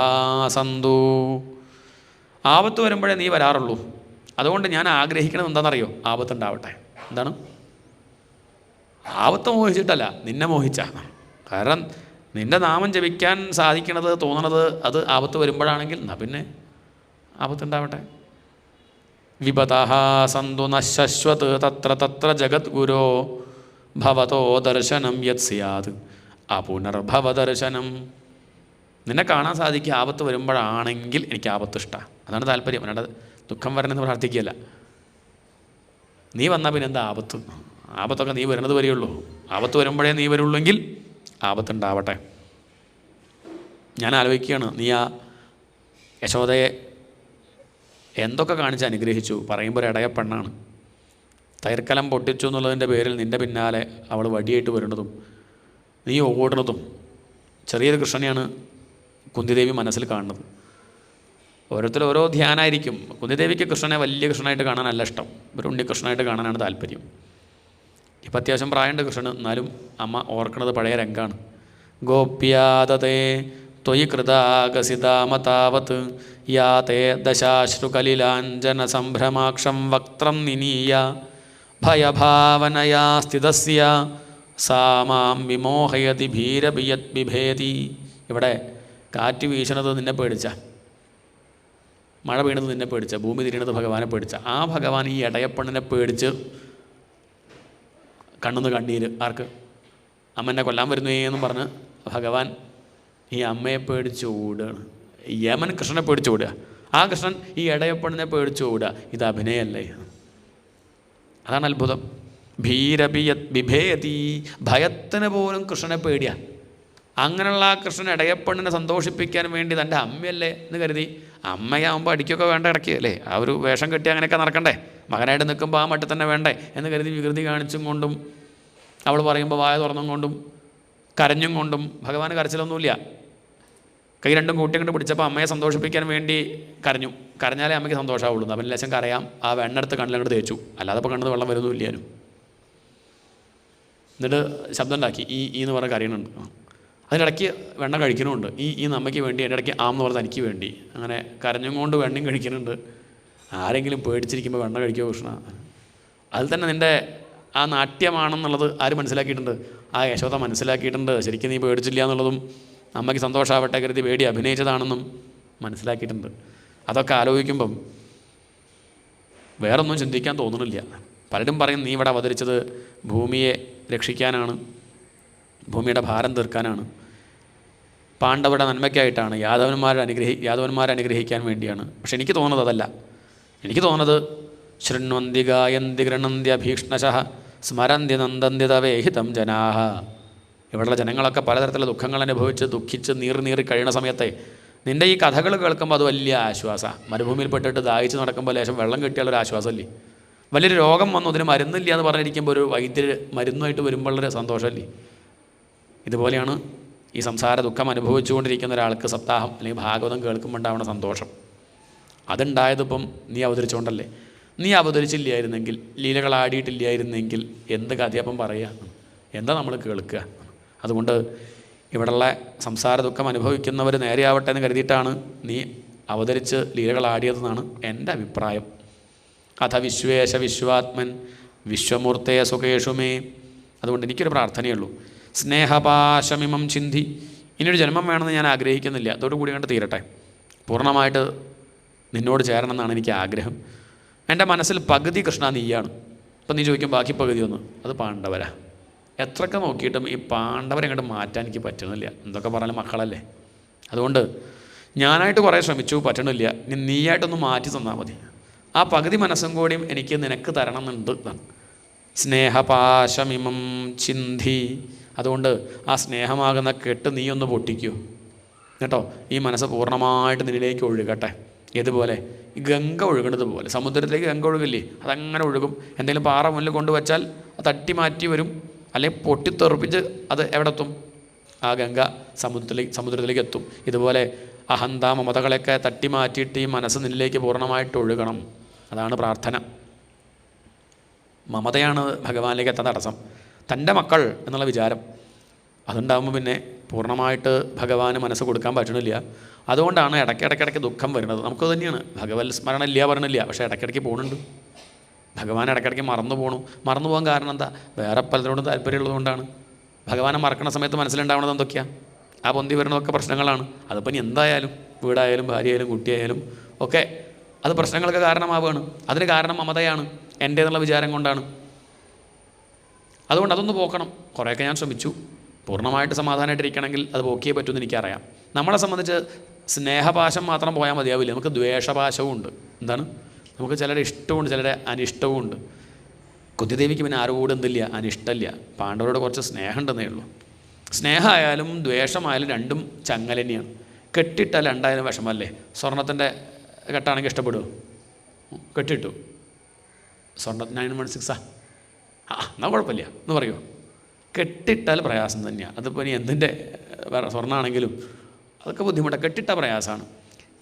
സന്തു, ആപത്ത് വരുമ്പോഴേ നീ വരാറുള്ളൂ. അതുകൊണ്ട് ഞാൻ ആഗ്രഹിക്കണത് എന്താണെന്നറിയോ? ആപത്തുണ്ടാവട്ടെ. എന്താണ്? ആപത്ത് മോഹിച്ചിട്ടല്ല, നിന്നെ മോഹിച്ചാണ്. കാരണം നിൻ്റെ നാമം ജപിക്കാൻ സാധിക്കണത്, തോന്നണത് അത് ആപത്ത് വരുമ്പോഴാണെങ്കിൽ എന്നാൽ പിന്നെ ആപത്തുണ്ടാവട്ടെ. വിപതഃ സന്തു നശ്വത് തത്ര തത്ര ജഗദ്ഗുരോ ഭവതോ ദർശനം യത് സ്യാത് അപുനർഭവദർശനം. നിന്നെ കാണാൻ സാധിക്കുക ആപത്ത് വരുമ്പോഴാണെങ്കിൽ എനിക്ക് ആപത്ത് ഇഷ്ടമാണ്. അതാണ് താല്പര്യം. അല്ലാണ്ട് ദുഃഖം വരണമെന്ന് പ്രാർത്ഥിക്കുകയല്ല. നീ വന്നാൽ പിന്നെ എന്താ ആപത്ത്? ആപത്തൊക്കെ നീ വരുന്നത് വരെയുള്ളൂ. ആപത്ത് വരുമ്പോഴേ നീ വരുള്ളെങ്കിൽ ആപത്തുണ്ടാവട്ടെ. ഞാൻ ആലോചിക്കുകയാണ്, നീ ആ യശോദയെ എന്തൊക്കെ കാണിച്ച് അനുഗ്രഹിച്ചു. പറയുമ്പോൾ ഒരു ഇടയ പെണ്ണാണ്. തൈർക്കലം പൊട്ടിച്ചു എന്നുള്ളതിൻ്റെ പേരിൽ നിൻ്റെ പിന്നാലെ അവൾ വടിയായിട്ട് വരുന്നതും നീ ഓടുന്നതും. ചെറിയൊരു കൃഷ്ണനെയാണ് കുന്തിദേവി മനസ്സിൽ കാണുന്നത്. ഓരോരുത്തരും ഓരോ ധ്യാനമായിരിക്കും. കുന്തിദേവിക്ക് കൃഷ്ണനെ വലിയ കൃഷ്ണനായിട്ട് കാണാനല്ല ഇഷ്ടം, ഒരു ഉണ്ണികൃഷ്ണനായിട്ട് കാണാനാണ് താല്പര്യം. ഇപ്പം അത്യാവശ്യം പ്രായമുണ്ട് കൃഷ്ണന്, എന്നാലും അമ്മ ഓർക്കുന്നത് പഴയ രംഗമാണ്. ഗോപ്യാദതേ ത്വയി കൃതാഗസിതാമതാവത് യാതേ ദശാശ്രുകലിലാഞ്ജന സംഭ്രമാക്ഷം വക്ത്രം നിനീയ ഭയഭാവനയാ സ്ഥിതസ്യ സാ മാം വിമോഹയതി ഭീരബിയത് ബിഭേതി. ഇവിടെ കാറ്റ് വീശണത് നിന്നെ പേടിച്ച, മഴ വീണത് നിന്നെ പേടിച്ച, ഭൂമി തിരിയണത് ഭഗവാനെ പേടിച്ച. ആ ഭഗവാൻ ഈ ഇടയപ്പെണ്ണിനെ പേടിച്ച് കണ്ണുന്ന് കണ്ണീര്. ആർക്ക്? അമ്മ എന്നെ കൊല്ലാൻ വരുന്നേന്നും പറഞ്ഞ് ഭഗവാൻ ഈ അമ്മയെ പേടിച്ച് ഓടുകയാണ്. യമൻ കൃഷ്ണനെ പേടിച്ച് ഓടുക, ആ കൃഷ്ണൻ ഈ ഇടയപ്പെണ്ണിനെ പേടിച്ച് ഓടുക. ഇത് അഭിനയല്ലേ? അതാണ് അത്ഭുതം. ഭീരബിയത് ബിഭേതി, ഭയത്തിന് പോലും കൃഷ്ണനെ പേടിയാ. അങ്ങനെയുള്ള ആ കൃഷ്ണൻ ഇടയപ്പെണ്ണിനെ സന്തോഷിപ്പിക്കാൻ വേണ്ടി തൻ്റെ അമ്മയല്ലേ എന്ന് കരുതി, അമ്മയാകുമ്പോൾ അടിക്കൊക്കെ വേണ്ട ഇടയ്ക്ക് അല്ലേ, ആ ഒരു വേഷം കെട്ടി അങ്ങനെയൊക്കെ നടക്കണ്ടേ, മകനായിട്ട് നിൽക്കുമ്പോൾ ആ മട്ടിൽ തന്നെ വേണ്ടേ എന്ന് കരുതി വികൃതി കാണിച്ചും കൊണ്ടും അവൾ പറയുമ്പോൾ വായ തുറന്നും കൊണ്ടും കരഞ്ഞും കൊണ്ടും. ഭഗവാന് കരച്ചിലൊന്നുമില്ല. കൈ രണ്ടും കൂട്ടി കൊണ്ട് പിടിച്ചപ്പോൾ അമ്മയെ സന്തോഷിപ്പിക്കാൻ വേണ്ടി കരഞ്ഞു. കരഞ്ഞാലേ അമ്മയ്ക്ക് സന്തോഷമാവുള്ളൂ. അവൻ ലേശം കരയാം, ആ വെണ്ണെടുത്ത് കണ്ണിലങ്ങോട്ട് തേച്ചു, അല്ലാതെ ഇപ്പോൾ കണ്ണത് വെള്ളം വരുന്നില്ലാനും. എന്നിട്ട് ശബ്ദം ഉണ്ടാക്കി ഈ എന്ന് പറഞ്ഞ കരയണുണ്ട്. അതിനിടയ്ക്ക് വെണ്ണ കഴിക്കണമുണ്ട്. ഈ അമ്മയ്ക്ക് വേണ്ടി, എൻ്റെ ഇടയ്ക്ക് ആം എന്ന് പറഞ്ഞാൽ തനിക്ക് വേണ്ടി. അങ്ങനെ കരഞ്ഞും കൊണ്ട് വെണ്ണയും കഴിക്കുന്നുണ്ട്. ആരെങ്കിലും പേടിച്ചിരിക്കുമ്പോൾ വെണ്ണ കഴിക്കുമോ കൃഷ്ണ? അതിൽ തന്നെ നിൻ്റെ ആ നാട്യമാണെന്നുള്ളത് ആര് മനസ്സിലാക്കിയിട്ടുണ്ട്? ആ യശോദ മനസ്സിലാക്കിയിട്ടുണ്ട്. ശരിക്കും നീ പേടിച്ചില്ല എന്നുള്ളതും അമ്മയ്ക്ക് സന്തോഷമാവട്ടെ കരുതി പേടി അഭിനയിച്ചതാണെന്നും മനസ്സിലാക്കിയിട്ടുണ്ട്. അതൊക്കെ ആലോചിക്കുമ്പം വേറൊന്നും ചിന്തിക്കാൻ തോന്നുന്നില്ല. പലരും പറയും നീ ഇവിടെ അവതരിച്ചത് ഭൂമിയെ രക്ഷിക്കാനാണ്, ഭൂമിയുടെ ഭാരം തീർക്കാനാണ്, പാണ്ഡവരുടെ നന്മയ്ക്കായിട്ടാണ്, യാദവന്മാരെ അനുഗ്രഹിക്കാൻ വേണ്ടിയാണ്. പക്ഷെ എനിക്ക് തോന്നുന്നത് അതല്ല. എനിക്ക് തോന്നുന്നത് ശൃണ്വന്തി ഗായന്തി ഗൃണന്തി അഭീഷ്ണശഃ സ്മരന്തി നന്ദന്തി തവേഹിതം ജനാഹ. ഇവിടെയുള്ള ജനങ്ങളൊക്കെ പലതരത്തിലുള്ള ദുഃഖങ്ങൾ അനുഭവിച്ച് ദുഃഖിച്ച് നീറി കഴിയുന്ന സമയത്തെ നിൻ്റെ ഈ കഥകൾ കേൾക്കുമ്പോൾ അത് വലിയ ആശ്വാസമാണ്. മരുഭൂമിയിൽപ്പെട്ടിട്ട് ദാഹിച്ച് നടക്കുമ്പോൾ ലേശം വെള്ളം കിട്ടിയാലൊരു ആശ്വാസമല്ലേ? വലിയൊരു രോഗം വന്നു, അതിന് മരുന്നില്ല എന്ന് പറഞ്ഞിരിക്കുമ്പോൾ ഒരു വൈദ്യർ മരുന്നുമായിട്ട് വരുമ്പോഴൊരു സന്തോഷമല്ലേ? ഇതുപോലെയാണ് ഈ സംസാര ദുഃഖം അനുഭവിച്ചുകൊണ്ടിരിക്കുന്ന ഒരാൾക്ക് സപ്താഹം അല്ലെങ്കിൽ ഭാഗവതം കേൾക്കുമ്പോൾ ഉണ്ടാവുന്ന സന്തോഷം. അതുണ്ടായതിപ്പം നീ അവതരിച്ചുകൊണ്ടല്ലേ. നീ അവതരിച്ചില്ലായിരുന്നെങ്കിൽ, ലീലകളാടിയിട്ടില്ലായിരുന്നെങ്കിൽ എന്ത് കഥയപ്പം പറയുക? എന്താ നമ്മൾ കേൾക്കുക? അതുകൊണ്ട് ഇവിടെയുള്ള സംസാര ദുഃഖം അനുഭവിക്കുന്നവർ നേരെയാവട്ടെ എന്ന് കരുതിയിട്ടാണ് നീ അവതരിച്ച് ലീലകളാടിയതെന്നാണ് എൻ്റെ അഭിപ്രായം. അഥ വിശ്വേശ വിശ്വാത്മൻ വിശ്വമൂർത്തേ സുഖേഷുമേ. അതുകൊണ്ട് എനിക്കൊരു പ്രാർത്ഥനയുള്ളൂ, സ്നേഹപാശമിമം ചിന്തി. ഇനിയൊരു ജന്മം വേണമെന്ന് ഞാൻ ആഗ്രഹിക്കുന്നില്ല. അതോടുകൂടി കണ്ട് തീരട്ടെ. പൂർണ്ണമായിട്ട് നിന്നോട് ചേരണം എന്നാണ് എനിക്ക് ആഗ്രഹം. എൻ്റെ മനസ്സിൽ പകുതി കൃഷ്ണ നീയാണ്. ഇപ്പം നീ ചോദിക്കും ബാക്കി പകുതി ഒന്ന്, അത് പാണ്ഡവരാ. എത്രയൊക്കെ നോക്കിയിട്ടും ഈ പാണ്ഡവരെ അങ്ങോട്ട് മാറ്റാൻ എനിക്ക് പറ്റണില്ല. എന്തൊക്കെ പറഞ്ഞാലും മക്കളല്ലേ. അതുകൊണ്ട് ഞാനായിട്ട് കുറേ ശ്രമിച്ചു, പറ്റണില്ല. നീയായിട്ടൊന്ന് മാറ്റി തന്നാൽ മതി. ആ പകുതി മനസ്സും കൂടിയും എനിക്ക് നിനക്ക് തരണം എന്നുണ്ട്. സ്നേഹപാശമിമം ചിന്തി. അതുകൊണ്ട് ആ സ്നേഹമാകുന്ന കെട്ട് നീ ഒന്ന് പൊട്ടിക്കൂ കേട്ടോ. ഈ മനസ്സ് പൂർണ്ണമായിട്ട് നിന്നിലേക്ക് ഒഴുകട്ടെ. ഏതുപോലെ ഈ ഗംഗ ഒഴുകുന്നത് പോലെ. സമുദ്രത്തിലേക്ക് ഗംഗ ഒഴുകില്ലേ, അതങ്ങനെ ഒഴുകും. എന്തെങ്കിലും പാറ മുന്നിൽ കൊണ്ടുവച്ചാൽ അത് തട്ടി മാറ്റി വരും, അല്ലെങ്കിൽ പൊട്ടിത്തെറിപ്പിച്ച് അത് എവിടെ എത്തും? ആ ഗംഗ സമുദ്രത്തിലേക്ക് എത്തും. ഇതുപോലെ അഹന്ത മമതകളെയൊക്കെ തട്ടി മാറ്റിയിട്ട് ഈ മനസ്സ് നിന്നിലേക്ക് പൂർണ്ണമായിട്ട് ഒഴുകണം. അതാണ് പ്രാർത്ഥന. മമതയാണ് ഭഗവാനിലേക്ക് എത്താൻ തടസ്സം. തൻ്റെ മക്കൾ എന്നുള്ള വിചാരം അതുണ്ടാകുമ്പോൾ പിന്നെ പൂർണ്ണമായിട്ട് ഭഗവാന് മനസ്സ് കൊടുക്കാൻ പറ്റണില്ല. അതുകൊണ്ടാണ് ഇടയ്ക്കിടയ്ക്ക് ദുഃഖം വരുന്നത്. നമുക്ക് തന്നെയാണ്. ഭഗവത് സ്മരണ ഇല്ല പറഞ്ഞില്ല, പക്ഷേ ഇടയ്ക്കിടയ്ക്ക് പോകുന്നുണ്ട്. ഭഗവാൻ ഇടയ്ക്കിടയ്ക്ക് മറന്നു പോകാൻ കാരണം എന്താ? വേറെ പലതിനോടും താല്പര്യമുള്ളതുകൊണ്ടാണ്. ഭഗവാനെ മറക്കുന്ന സമയത്ത് മനസ്സിലുണ്ടാവുന്നത് എന്തൊക്കെയാണ്? ആ പൊന്തി വരുന്നതൊക്കെ പ്രശ്നങ്ങളാണ്. അതിപ്പോൾ ഇനി എന്തായാലും, വീടായാലും ഭാര്യയായാലും കുട്ടിയായാലും ഒക്കെ അത് പ്രശ്നങ്ങൾക്ക് കാരണമാവുകയാണ്. അതിന് കാരണം മമതയാണ്, എൻ്റെ എന്നുള്ള വിചാരം കൊണ്ടാണ്. അതുകൊണ്ട് അതൊന്ന് പോക്കണം. കുറേയൊക്കെ ഞാൻ ശ്രമിച്ചു. പൂർണ്ണമായിട്ട് സമാധാനമായിട്ടിരിക്കണമെങ്കിൽ അത് പോക്കിയേ പറ്റുമെന്ന് എനിക്കറിയാം. നമ്മളെ സംബന്ധിച്ച് സ്നേഹപാശം മാത്രം പോയാൽ മതിയാവില്ല. നമുക്ക് ദ്വേഷപാശവും ഉണ്ട്. എന്താണ്? നമുക്ക് ചിലരുടെ ഇഷ്ടമുണ്ട്, ചിലരുടെ അനിഷ്ടവും ഉണ്ട്. കുന്തിദേവിക്ക് പിന്നെ ആരോടും എന്തില്ല, അനിഷ്ടമില്ല. പാണ്ഡവരോട് കുറച്ച് സ്നേഹം ഉണ്ടെന്നേ ഉള്ളൂ. സ്നേഹമായാലും ദ്വേഷമായാലും രണ്ടും ചങ്ങല തന്നെയാണ്. കെട്ടിട്ടാൽ രണ്ടായാലും വിഷമല്ലേ. സ്വർണത്തിൻ്റെ കെട്ടാണെങ്കിൽ ഇഷ്ടപ്പെടുമോ? കെട്ടിട്ടു സ്വർണ്ണ 916 എന്നാൽ കുഴപ്പമില്ല എന്ന് പറയുമോ? കെട്ടിട്ടാൽ പ്രയാസം തന്നെയാണ്. അതിപ്പോൾ ഇനി എന്തിൻ്റെ സ്വർണ്ണമാണെങ്കിലും അതൊക്കെ ബുദ്ധിമുട്ടാണ്. കെട്ടിട്ട പ്രയാസമാണ്.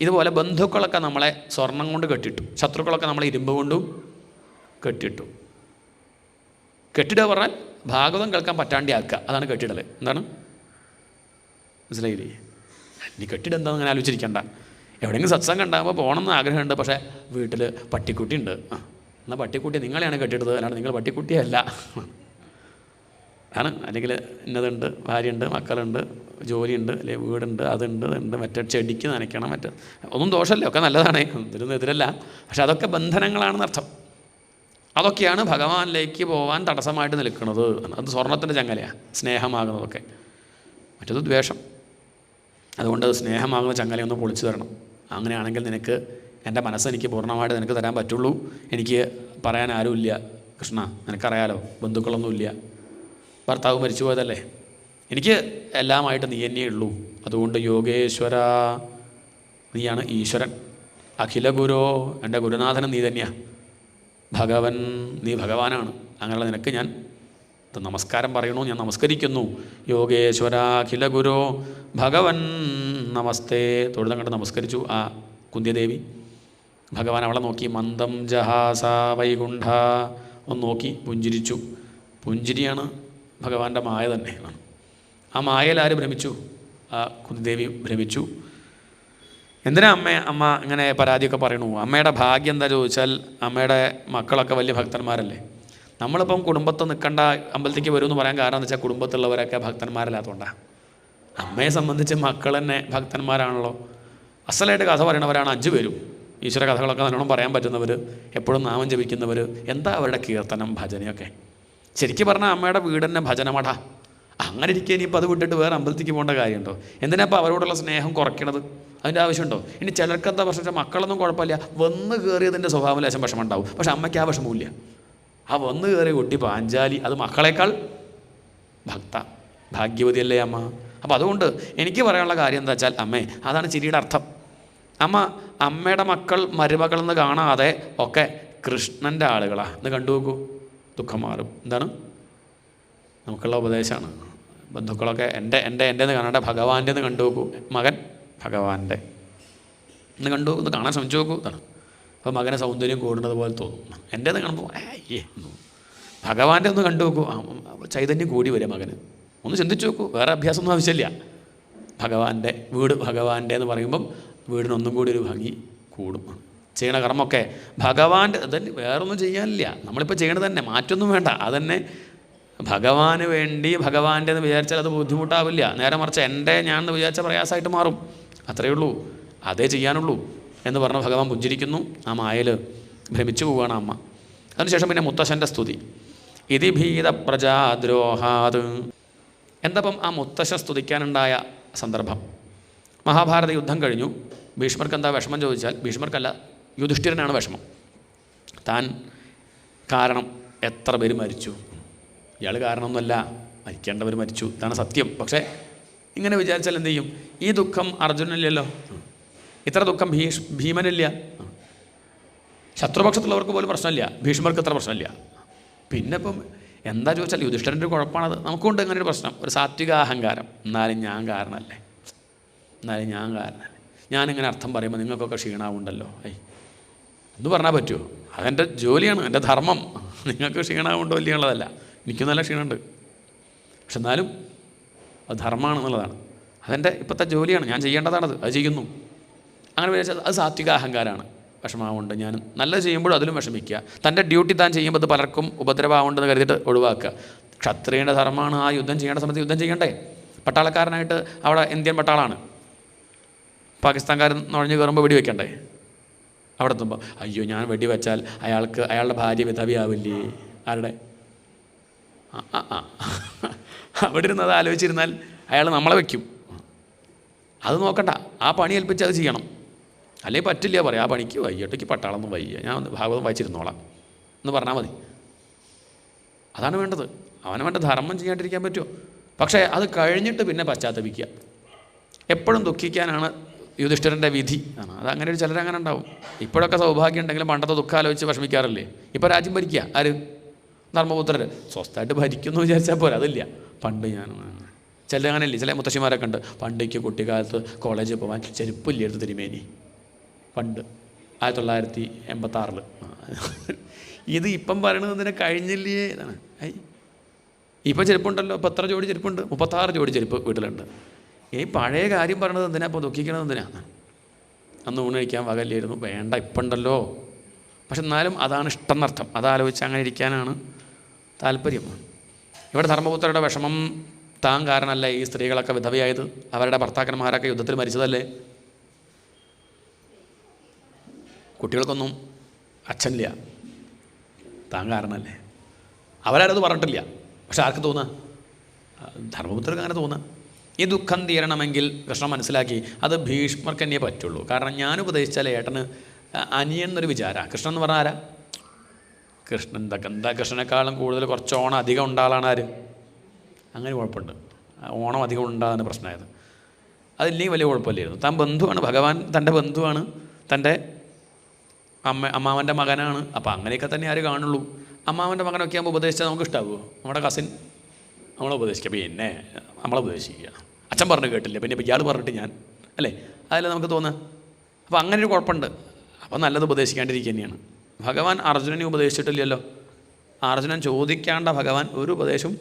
ഇതുപോലെ ബന്ധുക്കളൊക്കെ നമ്മളെ സ്വർണം കൊണ്ട് കെട്ടിട്ടു, ശത്രുക്കളൊക്കെ നമ്മളെ ഇരുമ്പ് കൊണ്ടും കെട്ടിട്ടു. കെട്ടിടുക പറഞ്ഞാൽ ഭാഗവതം കേൾക്കാൻ പറ്റാണ്ടി ആക്കുക, അതാണ് കെട്ടിടൽ. എന്താണ് മനസ്സിലായില്ലേ? ഇനി കെട്ടിടെന്താണെന്ന് അങ്ങനെ ആലോചിച്ചിരിക്കണ്ട. എവിടെയെങ്കിലും സത്സംഗം ഉണ്ടാകുമ്പോൾ പോകണമെന്ന് ആഗ്രഹമുണ്ട്, പക്ഷേ വീട്ടിൽ പട്ടിക്കുട്ടി ഉണ്ട്. എന്നാൽ പട്ടിക്കുട്ടി നിങ്ങളെയാണ് കെട്ടിട്ടത്, അല്ലാണ്ട് നിങ്ങൾ പട്ടിക്കുട്ടിയല്ല ആണ്. അല്ലെങ്കിൽ ഇന്നതുണ്ട്, ഭാര്യയുണ്ട്, മക്കളുണ്ട്, ജോലിയുണ്ട്, അല്ലെങ്കിൽ വീടുണ്ട്, അതുണ്ട്, മറ്റേ ചെടിക്ക് നനയ്ക്കണം, മറ്റേ ഒന്നും ദോഷമല്ല, ഒക്കെ നല്ലതാണ്, ഇതിലൊന്നും എതിരല്ല. പക്ഷെ അതൊക്കെ ബന്ധനങ്ങളാണെന്നർത്ഥം. അതൊക്കെയാണ് ഭഗവാനിലേക്ക് പോകാൻ തടസ്സമായിട്ട് നിൽക്കുന്നത്. അത് സ്വർണത്തിൻ്റെ ചങ്ങലയാണ് സ്നേഹമാകുന്നതൊക്കെ. മറ്റത് ദ്വേഷം. അതുകൊണ്ട് സ്നേഹമാകുന്ന ചങ്ങലയൊന്ന് പൊളിച്ചു തരണം. അങ്ങനെയാണെങ്കിൽ നിനക്ക് എൻ്റെ മനസ്സെനിക്ക് പൂർണ്ണമായിട്ട് നിനക്ക് തരാൻ പറ്റുള്ളൂ. എനിക്ക് പറയാൻ ആരുമില്ല കൃഷ്ണ, നിനക്കറിയാലോ, ബന്ധുക്കളൊന്നുമില്ല, ഭർത്താവ് മരിച്ചു പോയതല്ലേ, എനിക്ക് എല്ലാമായിട്ട് നീ തന്നെയേ ഉള്ളൂ. അതുകൊണ്ട് യോഗേശ്വര, നീയാണ് ഈശ്വരൻ. അഖില ഗുരോ, എൻ്റെ ഗുരുനാഥനും നീ തന്നെയാണ്. ഭഗവൻ, നീ ഭഗവാനാണ്. അങ്ങനെയുള്ള നിനക്ക് ഞാൻ നമസ്കാരം പറയണു, ഞാൻ നമസ്കരിക്കുന്നു. യോഗേശ്വര അഖില ഗുരോ ഭഗവൻ നമസ്തേ. തൊഴുതം കണ്ട് നമസ്കരിച്ചു ആ കുന്തിദേവി. ഭഗവാൻ അവളെ നോക്കി. മന്ദം ജഹാസ വൈകുണ്ഠ, ഒന്ന് നോക്കി പുഞ്ചിരിച്ചു. പുഞ്ചിരിയാണ് ഭഗവാന്റെ മായ തന്നെ. ആ മായയിൽ ആര് ഭ്രമിച്ചു? ആ കുന്തിദേവി ഭ്രമിച്ചു. എന്തിനാ അമ്മ ഇങ്ങനെ പരാതിയൊക്കെ പറയണു? അമ്മയുടെ ഭാഗ്യം എന്താ ചോദിച്ചാൽ, അമ്മയുടെ മക്കളൊക്കെ വലിയ ഭക്തന്മാരല്ലേ. നമ്മളിപ്പം കുടുംബത്തിൽ നിൽക്കേണ്ട അമ്പലത്തേക്ക് വരുമെന്ന് പറയാൻ കാരണം എന്ന് വെച്ചാൽ കുടുംബത്തിലുള്ളവരൊക്കെ ഭക്തന്മാരല്ലാത്തതുകൊണ്ടാണ്. അമ്മയെ സംബന്ധിച്ച് മക്കൾ തന്നെ ഭക്തന്മാരാണല്ലോ. അസലായിട്ട് കഥ പറയണവരാണ് 5 പേരും. ഈശ്വര കഥകളൊക്കെ നല്ലോണം പറയാൻ പറ്റുന്നവർ, എപ്പോഴും നാമം ജപിക്കുന്നവർ. എന്താ അവരുടെ കീർത്തനം, ഭജനയൊക്കെ. ശരിക്കും പറഞ്ഞാൽ അമ്മയുടെ വീട് തന്നെ ഭജനമഠ. അങ്ങനെ ഇരിക്കുക ഇനിയിപ്പോൾ അത് വിട്ടിട്ട് വേറെ അമ്പലത്തേക്ക് പോകേണ്ട കാര്യമുണ്ടോ? എന്തിനാ ഇപ്പോൾ അവരോടുള്ള സ്നേഹം കുറയ്ക്കണത്? അതിൻ്റെ ആവശ്യമുണ്ടോ? ഇനി ചിലർക്ക് എന്താ പ്രശ്നം വെച്ചാൽ മക്കളൊന്നും കുഴപ്പമില്ല, വന്ന് കയറിയതിൻ്റെ സ്വഭാവം ലേശം വിഷമം ഉണ്ടാവും. പക്ഷെ അമ്മയ്ക്ക് ആ വിഷമമില്ല. ആ വന്ന് കയറിയ കുട്ടി പാഞ്ചാലി, അത് മക്കളേക്കാൾ ഭക്ത, ഭാഗ്യവതിയല്ലേ അമ്മ. അപ്പോൾ അതുകൊണ്ട് എനിക്ക് പറയാനുള്ള കാര്യം എന്താ വെച്ചാൽ, അമ്മേ, അതാണ് ചിരിയുടെ അർത്ഥം. അമ്മയുടെ മക്കൾ മരുമകളെന്ന് കാണാതെ ഒക്കെ കൃഷ്ണൻ്റെ ആളുകളാണ് എന്ന് കണ്ടു നോക്കൂ, ദുഃഖം മാറും. എന്താണ് നമുക്കുള്ള ഉപദേശമാണ്. ബന്ധുക്കളൊക്കെ എൻ്റെ കാണാണ്ട് ഭഗവാന്റെ എന്ന് കണ്ടു നോക്കൂ. മകൻ ഭഗവാന്റെ എന്ന് കണ്ടു, ഒന്ന് കാണാൻ ശ്രമിച്ചു നോക്കൂ. ഇതാണ് അപ്പോൾ മകനെ സൗന്ദര്യം കൂടുന്നത് പോലെ തോന്നും. എൻ്റേത് കാണുമ്പോൾ ഭഗവാന്റെ ഒന്ന് കണ്ടു നോക്കൂ, ചൈതന്യം കൂടി വരും മകന്. ഒന്ന് ചിന്തിച്ചു നോക്കൂ. വേറെ അഭ്യാസമൊന്നും ആവശ്യമില്ല. ഭഗവാന്റെ വീട്, ഭഗവാന്റെ എന്ന് പറയുമ്പം വീടിനൊന്നും കൂടി ഒരു ഭംഗി കൂടും. ചെയ്യണ കർമ്മമൊക്കെ ഭഗവാന്റെ തന്നെ, വേറൊന്നും ചെയ്യാനില്ല. നമ്മളിപ്പോൾ ചെയ്യണത് തന്നെ, മാറ്റൊന്നും വേണ്ട. അതന്നെ ഭഗവാന് വേണ്ടി ഭഗവാന്റെ എന്ന് വിചാരിച്ചാൽ അത് ബുദ്ധിമുട്ടാവില്ല. നേരെ മറിച്ച് എൻ്റെ ഞാൻ എന്ന് വിചാരിച്ച പ്രയാസമായിട്ട് മാറും. അത്രയേ ഉള്ളൂ. അതേ ചെയ്യാനുള്ളൂ എന്ന് പറഞ്ഞ് ഭഗവാൻ പുഞ്ചിരിക്കുന്നു. ആ മായയിൽ ഭ്രമിച്ചു പോവുകയാണ് അമ്മ. അതിനുശേഷം പിന്നെ മുത്തശ്ശൻ്റെ സ്തുതി. ഇതി ഭീത പ്രജാദ്രോഹാത്. എന്തപ്പം ആ മുത്തശ്ശൻ സ്തുതിക്കാനുണ്ടായ സന്ദർഭം? മഹാഭാരത യുദ്ധം കഴിഞ്ഞു. ഭീഷ്മർക്ക് എന്താ വിഷമം ചോദിച്ചാൽ, ഭീഷ്മർക്കല്ല, യുധിഷ്ഠിരനാണ് വിഷമം. താൻ കാരണം എത്ര പേര് മരിച്ചു, ഇയാൾ കാരണമൊന്നുമല്ല, മരിക്കേണ്ടവർ മരിച്ചു, ഇതാണ് സത്യം. പക്ഷേ ഇങ്ങനെ വിചാരിച്ചാൽ എന്ത് ചെയ്യും? ഈ ദുഃഖം അർജുനനില്ലല്ലോ, ഇത്ര ദുഃഖം ഭീമനില്ല, ശത്രുപക്ഷത്തുള്ളവർക്ക് പോലും പ്രശ്നമില്ല, ഭീഷ്മർക്ക് ഇത്ര പ്രശ്നമില്ല. പിന്നെ ഇപ്പം എന്താ ചോദിച്ചാൽ യുധിഷ്ഠിരൻ്റെ കുഴപ്പമാണത്. നമുക്കുണ്ട് അങ്ങനെ ഒരു പ്രശ്നം, ഒരു സാത്വിക അഹങ്കാരം. എന്നാലും ഞാൻ കാരണമല്ലേ, ഞാനിങ്ങനെ അർത്ഥം പറയുമ്പോൾ നിങ്ങൾക്കൊക്കെ ക്ഷീണാവുണ്ടല്ലോ. എന്ന് പറഞ്ഞാൽ പറ്റുമോ? അതെൻ്റെ ജോലിയാണ്, എൻ്റെ ധർമ്മം. നിങ്ങൾക്ക് ക്ഷീണാവുണ്ടോ ഇല്ല ഉള്ളതല്ല, എനിക്കും നല്ല ക്ഷീണമുണ്ട്. പക്ഷെ എന്നാലും അത് ധർമ്മമാണെന്നുള്ളതാണ്, അതെൻ്റെ ഇപ്പോഴത്തെ ജോലിയാണ്, ഞാൻ ചെയ്യേണ്ടതാണത്, അത് ചെയ്യുന്നു. അങ്ങനെ വിചാരിച്ചാൽ അത് സാത്വിക അഹങ്കാരമാണ്. വിഷമാവുണ്ട്, ഞാൻ നല്ലത് ചെയ്യുമ്പോഴും അതിലും വിഷമിക്കുക. തൻ്റെ ഡ്യൂട്ടി താൻ ചെയ്യുമ്പോൾ അത് പലർക്കും ഉപദ്രവമാവുണ്ടെന്ന് കരുതിയിട്ട് ഒഴിവാക്കുക. ക്ഷത്രിയൻ്റെ ധർമ്മമാണ് ആ യുദ്ധം ചെയ്യേണ്ട സമയത്ത് യുദ്ധം ചെയ്യണ്ടേ. പട്ടാളക്കാരനായിട്ട് അവിടെ ഇന്ത്യൻ പട്ടാളമാണ്, പാകിസ്ഥാൻകാരൻ നുഴഞ്ഞു കയറുമ്പോൾ വെടിവെക്കണ്ടേ? അവിടെ എത്തുമ്പോൾ അയ്യോ ഞാൻ വെടിവെച്ചാൽ അയാളുടെ ഭാര്യ വിധവയാവില്ലേ? ആരുടെ? അവിടെ ഇരുന്ന് അത് ആലോചിച്ചിരുന്നാൽ അയാൾ നമ്മളെ വയ്ക്കും. അത് നോക്കണ്ട, ആ പണി ഏൽപ്പിച്ച് അത് ചെയ്യണം. അല്ലെങ്കിൽ പറ്റില്ല, പറയാം ആ പണിക്ക് വയ്യട്ടേക്ക് പട്ടാളൊന്നും വയ്യ, ഞാൻ ഭാഗവതം വായിച്ചിരുന്നോളാം എന്ന് പറഞ്ഞാൽ മതി. അതാണ് വേണ്ടത്. അവന് വേണ്ട ധർമ്മം ചെയ്യാണ്ടിരിക്കാൻ പറ്റുമോ? പക്ഷേ അത് കഴിഞ്ഞിട്ട് പിന്നെ പശ്ചാത്തപിക്കുക. എപ്പോഴും ദുഃഖിക്കാനാണ് യുധിഷ്ഠിരൻ്റെ വിധി ആണ്. അതങ്ങനെ ഒരു ചിലരങ്ങനെ ഉണ്ടാവും. ഇപ്പോഴൊക്കെ സൗഭാഗ്യം ഉണ്ടെങ്കിലും പണ്ടത്തെ ദുഃഖം ആലോചിച്ച് വിഷമിക്കാറില്ലേ? ഇപ്പോൾ രാജ്യം ഭരിക്കുക ആര്? ധർമ്മപുത്രർ. സ്വസ്ഥമായിട്ട് ഭരിക്കുന്നു വിചാരിച്ചാൽ പോരാ, അതില്ല. പണ്ട് ഞാൻ ചില അങ്ങനെയല്ലേ, ചില മുത്തശ്ശിമാരൊക്കെ ഉണ്ട്, പണ്ടേക്ക് കുട്ടിക്കാലത്ത് കോളേജിൽ പോകാൻ ചെരുപ്പില്ലായിരുന്നു തിരുമേനി, പണ്ട് 1986. ഇത് ഇപ്പം പറയണത് ഇതിനെ കഴിഞ്ഞില്ലേ ഇതാണ്. ഇപ്പം ചെരുപ്പുണ്ടല്ലോ, ഇപ്പോൾ എത്ര ജോഡി ചെരുപ്പുണ്ട്? 36 ജോഡി ചെരുപ്പ് വീട്ടിലുണ്ട്. ഈ പഴയ കാര്യം പറയണത് എന്തിനാ? ഇപ്പോൾ ദുഃഖിക്കണത് എന്തിനാണ്? അന്ന് ഊണ് കഴിക്കാൻ വകല്ലായിരുന്നു, വേണ്ട ഇപ്പം ഉണ്ടല്ലോ. പക്ഷെ എന്നാലും അതാണ് ഇഷ്ടം എന്നർത്ഥം. അതാലോചിച്ച് അങ്ങനെ ഇരിക്കാനാണ് താല്പര്യം. ഇവിടെ ധർമ്മപുത്രരുടെ വിഷമം താൻ കാരണമല്ലേ ഈ സ്ത്രീകളൊക്കെ വിധവയായത്? അവരുടെ ഭർത്താക്കന്മാരൊക്കെ യുദ്ധത്തിൽ മരിച്ചതല്ലേ? കുട്ടികൾക്കൊന്നും അച്ഛനില്ല, താൻ കാരണമല്ലേ? അവരാരത് പറഞ്ഞിട്ടില്ല. പക്ഷെ ആർക്ക് തോന്നുക? ധർമ്മപുത്രർക്ക് അങ്ങനെ തോന്നുക. ഈ ദുഃഖം തീരണമെങ്കിൽ കൃഷ്ണൻ മനസ്സിലാക്കി അത് ഭീഷ്മർക്ക് തന്നെയേ പറ്റുള്ളൂ. കാരണം ഞാൻ ഉപദേശിച്ചാൽ ഏട്ടന് അനിയൻ എന്നൊരു വിചാരമാണ്. കൃഷ്ണൻ എന്ന് പറഞ്ഞാൽ ആരാ? കൃഷ്ണൻ എന്താ കൃഷ്ണനേക്കാളും കൂടുതൽ കുറച്ച് ഓണം അധികം ഉണ്ടാളാണ് ആര്? അങ്ങനെ കുഴപ്പമുണ്ട്, ഓണം അധികം ഉണ്ടാകുന്ന പ്രശ്നമായത്. അതില്ലെങ്കിൽ വലിയ കുഴപ്പമില്ലായിരുന്നു. താൻ ബന്ധുവാണ്, ഭഗവാൻ തൻ്റെ ബന്ധുവാണ്, തൻ്റെ അമ്മാവൻ്റെ മകനാണ്. അപ്പോൾ അങ്ങനെയൊക്കെ തന്നെ ആര് കാണുള്ളൂ? അമ്മാവൻ്റെ മകനൊക്കെ ആകുമ്പോൾ ഉപദേശിച്ചാൽ നമുക്ക് ഇഷ്ടാവുമോ? നമ്മുടെ കസിൻ നമ്മളെ ഉപദേശിക്കുക, പിന്നെ നമ്മളെ ഉപദേശിക്കുക. അച്ഛൻ പറഞ്ഞു കേട്ടില്ല, പിന്നെ ഇപ്പോൾ ഇയാൾ പറഞ്ഞിട്ട് ഞാൻ അല്ലേ, അതല്ലേ നമുക്ക് തോന്നുക. അപ്പോൾ അങ്ങനെ ഒരു കുഴപ്പമുണ്ട്. അപ്പോൾ നല്ലത് ഉപദേശിക്കാണ്ടിരിക്കുക തന്നെയാണ്. ഭഗവാൻ അർജുനനെ ഉപദേശിച്ചിട്ടില്ലല്ലോ. അർജുനൻ ചോദിക്കാണ്ട ഭഗവാൻ ഒരു ഉപദേശവും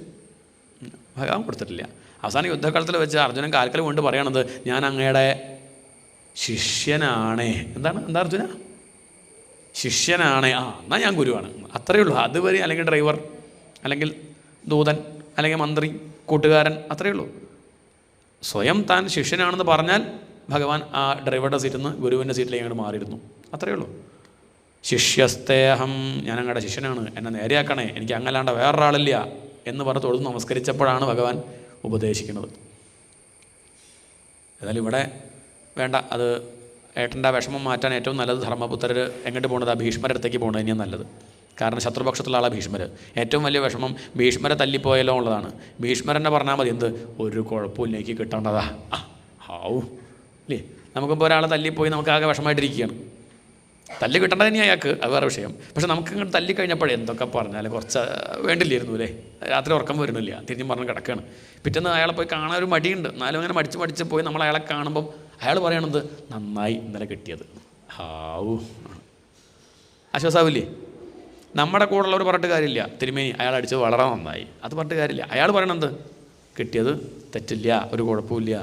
ഭഗവാൻ കൊടുത്തിട്ടില്ല. അവസാന യുദ്ധകാലത്തിൽ വെച്ച് അർജുനൻ കാൽക്കൽ കൊണ്ട് പറയണത് ഞാൻ അങ്ങയുടെ ശിഷ്യനാണേ. എന്താ അർജുന? ശിഷ്യനാണേ. എന്നാൽ ഞാൻ ഗുരുവാണ്, അത്രയേ ഉള്ളൂ. അതുവരെ അല്ലെങ്കിൽ ഡ്രൈവർ, അല്ലെങ്കിൽ ദൂതൻ, അല്ലെങ്കിൽ മന്ത്രി, കൂട്ടുകാരൻ, അത്രയേ ഉള്ളൂ. സ്വയം താൻ ശിഷ്യനാണെന്ന് പറഞ്ഞാൽ ഭഗവാൻ ആ ഡ്രൈവറുടെ സീറ്റിൽ നിന്ന് ഗുരുവിൻ്റെ സീറ്റിലേക്ക് അങ്ങോട്ട് മാറിയിരുന്നു, അത്രയേ ഉള്ളൂ. ശിഷ്യസ്തേഹം, ഞാൻ അങ്ങയുടെ ശിഷ്യനാണ്, എന്നെ നേരെയാക്കണേ, എനിക്ക് അങ്ങല്ലാണ്ട് വേറൊരാളില്ല എന്ന് പറഞ്ഞ് തൊഴുത് നമസ്കരിച്ചപ്പോഴാണ് ഭഗവാൻ ഉപദേശിക്കുന്നത്. ഏതായാലും ഇവിടെ വേണ്ട, അത് ഏട്ടൻ്റെ വിഷമം മാറ്റാൻ ഏറ്റവും നല്ലത് ധർമ്മപുത്രർ എങ്ങോട്ട് പോകുന്നത്? ആ ഭീഷ്മരുടെ അടുത്തേക്ക് പോകുന്നത് തന്നെയാണ് നല്ലത്. കാരണം ശത്രുപക്ഷത്തുള്ള ആളാണ് ഭീഷ്മർ. ഏറ്റവും വലിയ വിഷമം ഭീഷ്മരെ തല്ലിപ്പോയല്ലോ ഉള്ളതാണ്. ഭീഷ്മരെന്നെ പറഞ്ഞാൽ മതി, എന്ത് ഒരു കുഴപ്പമില്ല, എനിക്ക് കിട്ടേണ്ടതാ. അല്ലേ, നമുക്കിപ്പോൾ ഒരാളെ തല്ലിപ്പോയി നമുക്കാകെ വിഷമമായിട്ടിരിക്കുകയാണ്. തല്ല് കിട്ടേണ്ടത് തന്നെ അയാൾക്ക്, അത് വേറെ വിഷയം. പക്ഷെ നമുക്ക് ഇങ്ങോട്ട് തല്ലിക്കഴിഞ്ഞപ്പോഴേ എന്തൊക്കെ പറഞ്ഞാൽ കുറച്ച് വേണ്ടില്ലായിരുന്നു അല്ലേ? രാത്രി ഉറക്കം വരുന്നില്ല, തിരിഞ്ഞും പറഞ്ഞ് കിടക്കുകയാണ്. പിറ്റേന്ന് അയാളെ പോയി കാണാൻ ഒരു മടിയുണ്ട്. എന്നാലും അങ്ങനെ മടിച്ച് പോയി നമ്മൾ അയാളെ കാണുമ്പം അയാൾ പറയണത് നന്നായി ഇന്നലെ കിട്ടിയത്. ആശ്വാസാവില്ലേ? നമ്മുടെ കൂടെയുള്ളവർ പറഞ്ഞിട്ട് കാര്യമില്ല, തിരുമേനി അയാൾ അടിച്ചത് വളരെ നന്നായി, അത് പറഞ്ഞിട്ട് കാര്യമില്ല. അയാൾ പറയണത് കിട്ടിയത് തെറ്റില്ല, ഒരു കുഴപ്പമില്ല,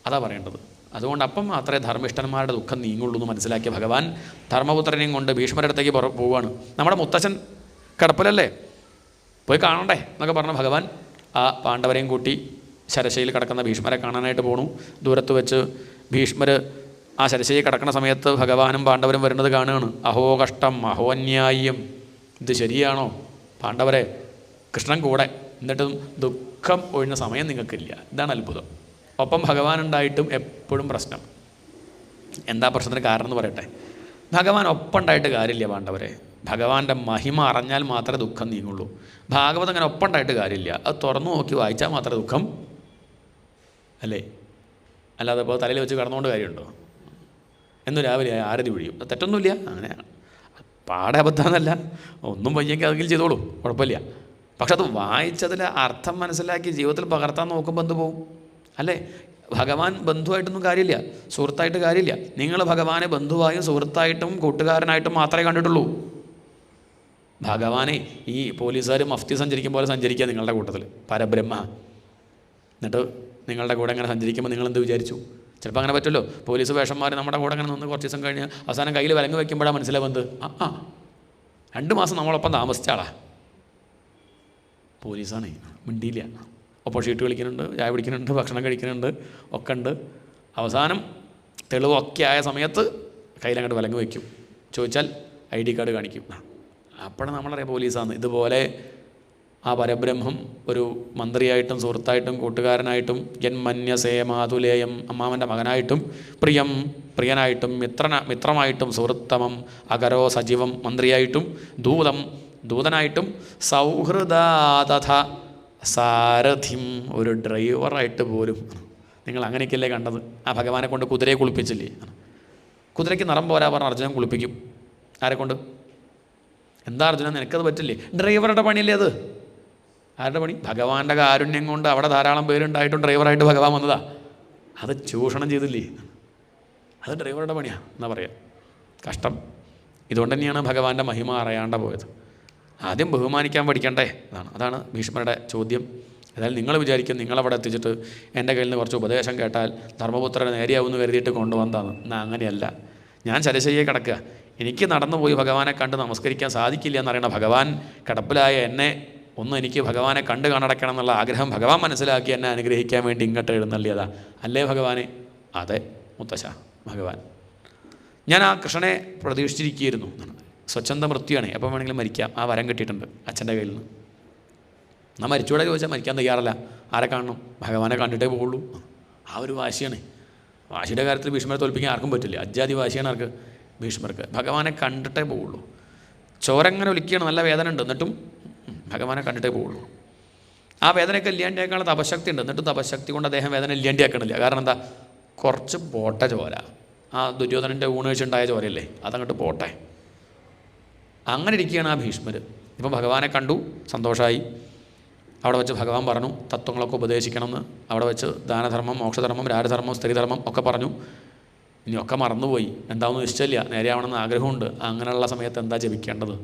അതാ പറയേണ്ടത്. അതുകൊണ്ട് അപ്പം മാത്രമേ ധർമ്മിഷ്ഠന്മാരുടെ ദുഃഖം നീങ്ങുള്ളൂ എന്ന് മനസ്സിലാക്കിയ ഭഗവാൻ ധർമ്മപുത്രനെയും കൊണ്ട് ഭീഷ്മരുടെ അടുത്തേക്ക് പോവുകയാണ്. നമ്മുടെ മുത്തച്ഛൻ കിടപ്പിലല്ലേ, പോയി കാണണ്ടേ എന്നൊക്കെ പറഞ്ഞ ഭഗവാൻ ആ പാണ്ഡവരെയും കൂട്ടി ശരശയിൽ കിടക്കുന്ന ഭീഷ്മരെ കാണാനായിട്ട് പോണു. ദൂരത്ത് വെച്ച് ഭീഷ്മർ ആ ശരശയ്യ കിടക്കുന്ന സമയത്ത് ഭഗവാനും പാണ്ഡവരും വരുന്നത് കാണുകയാണ്. അഹോ കഷ്ടം, അഹോ അന്യായം, ഇത് ശരിയാണോ പാണ്ഡവരെ, കൃഷ്ണൻ കൂടെ, എന്നിട്ടും ദുഃഖം ഒഴിഞ്ഞ സമയം നിങ്ങൾക്കില്ല. ഇതാണ് അത്ഭുതം. ഒപ്പം ഭഗവാൻ ഉണ്ടായിട്ടും എപ്പോഴും പ്രശ്നം. എന്താ പ്രശ്നത്തിന് കാരണം എന്ന് പറയട്ടെ. ഭഗവാൻ ഒപ്പം ഉണ്ടായിട്ട് കാര്യമില്ല പാണ്ഡവരെ. ഭഗവാന്റെ മഹിമ അറിഞ്ഞാൽ മാത്രമേ ദുഃഖം നീങ്ങുള്ളൂ. ഭാഗവതം അങ്ങനെ ഒപ്പം ഉണ്ടായിട്ട് കാര്യമില്ല. അത് തുറന്നു നോക്കി വായിച്ചാൽ മാത്രമേ ദുഃഖം, അല്ലേ? അല്ലാതെ ഇപ്പോൾ തലയിൽ വെച്ച് കടന്നുകൊണ്ട് കാര്യമുണ്ടോ? എന്നും രാവിലെ ആരതി ഒഴിയും, തെറ്റൊന്നുമില്ല. അങ്ങനെ പാടെ അബദ്ധമെന്നല്ല, ഒന്നും വയ്യെങ്കിൽ അതെങ്കിലും ചെയ്തോളൂ, കുഴപ്പമില്ല. പക്ഷെ അത് വായിച്ചതിൽ അർത്ഥം മനസ്സിലാക്കി ജീവിതത്തിൽ പകർത്താൻ നോക്കുമ്പോൾ എന്ത് പോവും, അല്ലേ? ഭഗവാൻ ബന്ധുവായിട്ടൊന്നും കാര്യമില്ല, സുഹൃത്തായിട്ട് കാര്യമില്ല. നിങ്ങൾ ഭഗവാനെ ബന്ധുവായും സുഹൃത്തായിട്ടും കൂട്ടുകാരനായിട്ടും മാത്രമേ കണ്ടിട്ടുള്ളൂ. ഭഗവാനെ ഈ പോലീസുകാർ മഫ്തി സഞ്ചരിക്കും പോലെ സഞ്ചരിക്കുക നിങ്ങളുടെ കൂട്ടത്തിൽ, പരബ്രഹ്മ. എന്നിട്ട് നിങ്ങളുടെ കൂടെ അങ്ങനെ സഞ്ചരിക്കുമ്പോൾ നിങ്ങളെന്ത് വിചാരിച്ചു? ചിലപ്പോൾ അങ്ങനെ പറ്റുമല്ലോ. പോലീസ് വേഷന്മാർ നമ്മുടെ കൂടെ അങ്ങനെ നിന്ന് കുറച്ച് ദിവസം കഴിഞ്ഞ് അവസാനം കയ്യിൽ വിലങ്ങ് വയ്ക്കുമ്പോഴാണ് മനസ്സിലാവുന്നത്, 2 മാസം നമ്മളൊപ്പം താമസിച്ച ആളാ, പോലീസാണ്, മിണ്ടിയില്ല. ഒപ്പം ഷീട്ട് കളിക്കുന്നുണ്ട്, ചായ പിടിക്കുന്നുണ്ട്, ഭക്ഷണം കഴിക്കുന്നുണ്ട്, ഒക്കെ ഉണ്ട്. അവസാനം തെളിവൊക്കെ ആയ സമയത്ത് കയ്യിലങ്ങോട്ട് വിലങ്ങ് വയ്ക്കും. ചോദിച്ചാൽ ID കാർഡ് കാണിക്കും. അപ്പോഴാണ് നമ്മളറിയാം പോലീസാണ്. ഇതുപോലെ ആ പരബ്രഹ്മം ഒരു മന്ത്രിയായിട്ടും സുഹൃത്തായിട്ടും കൂട്ടുകാരനായിട്ടും ജന്മന്യസേ മാതുലേയം അമ്മാവൻ്റെ മകനായിട്ടും പ്രിയനായിട്ടും മിത്രമായിട്ടും സുഹൃത്തമം അകരോ സജീവം മന്ത്രിയായിട്ടും ദൂതനായിട്ടും സൗഹൃദാതഥ സാരഥിം ഒരു ഡ്രൈവറായിട്ട് പോലും. നിങ്ങൾ അങ്ങനെയൊക്കെയല്ലേ കണ്ടത്? ആ ഭഗവാനെ കൊണ്ട് കുതിരയെ കുളിപ്പിച്ചില്ലേ? കുതിരയ്ക്ക് നിറം പോരാ പറഞ്ഞ അർജുനൻ കുളിപ്പിക്കും. ആരെക്കൊണ്ട്? എന്താ അർജുനൻ, നിനക്കത് പറ്റില്ലേ? ഡ്രൈവറുടെ പണിയല്ലേ അത്? ആരുടെ പണി? ഭഗവാന്റെ കാരുണ്യം കൊണ്ട് അവിടെ ധാരാളം പേരുണ്ടായിട്ടും ഡ്രൈവറായിട്ട് ഭഗവാൻ വന്നതാ. അത് ചൂഷണം ചെയ്തില്ലേ? അത് ഡ്രൈവറുടെ പണിയാണ് എന്നാ പറയാം. കഷ്ടം. ഇതുകൊണ്ട് തന്നെയാണ് ഭഗവാന്റെ മഹിമ അറിയാണ്ട പോയത്. ആദ്യം ബഹുമാനിക്കാൻ പഠിക്കണ്ടേ? അതാണ് ഭീഷ്മരുടെ ചോദ്യം. ഏതായാലും നിങ്ങൾ വിചാരിക്കും നിങ്ങളവിടെ എത്തിച്ചിട്ട് എൻ്റെ കയ്യിൽ നിന്ന് കുറച്ച് ഉപദേശം കേട്ടാൽ ധർമ്മപുത്രനെ നേരെയാവുമെന്ന് കരുതിയിട്ട് കൊണ്ടുവന്നതാണ്. എന്നാൽ അങ്ങനെയല്ല. ഞാൻ ശരശയ്യയെ കിടക്കുക, എനിക്ക് നടന്നു പോയി ഭഗവാനെ കണ്ട് നമസ്കരിക്കാൻ സാധിക്കില്ല എന്നറിയണ ഭഗവാൻ കിടപ്പിലായ എന്നെ ഒന്ന് എനിക്ക് ഭഗവാനെ കണ്ട് കണ്ണടക്കണം എന്നുള്ള ആഗ്രഹം ഭഗവാൻ മനസ്സിലാക്കി എന്നെ അനുഗ്രഹിക്കാൻ വേണ്ടി ഇങ്ങോട്ട് എഴുന്നള്ളിയതാ. അല്ലേ ഭഗവാനെ? അതെ മുത്തശ്ശ ഭഗവാൻ. ഞാൻ ആ കൃഷ്ണനെ പ്രതീക്ഷിച്ചിരിക്കുകയായിരുന്നു. സ്വച്ഛന്ത മൃത്യുവാണ്, എപ്പോൾ വേണമെങ്കിലും മരിക്കാം. ആ വരം കിട്ടിയിട്ടുണ്ട് അച്ഛൻ്റെ കയ്യിൽ നിന്ന്. എന്നാൽ മരിച്ചൂടെ ചോദിച്ചാൽ മരിക്കാൻ തയ്യാറല്ല. ആരെ കാണണം? ഭഗവാനെ കണ്ടിട്ടേ പോകുള്ളൂ. ആ ഒരു വാശിയാണ്. വാശിയുടെ കാര്യത്തിൽ ഭീഷ്മരെ തോൽപ്പിക്കാൻ ആർക്കും പറ്റില്ല. അജ്ജാതി വാശിയാണ് ആർക്ക്? ഭീഷ്മർക്ക്. ഭഗവാനെ കണ്ടിട്ടേ പോവുള്ളൂ. ചോരങ്ങനെ ഒലിക്കുകയാണ്, നല്ല വേദന ഉണ്ട്, എന്നിട്ടും ഭഗവാനെ കണ്ടിട്ടേ പോവുള്ളൂ. ആ വേദനയൊക്കെ ഇല്ലാണ്ടിയാക്കാനുള്ള തപശക്തി ഉണ്ട്, എന്നിട്ടും തപശക്തി കൊണ്ട് അദ്ദേഹം വേദന ഇല്ലാണ്ടിയാക്കണില്ല. കാരണം എന്താ? കുറച്ച് പോട്ടെ ചോര. ആ ദുര്യോധനൻ്റെ ഊണ് വെച്ചുണ്ടായ ചോരയല്ലേ, അതങ്ങോട്ട് പോട്ടെ. അങ്ങനെ ഇരിക്കുകയാണ് ആ ഭീഷ്മർ. ഇപ്പം ഭഗവാനെ കണ്ടു, സന്തോഷമായി. അവിടെ വെച്ച് ഭഗവാൻ പറഞ്ഞു തത്വങ്ങളൊക്കെ ഉപദേശിക്കണമെന്ന്. അവിടെ വെച്ച് ദാനധർമ്മം, മോക്ഷധർമ്മം, രാജധർമ്മം, സ്ത്രീധർമ്മം ഒക്കെ പറഞ്ഞു. ഇനിയൊക്കെ മറന്നുപോയി. എന്താണെന്ന് നിശ്ചയില്ല, നേരെയാവണമെന്ന് ആഗ്രഹമുണ്ട്. അങ്ങനെയുള്ള സമയത്ത് എന്താ ജപിക്കേണ്ടത്?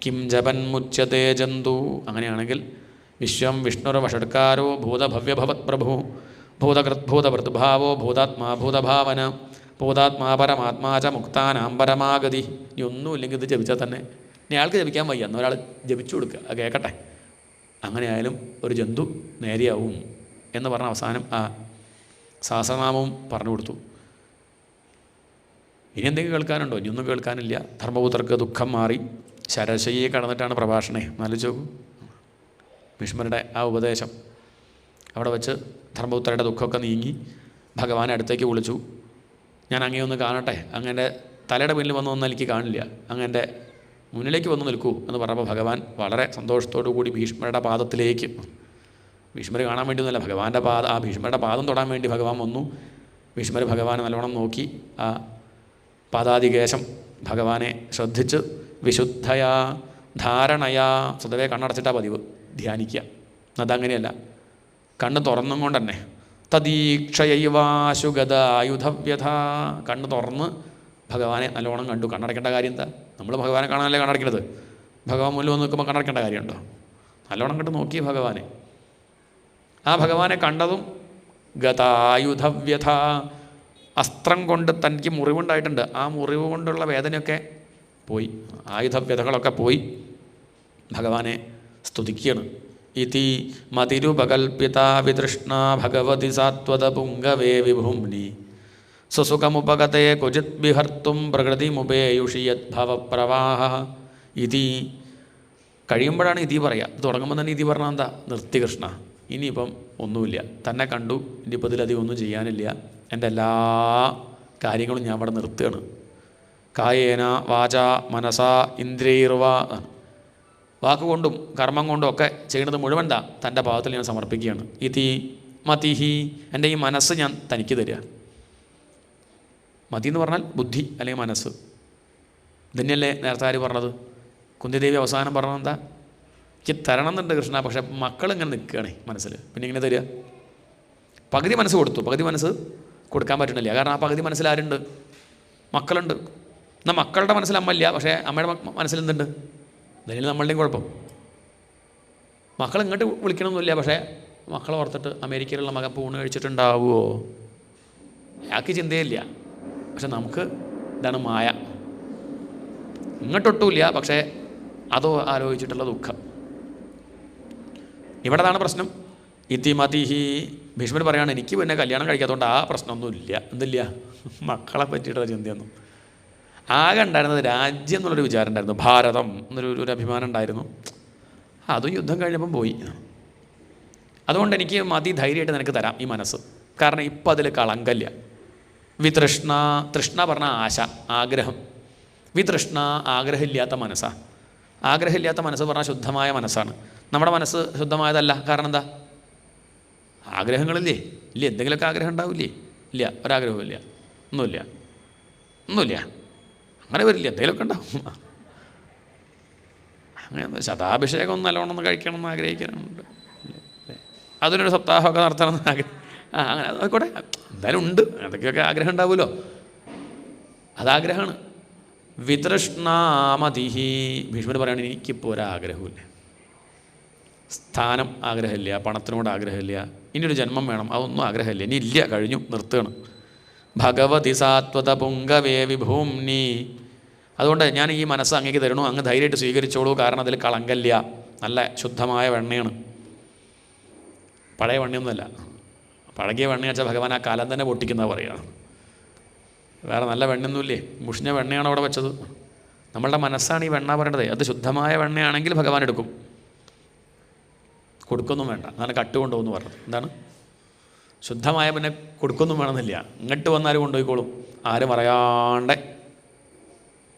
കിം ജപൻ മുച്യതേ ജന്തു. അങ്ങനെയാണെങ്കിൽ വിശ്വം വിഷ്ണുർവഷട്കാരോ ഭൂതഭവ്യഭവത് പ്രഭു ഭൂതകൃത്ഭൂതഭൃദ്ഭാവോ ഭൂതാത്മാ ഭൂതഭാവന ഭൂതാത്മാ പരമാത്മാ ച മുക്താനാം പരമാഗതി. ഇനി ഒന്നുമില്ലെങ്കിൽ ഇത് ജപിച്ചാൽ തന്നെ ഇനി ആൾക്ക് ജപിക്കാൻ വയ്യ, എന്നൊരാൾ ജപിച്ചു കൊടുക്കുക, അത് കേൾക്കട്ടെ. അങ്ങനെയായാലും ഒരു ജന്തു നേരെയാവും എന്ന് പറഞ്ഞ അവസാനം ആ സഹസ്രനാമവും പറഞ്ഞു കൊടുത്തു. ഇനി എന്തെങ്കിലും കേൾക്കാനുണ്ടോ? ഇനിയൊന്നും കേൾക്കാനില്ല. ധർമ്മപുത്രർക്ക് ദുഃഖം മാറി ശരശയ്യെ കടന്നിട്ടാണ് പ്രഭാഷണേ. ആലോചിച്ച് നോക്കൂ ഭീഷ്മരുടെ ആ ഉപദേശം. അവിടെ വെച്ച് ധർമ്മപുത്രയുടെ ദുഃഖമൊക്കെ നീങ്ങി ഭഗവാനെ അടുത്തേക്ക് വിളിച്ചു. ഞാൻ അങ്ങേ ഒന്ന് കാണട്ടെ, അങ്ങൻ്റെ തലയുടെ പിന്നിൽ വന്നൊന്നും എനിക്ക് കാണില്ല, അങ്ങൻ്റെ മുന്നിലേക്ക് വന്ന് നിൽക്കൂ എന്ന് പറഞ്ഞപ്പോൾ ഭഗവാൻ വളരെ സന്തോഷത്തോടു കൂടി ഭീഷ്മരുടെ പാദത്തിലേക്ക്, ഭീഷ്മർ കാണാൻ വേണ്ടിയൊന്നുമല്ല, ഭഗവാന്റെ ആ ഭീഷ്മരുടെ പാദം തൊടാൻ വേണ്ടി ഭഗവാൻ വന്നു. ഭീഷ്മർ ഭഗവാനെ നല്ലോണം നോക്കി ആ പാദാദികേശം ഭഗവാനെ ശ്രദ്ധിച്ച് വിശുദ്ധയാ ധാരണയാ, സ്വതവേ കണ്ണടച്ചിട്ടാ പതിവ് ധ്യാനിക്കുക. അതങ്ങനെയല്ല, കണ്ണ് തുറന്നും കൊണ്ട് തന്നെ തദീക്ഷയൈവാശുഗതായുധവ്യഥ, കണ്ണ് തുറന്ന് ഭഗവാനെ നല്ലോണം കണ്ടു. കണ്ണടക്കേണ്ട കാര്യം എന്താ? നമ്മൾ ഭഗവാനെ കാണാനല്ലേ കണ്ണടയ്ക്കണത്. ഭഗവാൻ മുന്നിൽ വന്ന് നിൽക്കുമ്പോൾ കണ്ണടക്കേണ്ട കാര്യമുണ്ടോ? നല്ലോണം കണ്ട് നോക്കി ഭഗവാനെ. ആ ഭഗവാനെ കണ്ടതും ഗതായുധവ്യഥ, അസ്ത്രം കൊണ്ട് തനിക്ക് മുറിവുണ്ടായിട്ടുണ്ട്, ആ മുറിവ് കൊണ്ടുള്ള വേദനയൊക്കെ പോയി, ആയുധവ്യഥകളൊക്കെ പോയി. ഭഗവാനെ സ്തുതിക്കുകയാണ്. ഇതി മതിരുപകൽപ്പിത വിതൃഷ്ണ ഭഗവതി സാത്വത പുങ്കവേ വിഭുംനി സുസുഖമുപഗതേ ക്വചിത് വിഹർത്തും പ്രകൃതിമുപേയുഷി യദ്ഭവപ്രവാഹ ഇതി. കഴിയുമ്പോഴാണ് ഇതി പറയുക. തുടങ്ങുമ്പോൾ തന്നെ ഇതി പറഞ്ഞാൽ എന്താ? നിർത്തി കൃഷ്ണ, ഇനിയിപ്പം ഒന്നുമില്ല, തന്നെ കണ്ടു, ഇനിയിപ്പോൾ ഇതിലധികം ഒന്നും ചെയ്യാനില്ല, എൻ്റെ എല്ലാ കാര്യങ്ങളും ഞാൻ ഇവിടെ നിർത്തുകയാണ്. കായേന വാച മനസാ ഇന്ദ്രിയർവ, വാക്കുകൊണ്ടും കർമ്മം കൊണ്ടും ഒക്കെ ചെയ്യുന്നത് മുഴുവൻ തൻ്റെ ഭാഗത്തിൽ ഞാൻ സമർപ്പിക്കുകയാണ്. ഇതി മതിഹി, എൻ്റെ ഈ മനസ്സ് ഞാൻ തനിക്ക് തരിക. മതി എന്ന് പറഞ്ഞാൽ ബുദ്ധി അല്ലെങ്കിൽ മനസ്സ്. ഇതന്നെയല്ലേ നേരത്തെ ആര് പറഞ്ഞത്? കുന്തിദേവി അവസാനം പറഞ്ഞത് എന്താ? എനിക്ക് തരണം എന്നുണ്ട് കൃഷ്ണ, പക്ഷേ മക്കളിങ്ങനെ നിൽക്കുകയാണേ മനസ്സിൽ, പിന്നെ ഇങ്ങനെ തരിക. പകുതി മനസ്സ് കൊടുത്തു, പകുതി മനസ്സ് കൊടുക്കാൻ പറ്റണില്ല. കാരണം ആ പകുതി മനസ്സിൽ ആരുണ്ട്? മക്കളുണ്ട്. എന്നാൽ മക്കളുടെ മനസ്സിൽ അമ്മയില്ല, പക്ഷേ അമ്മയുടെ മനസ്സിൽ എന്തുണ്ട്? അതിന് നമ്മളുടെയും കുഴപ്പം. മക്കൾ ഇങ്ങോട്ട് വിളിക്കണമെന്നില്ല, പക്ഷേ മക്കളെ ഓർത്തിട്ട് അമേരിക്കയിലുള്ള മകൻ പൂണ് കഴിച്ചിട്ടുണ്ടാവുമോ? അയാൾക്ക് ചിന്തയില്ല. പക്ഷെ നമുക്ക് ഇതാണ് മായ. ഇങ്ങോട്ടൊട്ടുമില്ല, പക്ഷേ അതോ ആലോചിച്ചിട്ടുള്ള ദുഃഖം. ഇവിടെ അതാണ് പ്രശ്നം. ഇത്തിമതിഹി, ഭീഷ്മർ പറയുകയാണ്, എനിക്ക് പിന്നെ കല്യാണം കഴിക്കാത്തതുകൊണ്ട് ആ പ്രശ്നമൊന്നുമില്ല. എന്തില്ല? മക്കളെ പറ്റിയിട്ടുള്ള ചിന്തയൊന്നും. ആകെ ഉണ്ടായിരുന്നത് രാജ്യം എന്നുള്ളൊരു വിചാരം ഉണ്ടായിരുന്നു, ഭാരതം എന്നൊരു അഭിമാനം ഉണ്ടായിരുന്നു. അതും യുദ്ധം കഴിഞ്ഞപ്പം പോയി. അതുകൊണ്ട് എനിക്ക് മതി, ധൈര്യമായിട്ട് നിനക്ക് തരാം ഈ മനസ്സ്. കാരണം ഇപ്പം അതിൽ കളങ്കല്ല. വിതൃഷ്ണ, തൃഷ്ണ പറഞ്ഞ ആശ, ആഗ്രഹം. വിതൃഷ്ണ, ആഗ്രഹമില്ലാത്ത മനസ്സാണ്. ആഗ്രഹമില്ലാത്ത മനസ്സ് പറഞ്ഞാൽ ശുദ്ധമായ മനസ്സാണ്. നമ്മുടെ മനസ്സ് ശുദ്ധമായതല്ല. കാരണം എന്താ? ആഗ്രഹങ്ങളില്ലേ? ഇല്ല. എന്തെങ്കിലുമൊക്കെ ആഗ്രഹം ഉണ്ടാവില്ലേ? ഇല്ല, ഒരാഗ്രഹവും ഇല്ല, ഒന്നുമില്ല, ഒന്നുമില്ല. അങ്ങനെ വരില്ല, എന്തെങ്കിലുമൊക്കെ ഉണ്ടാവും. അങ്ങനെ ശതാഭിഷേകം നല്ലോണം ഒന്ന് കഴിക്കണം എന്ന് ആഗ്രഹിക്കാനുണ്ട്. അതിനൊരു സപ്താഹമൊക്കെ നടത്തണമെന്ന് ആഗ്രഹം. അങ്ങനെ ആയിക്കോട്ടെ, എന്തായാലും ഉണ്ട്, അതൊക്കെയൊക്കെ ആഗ്രഹം ഉണ്ടാവുമല്ലോ. അതാഗ്രഹമാണ്. വിതൃഷ്ണാമതിഹി, ഭീഷ്മർ പറയുകയാണ്, എനിക്കിപ്പോൾ ഒരാഗ്രഹമില്ല. സ്ഥാനം ആഗ്രഹമില്ല, പണത്തിനോട് ആഗ്രഹമില്ല, ഇനിയൊരു ജന്മം വേണം, അതൊന്നും ആഗ്രഹമില്ല, ഇനി ഇല്ല, കഴിഞ്ഞു, നിർത്തുകയാണ്. ഭഗവതി സാത്വത പുങ്കവേ വിഭൂംനി, അതുകൊണ്ട് ഞാൻ ഈ മനസ്സ് അങ്ങേക്ക് തരണു, അങ്ങ് ധൈര്യമായിട്ട് സ്വീകരിച്ചോളൂ. കാരണം അതിൽ കളങ്കല്ല, നല്ല ശുദ്ധമായ വെണ്ണയാണ്. പഴയ വെണ്ണയൊന്നുമല്ല. പഴകിയ വെണ്ണ വെച്ചാൽ ഭഗവാൻ ആ കാലം തന്നെ പൊട്ടിക്കുന്ന പറയുക. വേറെ നല്ല വെണ്ണയൊന്നുമില്ലേ, മുഷിഞ്ഞ വെണ്ണയാണ് അവിടെ വെച്ചത്. നമ്മളുടെ മനസ്സാണ് ഈ വെണ്ണ പറയേണ്ടത്. അത് ശുദ്ധമായ വെണ്ണയാണെങ്കിൽ ഭഗവാൻ എടുക്കും, കൊടുക്കൊന്നും വേണ്ട. അതാണ് കട്ടുകൊണ്ടുപോകുന്നു പറഞ്ഞത്. എന്താണ്? ശുദ്ധമായ പിന്നെ കൊടുക്കൊന്നും വേണമെന്നില്ല, ഇങ്ങോട്ട് വന്നാലും കൊണ്ടുപോയിക്കോളും, ആരും അറിയാണ്ട്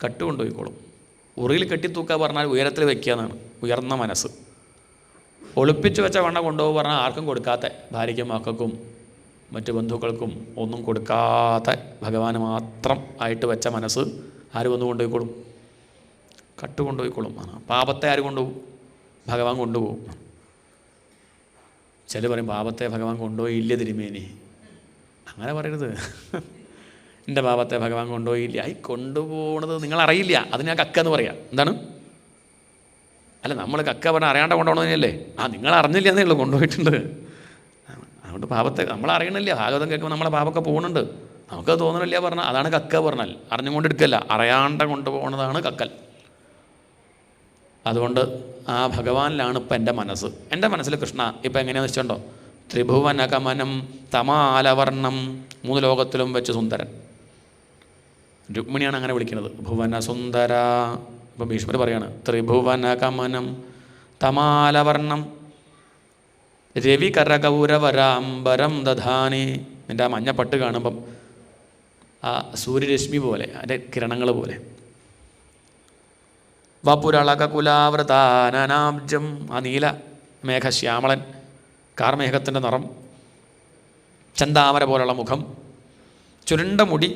കട്ട് കൊണ്ടുപോയിക്കോളും. ഉറിയിൽ കെട്ടിത്തൂക്കുക പറഞ്ഞാൽ ഉയരത്തിൽ വയ്ക്കുക എന്നാണ്. ഉയർന്ന മനസ്സ്. ഒളിപ്പിച്ച് വെച്ച വെണ്ണ കൊണ്ടുപോകുക പറഞ്ഞാൽ ആർക്കും കൊടുക്കാത്ത, ഭാര്യയ്ക്കും മക്കൾക്കും മറ്റ് ബന്ധുക്കൾക്കും ഒന്നും കൊടുക്കാത്ത, ഭഗവാന് മാത്രം ആയിട്ട് വെച്ച മനസ്സ് ആര് വന്നു കൊണ്ടുപോയിക്കോളും? കട്ട് കൊണ്ടുപോയിക്കോളും. പാപത്തെ ആര് കൊണ്ടുപോകും? ഭഗവാൻ കൊണ്ടുപോകും. ചില പറയും പാപത്തെ ഭഗവാൻ കൊണ്ടുപോയില്ല തിരുമേനി. അങ്ങനെ പറയരുത്. എൻ്റെ പാപത്തെ ഭഗവാൻ കൊണ്ടുപോയില്ല. ഈ കൊണ്ടുപോകണത് നിങ്ങളറിയില്ല, അത് ഞാൻ കക്ക എന്ന് പറയാം. എന്താണ്? അല്ല, നമ്മൾ കക്ക പറഞ്ഞാൽ അറിയാണ്ട് കൊണ്ടുപോകണമെന്നല്ലേ? നിങ്ങൾ അറിഞ്ഞില്ല എന്നേ ഉള്ളൂ, കൊണ്ടുപോയിട്ടുണ്ട്. അതുകൊണ്ട് പാപത്തെ നമ്മൾ അറിയണില്ല. ഭാഗവതം കേൾക്കുമ്പോൾ നമ്മളെ പാപമൊക്കെ പോകുന്നുണ്ട്, നമുക്കത് തോന്നണില്ല പറഞ്ഞാൽ അതാണ് കക്ക പറഞ്ഞാൽ. അറിഞ്ഞുകൊണ്ടെടുക്കല്ല, അറിയാണ്ട് കൊണ്ടുപോകുന്നതാണ് കക്കൽ. അതുകൊണ്ട് ആ ഭഗവാനിലാണ് ഇപ്പം എൻ്റെ മനസ്സ്. എൻ്റെ മനസ്സിൽ കൃഷ്ണ ഇപ്പം എങ്ങനെയാണെന്ന് വെച്ചിട്ടുണ്ടോ? ത്രിഭുവനകമനം തമാലവർണം, 3 ലോകത്തിലും വെച്ച് സുന്ദരൻ. രുക്മിണിയാണ് അങ്ങനെ വിളിക്കുന്നത്, ഭുവന സുന്ദര. ഇപ്പം ഭീഷ്മർ പറയാണ്, ത്രിഭുവനകമനം തമാലവർണം രവി കരകൗരവരാംബരം ദധാനി. എൻ്റെ ആ മഞ്ഞപ്പട്ട് കാണുമ്പം ആ സൂര്യരശ്മി പോലെ, അതിൻ്റെ കിരണങ്ങൾ പോലെ. വപുരളകുലാവൃതാനാബ്ജം, ആ നീല മേഘശ്യാമളൻ, കാർമേഘത്തിൻ്റെ നിറം, ചന്താമര പോലുള്ള മുഖം, ചുരുണ്ട മുടി.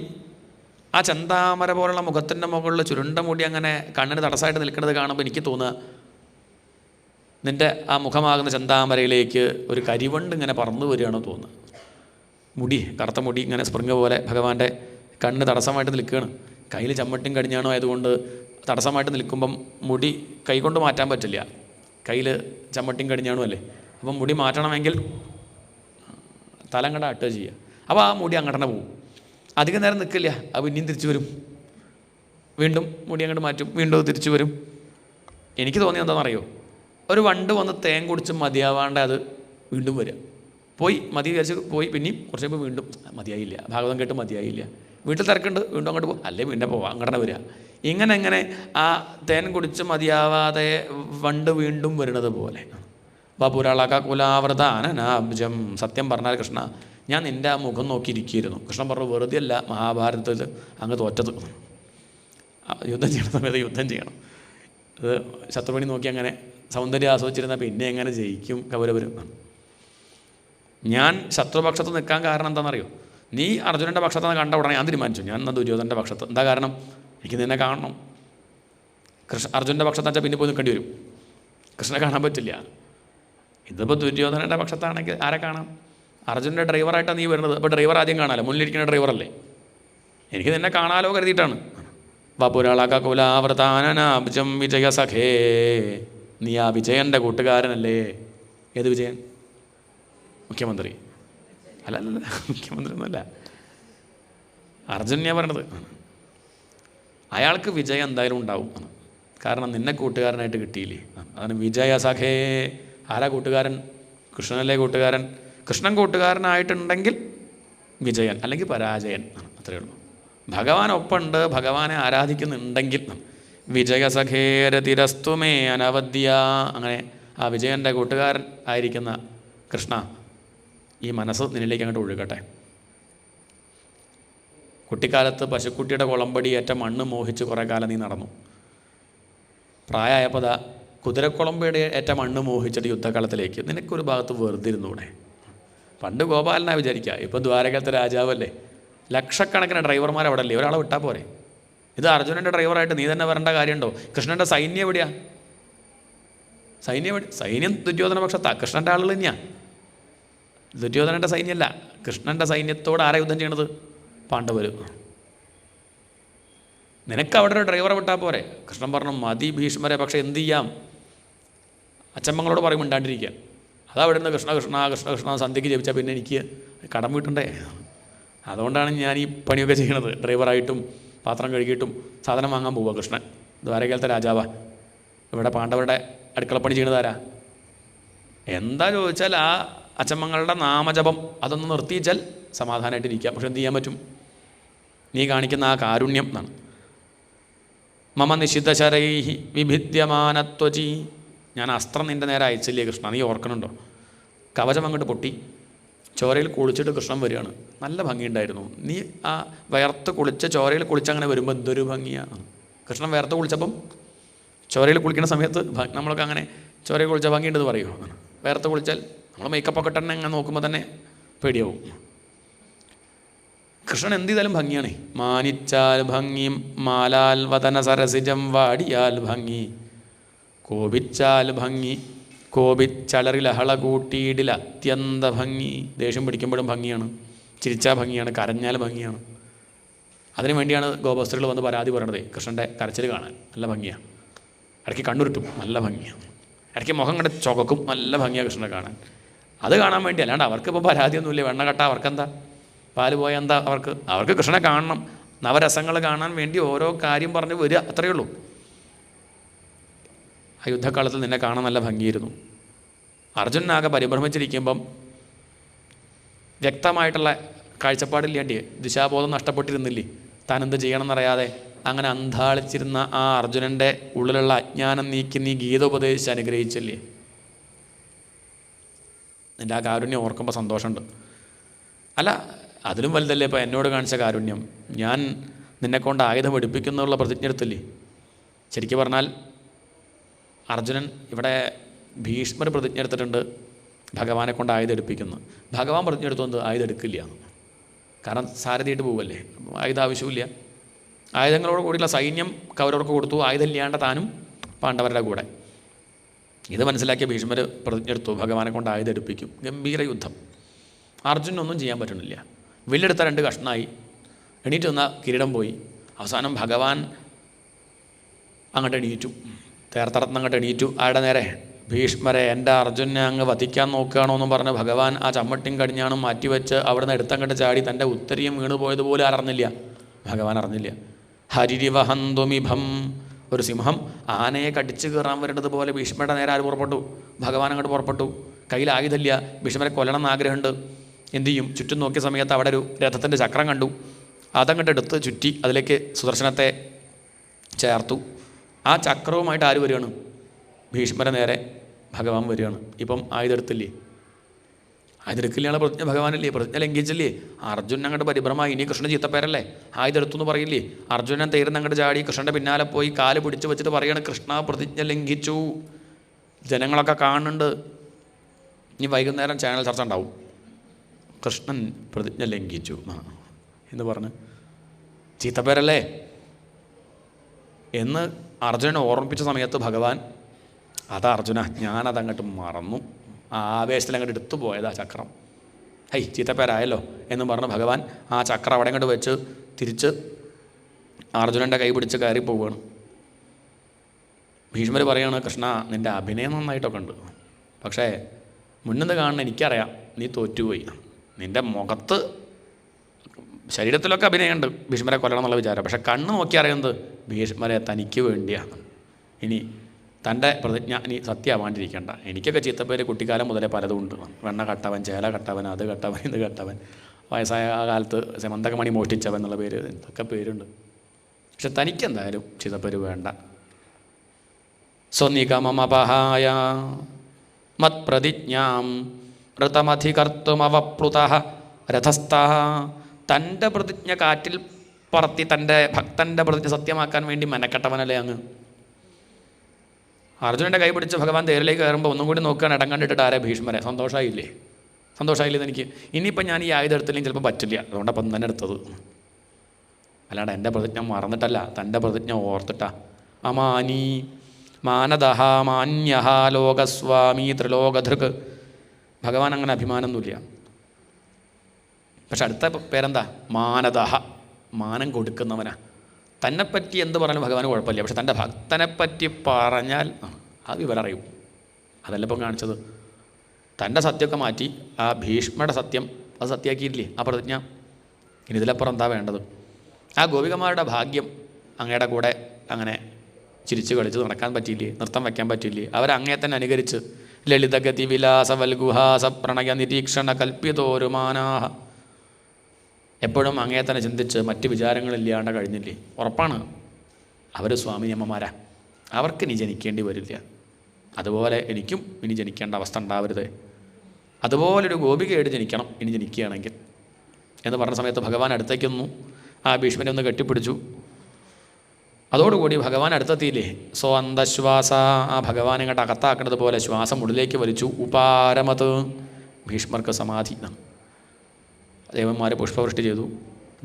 ആ ചന്താമര പോലുള്ള മുഖത്തിൻ്റെ മുകളിൽ ചുരുണ്ട മുടി അങ്ങനെ കണ്ണിന് തടസ്സമായിട്ട് നിൽക്കുന്നത് കാണുമ്പോൾ എനിക്ക് തോന്നുക, നിൻ്റെ ആ മുഖമാകുന്ന ചന്താമരയിലേക്ക് ഒരു കരിവണ്ട് ഇങ്ങനെ പറന്നു വരികയാണോ തോന്നുന്നത്. മുടി, കറുത്ത മുടി ഇങ്ങനെ സ്പ്രിങ് പോലെ ഭഗവാന്റെ കണ്ണ് തടസ്സമായിട്ട് നിൽക്കുകയാണ്. കയ്യിൽ ചമ്മട്ടിയും കടിഞ്ഞാണോ ആയതുകൊണ്ട് തടസ്സമായിട്ട് നിൽക്കുമ്പം മുടി കൈകൊണ്ട് മാറ്റാൻ പറ്റില്ല. കയ്യിൽ ചമ്മട്ടിയും കടിഞ്ഞാണോ അല്ലേ? അപ്പം മുടി മാറ്റണമെങ്കിൽ തലങ്ങട ആട്ടുക ചെയ്യുക. അപ്പോൾ ആ മുടി അങ്ങോട്ട് തന്നെ പോകും. അധികം നേരം നിൽക്കില്ല, അത് പിന്നെയും തിരിച്ചു വരും. വീണ്ടും മുടി അങ്ങോട്ട് മാറ്റും, വീണ്ടും തിരിച്ചു വരും. എനിക്ക് തോന്നിയത് എന്താണെന്നറിയോ? ഒരു വണ്ട് വന്ന് തേൻ കുടിച്ച് മതിയാവാണ്ട് അത് വീണ്ടും വരിക. പോയി മതി വിചാരിച്ച് പോയി, പിന്നെയും കുറച്ച് കഴിയുമ്പോൾ വീണ്ടും മതിയായില്ല, ഭാഗവതം കേട്ട് മതിയായില്ല, വീട്ടിൽ തിരക്കുണ്ട്, വീണ്ടും അങ്ങോട്ട് പോകും, അല്ലേ വീണ്ടും പോവാം, അങ്ങോട്ട് വരിക. ഇങ്ങനെ ആ തേൻ കുടിച്ച് മതിയാവാതെ വണ്ട് വീണ്ടും വരുന്നത് പോലെ. ബപുരളക കുലാവൃതാനനാബ്ജം. സത്യം പറഞ്ഞാൽ കൃഷ്ണ, ഞാൻ നിൻ്റെ ആ മുഖം നോക്കിയിരിക്കുകയായിരുന്നു. കൃഷ്ണൻ പറഞ്ഞു, വെറുതെ അല്ല മഹാഭാരതത്തിൽ അങ്ങ് തോറ്റത്. യുദ്ധം ചെയ്യണ സമയത്ത് യുദ്ധം ചെയ്യണം. അത് ശത്രുപണി നോക്കി അങ്ങനെ സൗന്ദര്യം ആസ്വദിച്ചിരുന്നാൽ പിന്നെ എങ്ങനെ ജയിക്കും കൗരവരും? ഞാൻ ശത്രുപക്ഷത്ത് നിൽക്കാൻ കാരണം എന്താണെന്നറിയോ? നീ അർജുനൻ്റെ പക്ഷത്തെന്ന് കണ്ട ഉടനെ ഞാൻ തീരുമാനിച്ചു ഞാൻ എന്നാൽ ദുര്യോധനൻ്റെ പക്ഷത്ത്. എന്താ കാരണം? എനിക്ക് നിന്നെ കാണണം. അർജുനൻ്റെ പക്ഷത്തെന്ന് വെച്ചാൽ പിന്നെ പോയി നിൽക്കേണ്ടി വരും, കൃഷ്ണനെ കാണാൻ പറ്റില്ല. ഇതിപ്പോൾ ദുര്യോധനൻ്റെ പക്ഷത്താണെങ്കിൽ ആരെ കാണാം? അർജുനൻ്റെ ഡ്രൈവറായിട്ടാണ് നീ വരുന്നത്. അപ്പോൾ ഡ്രൈവർ ആദ്യം കാണാമല്ലോ, മുന്നിലിരിക്കുന്ന ഡ്രൈവറല്ലേ. എനിക്ക് നിന്നെ കാണാലോ കരുതിയിട്ടാണ്. വപുരളക കുലാവൃതാനനാബ്ജം വിജയ സഖേ. നീ ആ വിജയൻ്റെ കൂട്ടുകാരനല്ലേ? ഏത് വിജയൻ? മുഖ്യമന്ത്രി അല്ല, മുഖ്യമന്ത്രി ഒന്നുമല്ല, അർജുനെയാണ് പറയണത്. അയാൾക്ക് വിജയം എന്തായാലും ഉണ്ടാവും, കാരണം നിന്നെ കൂട്ടുകാരനായിട്ട് കിട്ടിയില്ലേ. അതാണ് വിജയ സഖേ. ആരാ കൂട്ടുകാരൻ? കൃഷ്ണനല്ലേ കൂട്ടുകാരൻ. കൃഷ്ണൻ കൂട്ടുകാരനായിട്ടുണ്ടെങ്കിൽ വിജയൻ, അല്ലെങ്കിൽ പരാജയൻ, അത്രയേ ഉള്ളൂ. ഭഗവാൻ ഒപ്പമുണ്ട്, ഭഗവാനെ ആരാധിക്കുന്നുണ്ടെങ്കിൽ വിജയസഖേരതിരസ്തുമേ അനവദ്യ. അങ്ങനെ ആ വിജയൻ്റെ കൂട്ടുകാരൻ ആയിരിക്കുന്ന കൃഷ്ണ, ഈ മനസ്സ് നിന്നിലേക്ക് അങ്ങോട്ട് ഒഴുകട്ടെ. കുട്ടിക്കാലത്ത് പശുക്കുട്ടിയുടെ കുളമ്പടി ഏറ്റ മണ്ണ് മോഹിച്ച് കുറേ കാലം നീ നടന്നു. പ്രായമായപ്പോൾ കുതിരക്കുളമ്പടി ഏറ്റ മണ്ണ് മോഹിച്ചിട്ട് യുദ്ധക്കളത്തിലേക്ക്. നിനക്കൊരു ഭാഗത്ത് വെറുതെ ഇരുന്നൂടെ? പണ്ട് ഗോപാലനാ വിചാരിക്കുക, ഇപ്പോൾ ദ്വാരകത്തെ രാജാവല്ലേ, ലക്ഷക്കണക്കിന് ഡ്രൈവർമാർ അവിടെ അല്ലേ, ഒരാളെ വിട്ടാൽ പോരെ? ഇത് അർജുനൻ്റെ ഡ്രൈവറായിട്ട് നീ തന്നെ വരേണ്ട കാര്യമുണ്ടോ? കൃഷ്ണൻ്റെ സൈന്യം എവിടെയാ? സൈന്യം ദുര്യോധന പക്ഷത്താ, കൃഷ്ണൻ്റെ ആളുകൾ തന്നെയാണ്. ദുര്യോധനൻ്റെ സൈന്യമല്ല, കൃഷ്ണൻ്റെ സൈന്യത്തോട് ആരാ യുദ്ധം ചെയ്യണത്? പാണ്ഡവർ. നിനക്ക് അവിടെ ഒരു ഡ്രൈവറെ വിട്ടാൽ പോരെ? കൃഷ്ണൻ പറഞ്ഞു, മതി ഭീഷ്മരെ, പക്ഷേ എന്ത് ചെയ്യാം? അച്ചമ്മങ്ങളോട് പറയും മിണ്ടാണ്ടിരിക്കുക. അതവിടെ നിന്ന് കൃഷ്ണ കൃഷ്ണ കൃഷ്ണ കൃഷ്ണ സന്ധ്യയ്ക്ക് ജപിച്ചാൽ പിന്നെ എനിക്ക് കടം വീട്ടണ്ടേ? അതുകൊണ്ടാണ് ഞാൻ ഈ പണിയൊക്കെ ചെയ്യണത്. ഡ്രൈവറായിട്ടും പാത്രം കഴുകിയിട്ടും സാധനം വാങ്ങാൻ പോവുക കൃഷ്ണൻ. ദ്വാരകയിലത്തെ രാജാവാ. ഇവിടെ പാണ്ഡവരുടെ അടുക്കളപ്പണി ചെയ്യണതാരാ? എന്താ ചോദിച്ചാൽ ആ അച്ചമ്മങ്ങളുടെ നാമജപം അതൊന്ന് നിർത്തിച്ചാൽ സമാധാനമായിട്ടിരിക്കാം. പക്ഷെ എന്ത് ചെയ്യാൻ പറ്റും? നീ കാണിക്കുന്ന ആ കാരുണ്യം എന്നാണ്. മമ നിഷിദ്ധശരൈഹി വിഭിദ്യമാനത്വജി. ഞാൻ അസ്ത്രം നിൻ്റെ നേരെ അയച്ചില്ലേ കൃഷ്ണ, നീ ഓർക്കണുണ്ടോ? കവചം അങ്ങോട്ട് പൊട്ടി, ചോരയിൽ കുളിച്ചിട്ട് കൃഷ്ണൻ വരികയാണ്. നല്ല ഭംഗിയുണ്ടായിരുന്നു. നീ ആ വയർത്ത് കുളിച്ച് ചോരയിൽ കുളിച്ചങ്ങനെ വരുമ്പോൾ എന്തൊരു ഭംഗിയാണ്. കൃഷ്ണൻ വയർത്ത് കുളിച്ചപ്പം ചോരയിൽ കുളിക്കുന്ന സമയത്ത് നമ്മളൊക്കെ അങ്ങനെ ചോരയിൽ കുളിച്ച ഭംഗിയുണ്ടെന്ന് പറയുമോ? വയർത്ത് കുളിച്ചാൽ നമ്മൾ മേക്കപ്പൊക്കെ തന്നെ അങ്ങനെ നോക്കുമ്പോൾ തന്നെ പേടിയാവും. കൃഷ്ണൻ എന്ത് ചെയ്താലും ഭംഗിയാണ്. മാനിച്ചാൽ ഭംഗി, മാലാൽ വതന സരസിജം വാടിയാൽ ഭംഗി, കോപിച്ചാൽ ഭംഗി, കോപിച്ചളറിലഹള കൂട്ടിയിടിൽ അത്യന്ത ഭംഗി. ദേഷ്യം പിടിക്കുമ്പോഴും ഭംഗിയാണ്, ചിരിച്ചാൽ ഭംഗിയാണ്, കരഞ്ഞാൽ ഭംഗിയാണ്. അതിനു വേണ്ടിയാണ് ഗോപസ്ത്രീകൾ വന്ന് പരാതി പറയണത്. കൃഷ്ണൻ്റെ കരച്ചിൽ കാണാൻ നല്ല ഭംഗിയാണ്, ഇടയ്ക്ക് കണ്ണുരുട്ടും നല്ല ഭംഗിയാണ്, ഇടയ്ക്ക് മുഖം കണ്ട് ചുവക്കും നല്ല ഭംഗിയാണ് കൃഷ്ണനെ കാണാൻ. അത് കാണാൻ വേണ്ടി, അല്ലാണ്ട് അവർക്കിപ്പോൾ പരാതിയൊന്നുമില്ല. വെണ്ണ കട്ട അവർക്കെന്താ, പാല് പോയാൽ എന്താ അവർക്ക് കൃഷ്ണനെ കാണണം. നവരസങ്ങൾ കാണാൻ വേണ്ടി ഓരോ കാര്യം പറഞ്ഞ് വരിക, അത്രയേ ഉള്ളൂ. ആ യുദ്ധക്കാലത്തിൽ നിന്നെ കാണാൻ നല്ല ഭംഗിയായിരുന്നു. അർജുനാകെ പരിഭ്രമിച്ചിരിക്കുമ്പം വ്യക്തമായിട്ടുള്ള കാഴ്ചപ്പാടില്ലാണ്ട് ദിശാബോധം നഷ്ടപ്പെട്ടിരുന്നില്ലേ? താൻ എന്ത് ചെയ്യണമെന്നറിയാതെ അങ്ങനെ അന്ധാളിച്ചിരുന്ന ആ അർജുനൻ്റെ ഉള്ളിലുള്ള അജ്ഞാനം നീക്കി നീ ഗീത ഉപദേശിച്ച് അനുഗ്രഹിച്ചില്ലേ? നിൻ്റെ ആ കാരുണ്യം ഓർക്കുമ്പോൾ സന്തോഷമുണ്ട്. അല്ല, അതിലും വലുതല്ലേ ഇപ്പോൾ എന്നോട് കാണിച്ച കാരുണ്യം. ഞാൻ നിന്നെക്കൊണ്ട് ആയുധം എടുപ്പിക്കുന്നുള്ള പ്രതിജ്ഞ എടുത്തില്ലേ? ശരിക്കും പറഞ്ഞാൽ അർജുനൻ ഇവിടെ ഭീഷ്മർ പ്രതിജ്ഞ എടുത്തിട്ടുണ്ട് ഭഗവാനെ കൊണ്ട് ആയുധം എടുപ്പിക്കുന്നു. ഭഗവാൻ പ്രതിജ്ഞ എടുത്തുകൊണ്ട് ആയുധം എടുക്കില്ല, കാരണം സാരഥിയായിട്ട് പോവല്ലേ, ആയുധം ആവശ്യമില്ല. ആയുധങ്ങളോട് കൂടിയുള്ള സൈന്യം കൗരവർക്ക് കൊടുത്തു, ആയുധം ഇല്ലാണ്ട് താനും പാണ്ഡവരുടെ കൂടെ. ഇത് മനസ്സിലാക്കിയ ഭീഷ്മർ പ്രതിജ്ഞ എടുത്തു ഭഗവാനെ കൊണ്ട് ആയുധം എടുപ്പിക്കും. ഗംഭീര യുദ്ധം. അർജുനൊന്നും ചെയ്യാൻ പറ്റണില്ല. വില്ലെടുത്ത 2 കഷ്ണമായി, എണീറ്റ് വന്ന കിരീടം പോയി. അവസാനം ഭഗവാൻ അങ്ങോട്ട് എണീറ്റു, തേർത്തറത്ത് അങ്ങോട്ട് എണീറ്റു. ആരുടെ നേരെ? ഭീഷ്മരെ, എൻ്റെ അർജുനെ അങ്ങ് വധിക്കാൻ നോക്കുകയാണോ എന്നും പറഞ്ഞ് ഭഗവാൻ ആ ചമ്മട്ടിയും കടിഞ്ഞാണും മാറ്റിവെച്ച് അവിടുന്ന് എടുത്തങ്ങോട്ട് ചാടി തൻ്റെ ഉത്തരിയും വീണ് പോയതുപോലെ അറിഞ്ഞില്ല, ഭഗവാൻ അറിഞ്ഞില്ല. ഹരിരിവഹന്തുമിഭം, ഒരു സിംഹം ആനയെ കടിച്ചു കയറാൻ വരേണ്ടത് പോലെ ഭീഷ്മരുടെ നേരെ ആര് പുറപ്പെട്ടു? ഭഗവാൻ അങ്ങോട്ട് പുറപ്പെട്ടു. കയ്യിൽ ആയുധമില്ല, ഭീഷ്മരെ കൊല്ലണം എന്ന് ആഗ്രഹമുണ്ട്. എന്തു ചെയ്യും? ചുറ്റും നോക്കിയ സമയത്ത് അവിടെ ഒരു രഥത്തിൻ്റെ ചക്രം കണ്ടു. അതങ്ങോട്ട് എടുത്ത് ചുറ്റി അതിലേക്ക് സുദർശനത്തെ ചേർത്തു. ആ ചക്രവുമായിട്ട് ആര് വരികയാണ്? ഭീഷ്മരെ നേരെ ഭഗവാൻ വരികയാണ്. ഇപ്പം ആയുധം എടുത്തില്ലേ? ആയുധെടുക്കില്ലാണ് പ്രതിജ്ഞ ഭഗവാനല്ലേ? പ്രതിജ്ഞ ലംഘിച്ചില്ലേ? അർജുനൻ അങ്ങോട്ട് പരിഭ്രമായി. ഇനി കൃഷ്ണൻ ചീത്തപ്പേരല്ലേ? ആയുധെടുത്തു എന്ന് പറയില്ലേ? അർജുനൻ തേരുന്ന അങ്ങോട്ട് ചാടി കൃഷ്ണൻ്റെ പിന്നാലെ പോയി കാല് പിടിച്ച് വെച്ചിട്ട് പറയാണ്, കൃഷ്ണ പ്രതിജ്ഞ ലംഘിച്ചു. ജനങ്ങളൊക്കെ കാണുന്നുണ്ട്. ഇനി വൈകുന്നേരം ചാനൽ ചർച്ച ഉണ്ടാവും. കൃഷ്ണൻ പ്രതിജ്ഞ ലംഘിച്ചു എന്ന് പറഞ്ഞ് ചീത്തപ്പേരല്ലേ എന്ന് അർജുനനെ ഓർമ്മിപ്പിച്ച സമയത്ത് ഭഗവാൻ, അതാ അർജുന, ഞാനതങ്ങോട്ട് മറന്നു, ആ ആവേശത്തിൽ അങ്ങോട്ട് എടുത്തു പോയതാ ചക്രം. ഹൈ ചീത്തപ്പേരായല്ലോ എന്ന് പറഞ്ഞ് ഭഗവാൻ ആ ചക്രം അവിടെ അങ്ങോട്ട് വെച്ച് തിരിച്ച് അർജുനൻ്റെ കൈ പിടിച്ച് കയറി പോവുകയാണ്. ഭീഷ്മർ പറയാണ്, കൃഷ്ണ നിൻ്റെ അഭിനയം നന്നായിട്ടൊക്കെ ഉണ്ട്, പക്ഷേ മുന്നിന്ന് കാണുന്ന എനിക്കറിയാം നീ തോറ്റുപോയി. നിൻ്റെ മുഖത്ത് ശരീരത്തിലൊക്കെ അഭിനയമുണ്ട് ഭീഷ്മരെ കൊല്ലണം എന്നുള്ള വിചാരം, പക്ഷേ കണ്ണ് നോക്കി അറിയുന്നത് ഭീഷ്മരെ തനിക്ക് വേണ്ടിയാണ്. ഇനി തൻ്റെ പ്രതിജ്ഞ ഇനി സത്യമാവാണ്ടിരിക്കേണ്ട. എനിക്കൊക്കെ ചീത്തപ്പേര് കുട്ടിക്കാലം മുതലേ പലതും ഉണ്ട്. വെണ്ണ കട്ടവൻ, ചേല കട്ടവൻ, അത് കട്ടവൻ, ഇത് കട്ടവൻ, വയസ്സായ കാലത്ത് സെമന്തകമണി മോഷ്ടിച്ചവൻ എന്നുള്ള പേര്, എന്തൊക്കെ പേരുണ്ട്. പക്ഷെ തനിക്കെന്തായാലും ചീത്തപ്പേര് വേണ്ട. സ്വനിഗമമപഹായ മത്പ്രതിജ്ഞാം ഋതമധികർത്തുമവപ്ലുതഃ രഥസ്ഥഃ. തൻ്റെ പ്രതിജ്ഞ കാറ്റിൽ പറത്തി തൻ്റെ ഭക്തൻ്റെ പ്രതിജ്ഞ സത്യമാക്കാൻ വേണ്ടി മെനക്കെട്ടവനല്ലേ അങ്ങ്. അർജുനൻ്റെ കൈ പിടിച്ച് ഭഗവാൻ തേരിലേക്ക് കയറുമ്പോൾ ഒന്നും കൂടി നോക്കാൻ ഇടം കണ്ടിട്ട് ആരെ? ഭീഷ്മരെ. സന്തോഷമായില്ലേ? സന്തോഷമായില്ലേ എനിക്ക്? ഇനിയിപ്പോൾ ഞാൻ ഈ ആയുധം എടുത്തില്ലെങ്കിൽ ചിലപ്പോൾ പറ്റില്ല, അതുകൊണ്ടപ്പം തന്നെ എടുത്തത്. അല്ലാണ്ട് എൻ്റെ പ്രതിജ്ഞ മറന്നിട്ടല്ല, തൻ്റെ പ്രതിജ്ഞ ഓർത്തിട്ടാ. അമാനി മാനദഹ മാന്യഹ ലോകസ്വാമി ത്രിലോകധൃക്. ഭഗവാൻ അങ്ങനെ അഭിമാനമൊന്നുമില്ല. പക്ഷെ അടുത്ത പേരെന്താ? മാനദഹ, മാനം കൊടുക്കുന്നവനാ. തന്നെപ്പറ്റി എന്ത് പറഞ്ഞാലും ഭഗവാന് കുഴപ്പമില്ല, പക്ഷെ തൻ്റെ ഭക്തനെപ്പറ്റി പറഞ്ഞാൽ അത് ഇവരറിയും. അതല്ല ഇപ്പം കാണിച്ചത്. തൻ്റെ സത്യമൊക്കെ മാറ്റി ആ ഭീഷ്മയുടെ സത്യം അത് സത്യമാക്കിയില്ലേ ആ പ്രതിജ്ഞ. ഇനി ഇതിലപ്പുറം എന്താ വേണ്ടത്? ആ ഗോപികമാരുടെ ഭാഗ്യം അങ്ങയുടെ കൂടെ അങ്ങനെ ചിരിച്ച് കളിച്ച് നടക്കാൻ പറ്റിയില്ലേ, നൃത്തം വയ്ക്കാൻ പറ്റിയില്ലേ? അവരങ്ങേ തന്നെ അനുകരിച്ച് ലളിതഗതി വിലാസ വൽഗുഹാസ പ്രണയ നിരീക്ഷണ കൽപ്പിതോരുമാനാഹ, എപ്പോഴും അങ്ങേ തന്നെ ചിന്തിച്ച് മറ്റ് വിചാരങ്ങളില്ലാണ്ട് കഴിഞ്ഞില്ലേ? ഉറപ്പാണ് അവർ സ്വാമിനിയമ്മമാരാ, അവർക്ക് ഇനി ജനിക്കേണ്ടി വരില്ല. അതുപോലെ എനിക്കും ഇനി ജനിക്കേണ്ട അവസ്ഥ ഉണ്ടാവരുത്. അതുപോലൊരു ഗോപികയായിട്ട് ജനിക്കണം ഇനി ജനിക്കുകയാണെങ്കിൽ എന്ന് പറഞ്ഞ സമയത്ത് ഭഗവാൻ അടുത്തേക്കൊന്നു ആ ഭീഷ്മനെ ഒന്ന് കെട്ടിപ്പിടിച്ചു. അതോടുകൂടി ഭഗവാൻ അടുത്തെത്തിയില്ലേ? അന്ധശ്വാസ, ആ ഭഗവാൻ ഇങ്ങോട്ട് അകത്താക്കുന്നത് പോലെ ശ്വാസം ഉള്ളിലേക്ക് വലിച്ചു. ഉപാരമത്, ഭീഷ്മർക്ക് സമാധി. ദേവന്മാർ പുഷ്പവൃഷ്ടി ചെയ്തു.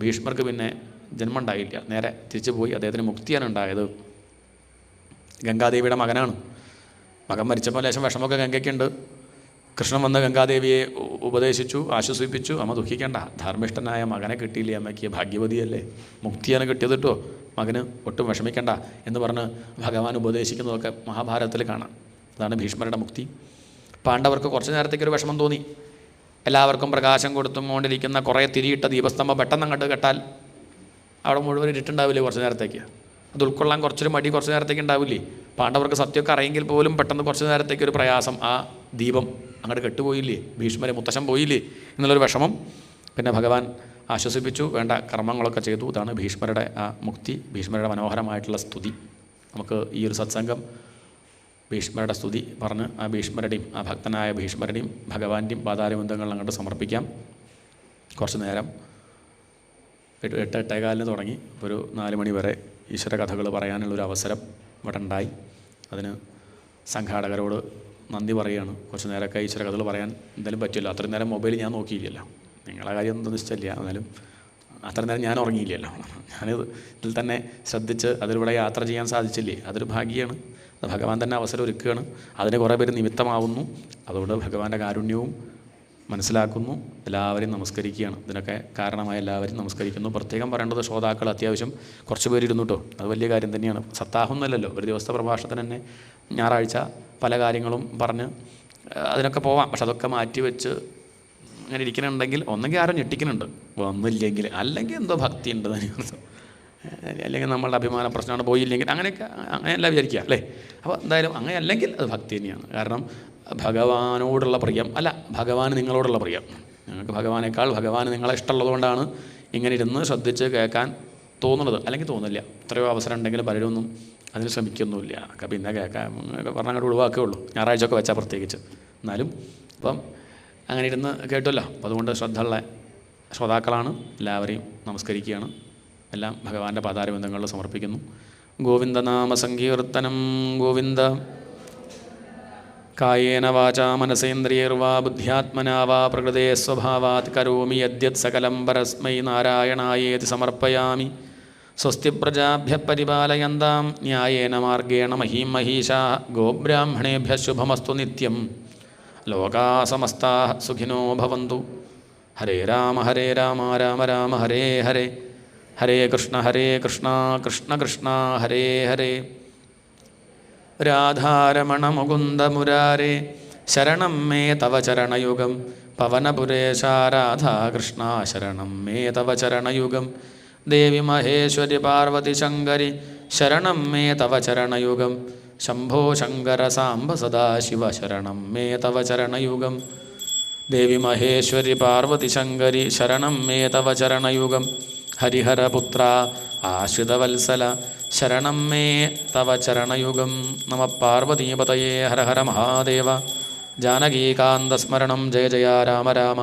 ഭീഷ്മർക്ക് പിന്നെ ജന്മം ഉണ്ടായില്ല, നേരെ തിരിച്ചു പോയി. അദ്ദേഹത്തിന് മുക്തിയാണ് ഉണ്ടായത്. ഗംഗാദേവിയുടെ മകനാണ്. മകൻ മരിച്ചപ്പോൾ ലേശം വിഷമമൊക്കെ ഗംഗയ്ക്കുണ്ട്. കൃഷ്ണൻ വന്ന് ഗംഗാദേവിയെ ഉപദേശിച്ചു, ആശ്വസിപ്പിച്ചു. അമ്മ ദുഃഖിക്കേണ്ട, ധർമ്മിഷ്ഠനായ മകനെ കിട്ടിയില്ലേ അമ്മയ്ക്ക്, ഭാഗ്യവതിയല്ലേ, മുക്തിയാണ് കിട്ടിയത് കേട്ടോ, മകന് ഒട്ടും വിഷമിക്കേണ്ട എന്ന് പറഞ്ഞ് ഭഗവാൻ ഉപദേശിക്കുന്നതൊക്കെ മഹാഭാരതത്തിൽ കാണാം. അതാണ് ഭീഷ്മരുടെ മുക്തി. പാണ്ഡവർക്ക് കുറച്ച് നേരത്തേക്കൊരു വിഷമം തോന്നി. എല്ലാവർക്കും പ്രകാശം കൊടുത്തുകൊണ്ടിരിക്കുന്ന കുറേ തിരിയിട്ട ദീപസ്തംഭം പെട്ടെന്ന് അങ്ങോട്ട് കെട്ടാൽ അവിടെ മുഴുവൻ ഇരിട്ടുണ്ടാവില്ലേ കുറച്ച് നേരത്തേക്ക്? അത് ഉൾക്കൊള്ളാൻ കുറച്ചൊരു മടി കുറച്ച് നേരത്തേക്ക് ഉണ്ടാവില്ലേ? പാണ്ഡവർക്ക് സത്യമൊക്കെ അറിയെങ്കിൽ പോലും പെട്ടെന്ന് കുറച്ച് നേരത്തേക്ക് ഒരു പ്രയാസം. ആ ദീപം അങ്ങോട്ട് കെട്ടുപോയില്ലേ, ഭീഷ്മരെ മുത്തശ്ശൻ പോയില്ലേ എന്നുള്ളൊരു വിഷമം. പിന്നെ ഭഗവാൻ ആശ്വസിപ്പിച്ചു, വേണ്ട കർമ്മങ്ങളൊക്കെ ചെയ്തു. ഇതാണ് ഭീഷ്മരുടെ ആ മുക്തി, ഭീഷ്മരുടെ മനോഹരമായിട്ടുള്ള സ്തുതി. നമുക്ക് ഈ ഒരു സത്സംഗം ഭീഷ്മരുടെ സ്തുതി പറഞ്ഞ് ആ ഭീഷ്മരുടെയും ആ ഭക്തനായ ഭീഷ്മരുടെയും ഭഗവാന്റെയും പാതാരബന്ധങ്ങൾ അങ്ങോട്ട് സമർപ്പിക്കാം. കുറച്ച് നേരം 8-8:15 തുടങ്ങി ഒരു 4 മണി വരെ ഈശ്വര കഥകൾ പറയാനുള്ളൊരു അവസരം ഇവിടെ ഉണ്ടായി. അതിന് സംഘാടകരോട് നന്ദി പറയുകയാണ്. കുറച്ച് നേരമൊക്കെ ഈശ്വര കഥകൾ പറയാൻ എന്തായാലും പറ്റില്ല. അത്രയും നേരം മൊബൈൽ ഞാൻ നോക്കിയില്ലല്ലോ, നിങ്ങളെ കാര്യം ഒന്നും നിശ്ചയില്ല. എന്നാലും അത്ര നേരം ഞാൻ ഉറങ്ങിയില്ലല്ലോ. ഞാനിത് ഇതിൽ തന്നെ ശ്രദ്ധിച്ച് അതിലൂടെ യാത്ര ചെയ്യാൻ സാധിച്ചില്ലേ, അതൊരു ഭാഗ്യമാണ്. ഭഗവാൻ തന്നെ അവസരം ഒരുക്കുകയാണ്. അതിന് കുറേ പേര് നിമിത്തമാവുന്നു. അതുകൊണ്ട് ഭഗവാന്റെ കാരുണ്യവും മനസ്സിലാക്കുന്നു. എല്ലാവരെയും നമസ്കരിക്കുകയാണ്. ഇതിനൊക്കെ കാരണമായ എല്ലാവരും നമസ്കരിക്കുന്നു. പ്രത്യേകം പറയേണ്ടത് ശ്രോതാക്കൾ അത്യാവശ്യം കുറച്ച് പേരിരുന്നു കേട്ടോ, അത് വലിയ കാര്യം തന്നെയാണ്. സപ്താഹമൊന്നുമല്ലല്ലോ, ഒരു ദിവസത്തെ പ്രഭാഷണത്തിന് തന്നെ ഞായറാഴ്ച പല കാര്യങ്ങളും പറഞ്ഞ് അതിനൊക്കെ പോവാം. പക്ഷെ അതൊക്കെ മാറ്റി വെച്ച് അങ്ങനെ ഇരിക്കുന്നുണ്ടെങ്കിൽ ഒന്നെങ്കിൽ ആരും ഞെട്ടിക്കുന്നുണ്ട്, ഒന്നുമില്ലെങ്കിൽ അല്ലെങ്കിൽ എന്തോ ഭക്തി ഉണ്ട് തന്നെ, അല്ലെങ്കിൽ നമ്മളുടെ അഭിമാന പ്രശ്നമാണ് പോയില്ലെങ്കിൽ അങ്ങനെയൊക്കെ അങ്ങനെയല്ല വിചാരിക്കുക അല്ലേ. അപ്പോൾ എന്തായാലും അങ്ങനെ അല്ലെങ്കിൽ അത് ഭക്തി തന്നെയാണ്. കാരണം ഭഗവാനോടുള്ള പ്രിയം അല്ല, ഭഗവാൻ നിങ്ങളോടുള്ള പ്രിയം. നിങ്ങൾക്ക് ഭഗവാനേക്കാൾ ഭഗവാൻ നിങ്ങളെ ഇഷ്ടമുള്ളതുകൊണ്ടാണ് ഇങ്ങനെ ഇരുന്ന് ശ്രദ്ധിച്ച് കേൾക്കാൻ തോന്നുന്നത്. അല്ലെങ്കിൽ തോന്നില്ല. എത്രയോ അവസരം ഉണ്ടെങ്കിലും പലരൊന്നും അതിന് ശ്രമിക്കൊന്നുമില്ല. ഒക്കെ പിന്നെ കേൾക്കാൻ പറഞ്ഞാൽ അങ്ങോട്ട് ഒഴിവാക്കേ ഉള്ളൂ, ഞായറാഴ്ചയൊക്കെ വെച്ചാൽ പ്രത്യേകിച്ച്. എന്നാലും ഇപ്പം അങ്ങനെ ഇരുന്ന് കേട്ടല്ലോ. അപ്പം അതുകൊണ്ട് ശ്രദ്ധയുള്ള ശ്രോതാക്കളാണ്, എല്ലാവരെയും നമസ്കരിക്കുകയാണ്. എല്ലാം ഭഗവാന്റെ പാതാരബന്ധങ്ങളിൽ സമർപ്പിക്കുന്നു. ഗോവിന്ദനാമ സങ്കീർത്തനം. ഗോവിന്ദ. കായേന വാചാ മനസേന്ദ്രിയൈർവാ ബുദ്ധ്യാത്മനാ വാ പ്രകൃതേ സ്വഭാവാത് കരോമി യദ്യത് സകലം പരസ്മൈ നാരായണായേതി സമർപ്പയാമി. സ്വസ്തി പ്രജാഭ്യഃ പരിപാലയന്താം ന്യായേന മാർഗേണ മഹീം മഹീശാഃ. ഗോബ്രാഹ്മണേഭ്യഃ ശുഭമസ്തു നിത്യം. ലോകാഃ സമസ്താഃ സുഖിനോ ഭവന്തു. ഹരേ രാമ രാമ രാമ ഹരേ ഹരേ. ഹരേ കൃഷ്ണ കൃഷ്ണ കൃഷ്ണ ഹരേ ഹരേ. രാധാരമണ മുകുന്ദ മുരാരേ ശരണം മേ തവ ചരണയുഗം. പവനപുരേശ രാധാകൃഷ്ണ ശരണം മേ തവ ചരണയുഗം. ദേവി മഹേശ്വരി പാർവതി ശങ്കരി ശരണം മേ തവ ചരണയുഗം. ശംഭോ ശങ്കര സാംബ സദാശിവ ശരണം മേ തവ ചരണയുഗം. ദേവി മഹേശ്വരി പാർവതി ശങ്കരി ശരണം മേ തവ ചരണയുഗം. ഹരിഹരപുത്ര ആശ്രിതവത്സല ശരണം മേ തവ ചരണയുഗം. നമ പാർവതീപതയേ ഹര ഹര മഹാദേവ. ജാനകീകാന്തസ്മരണം ജയ ജയ രാമ രാമ.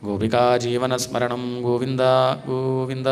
ഗോപികാജീവനസ്മരണം ഗോവിന്ദ ഗോവിന്ദ.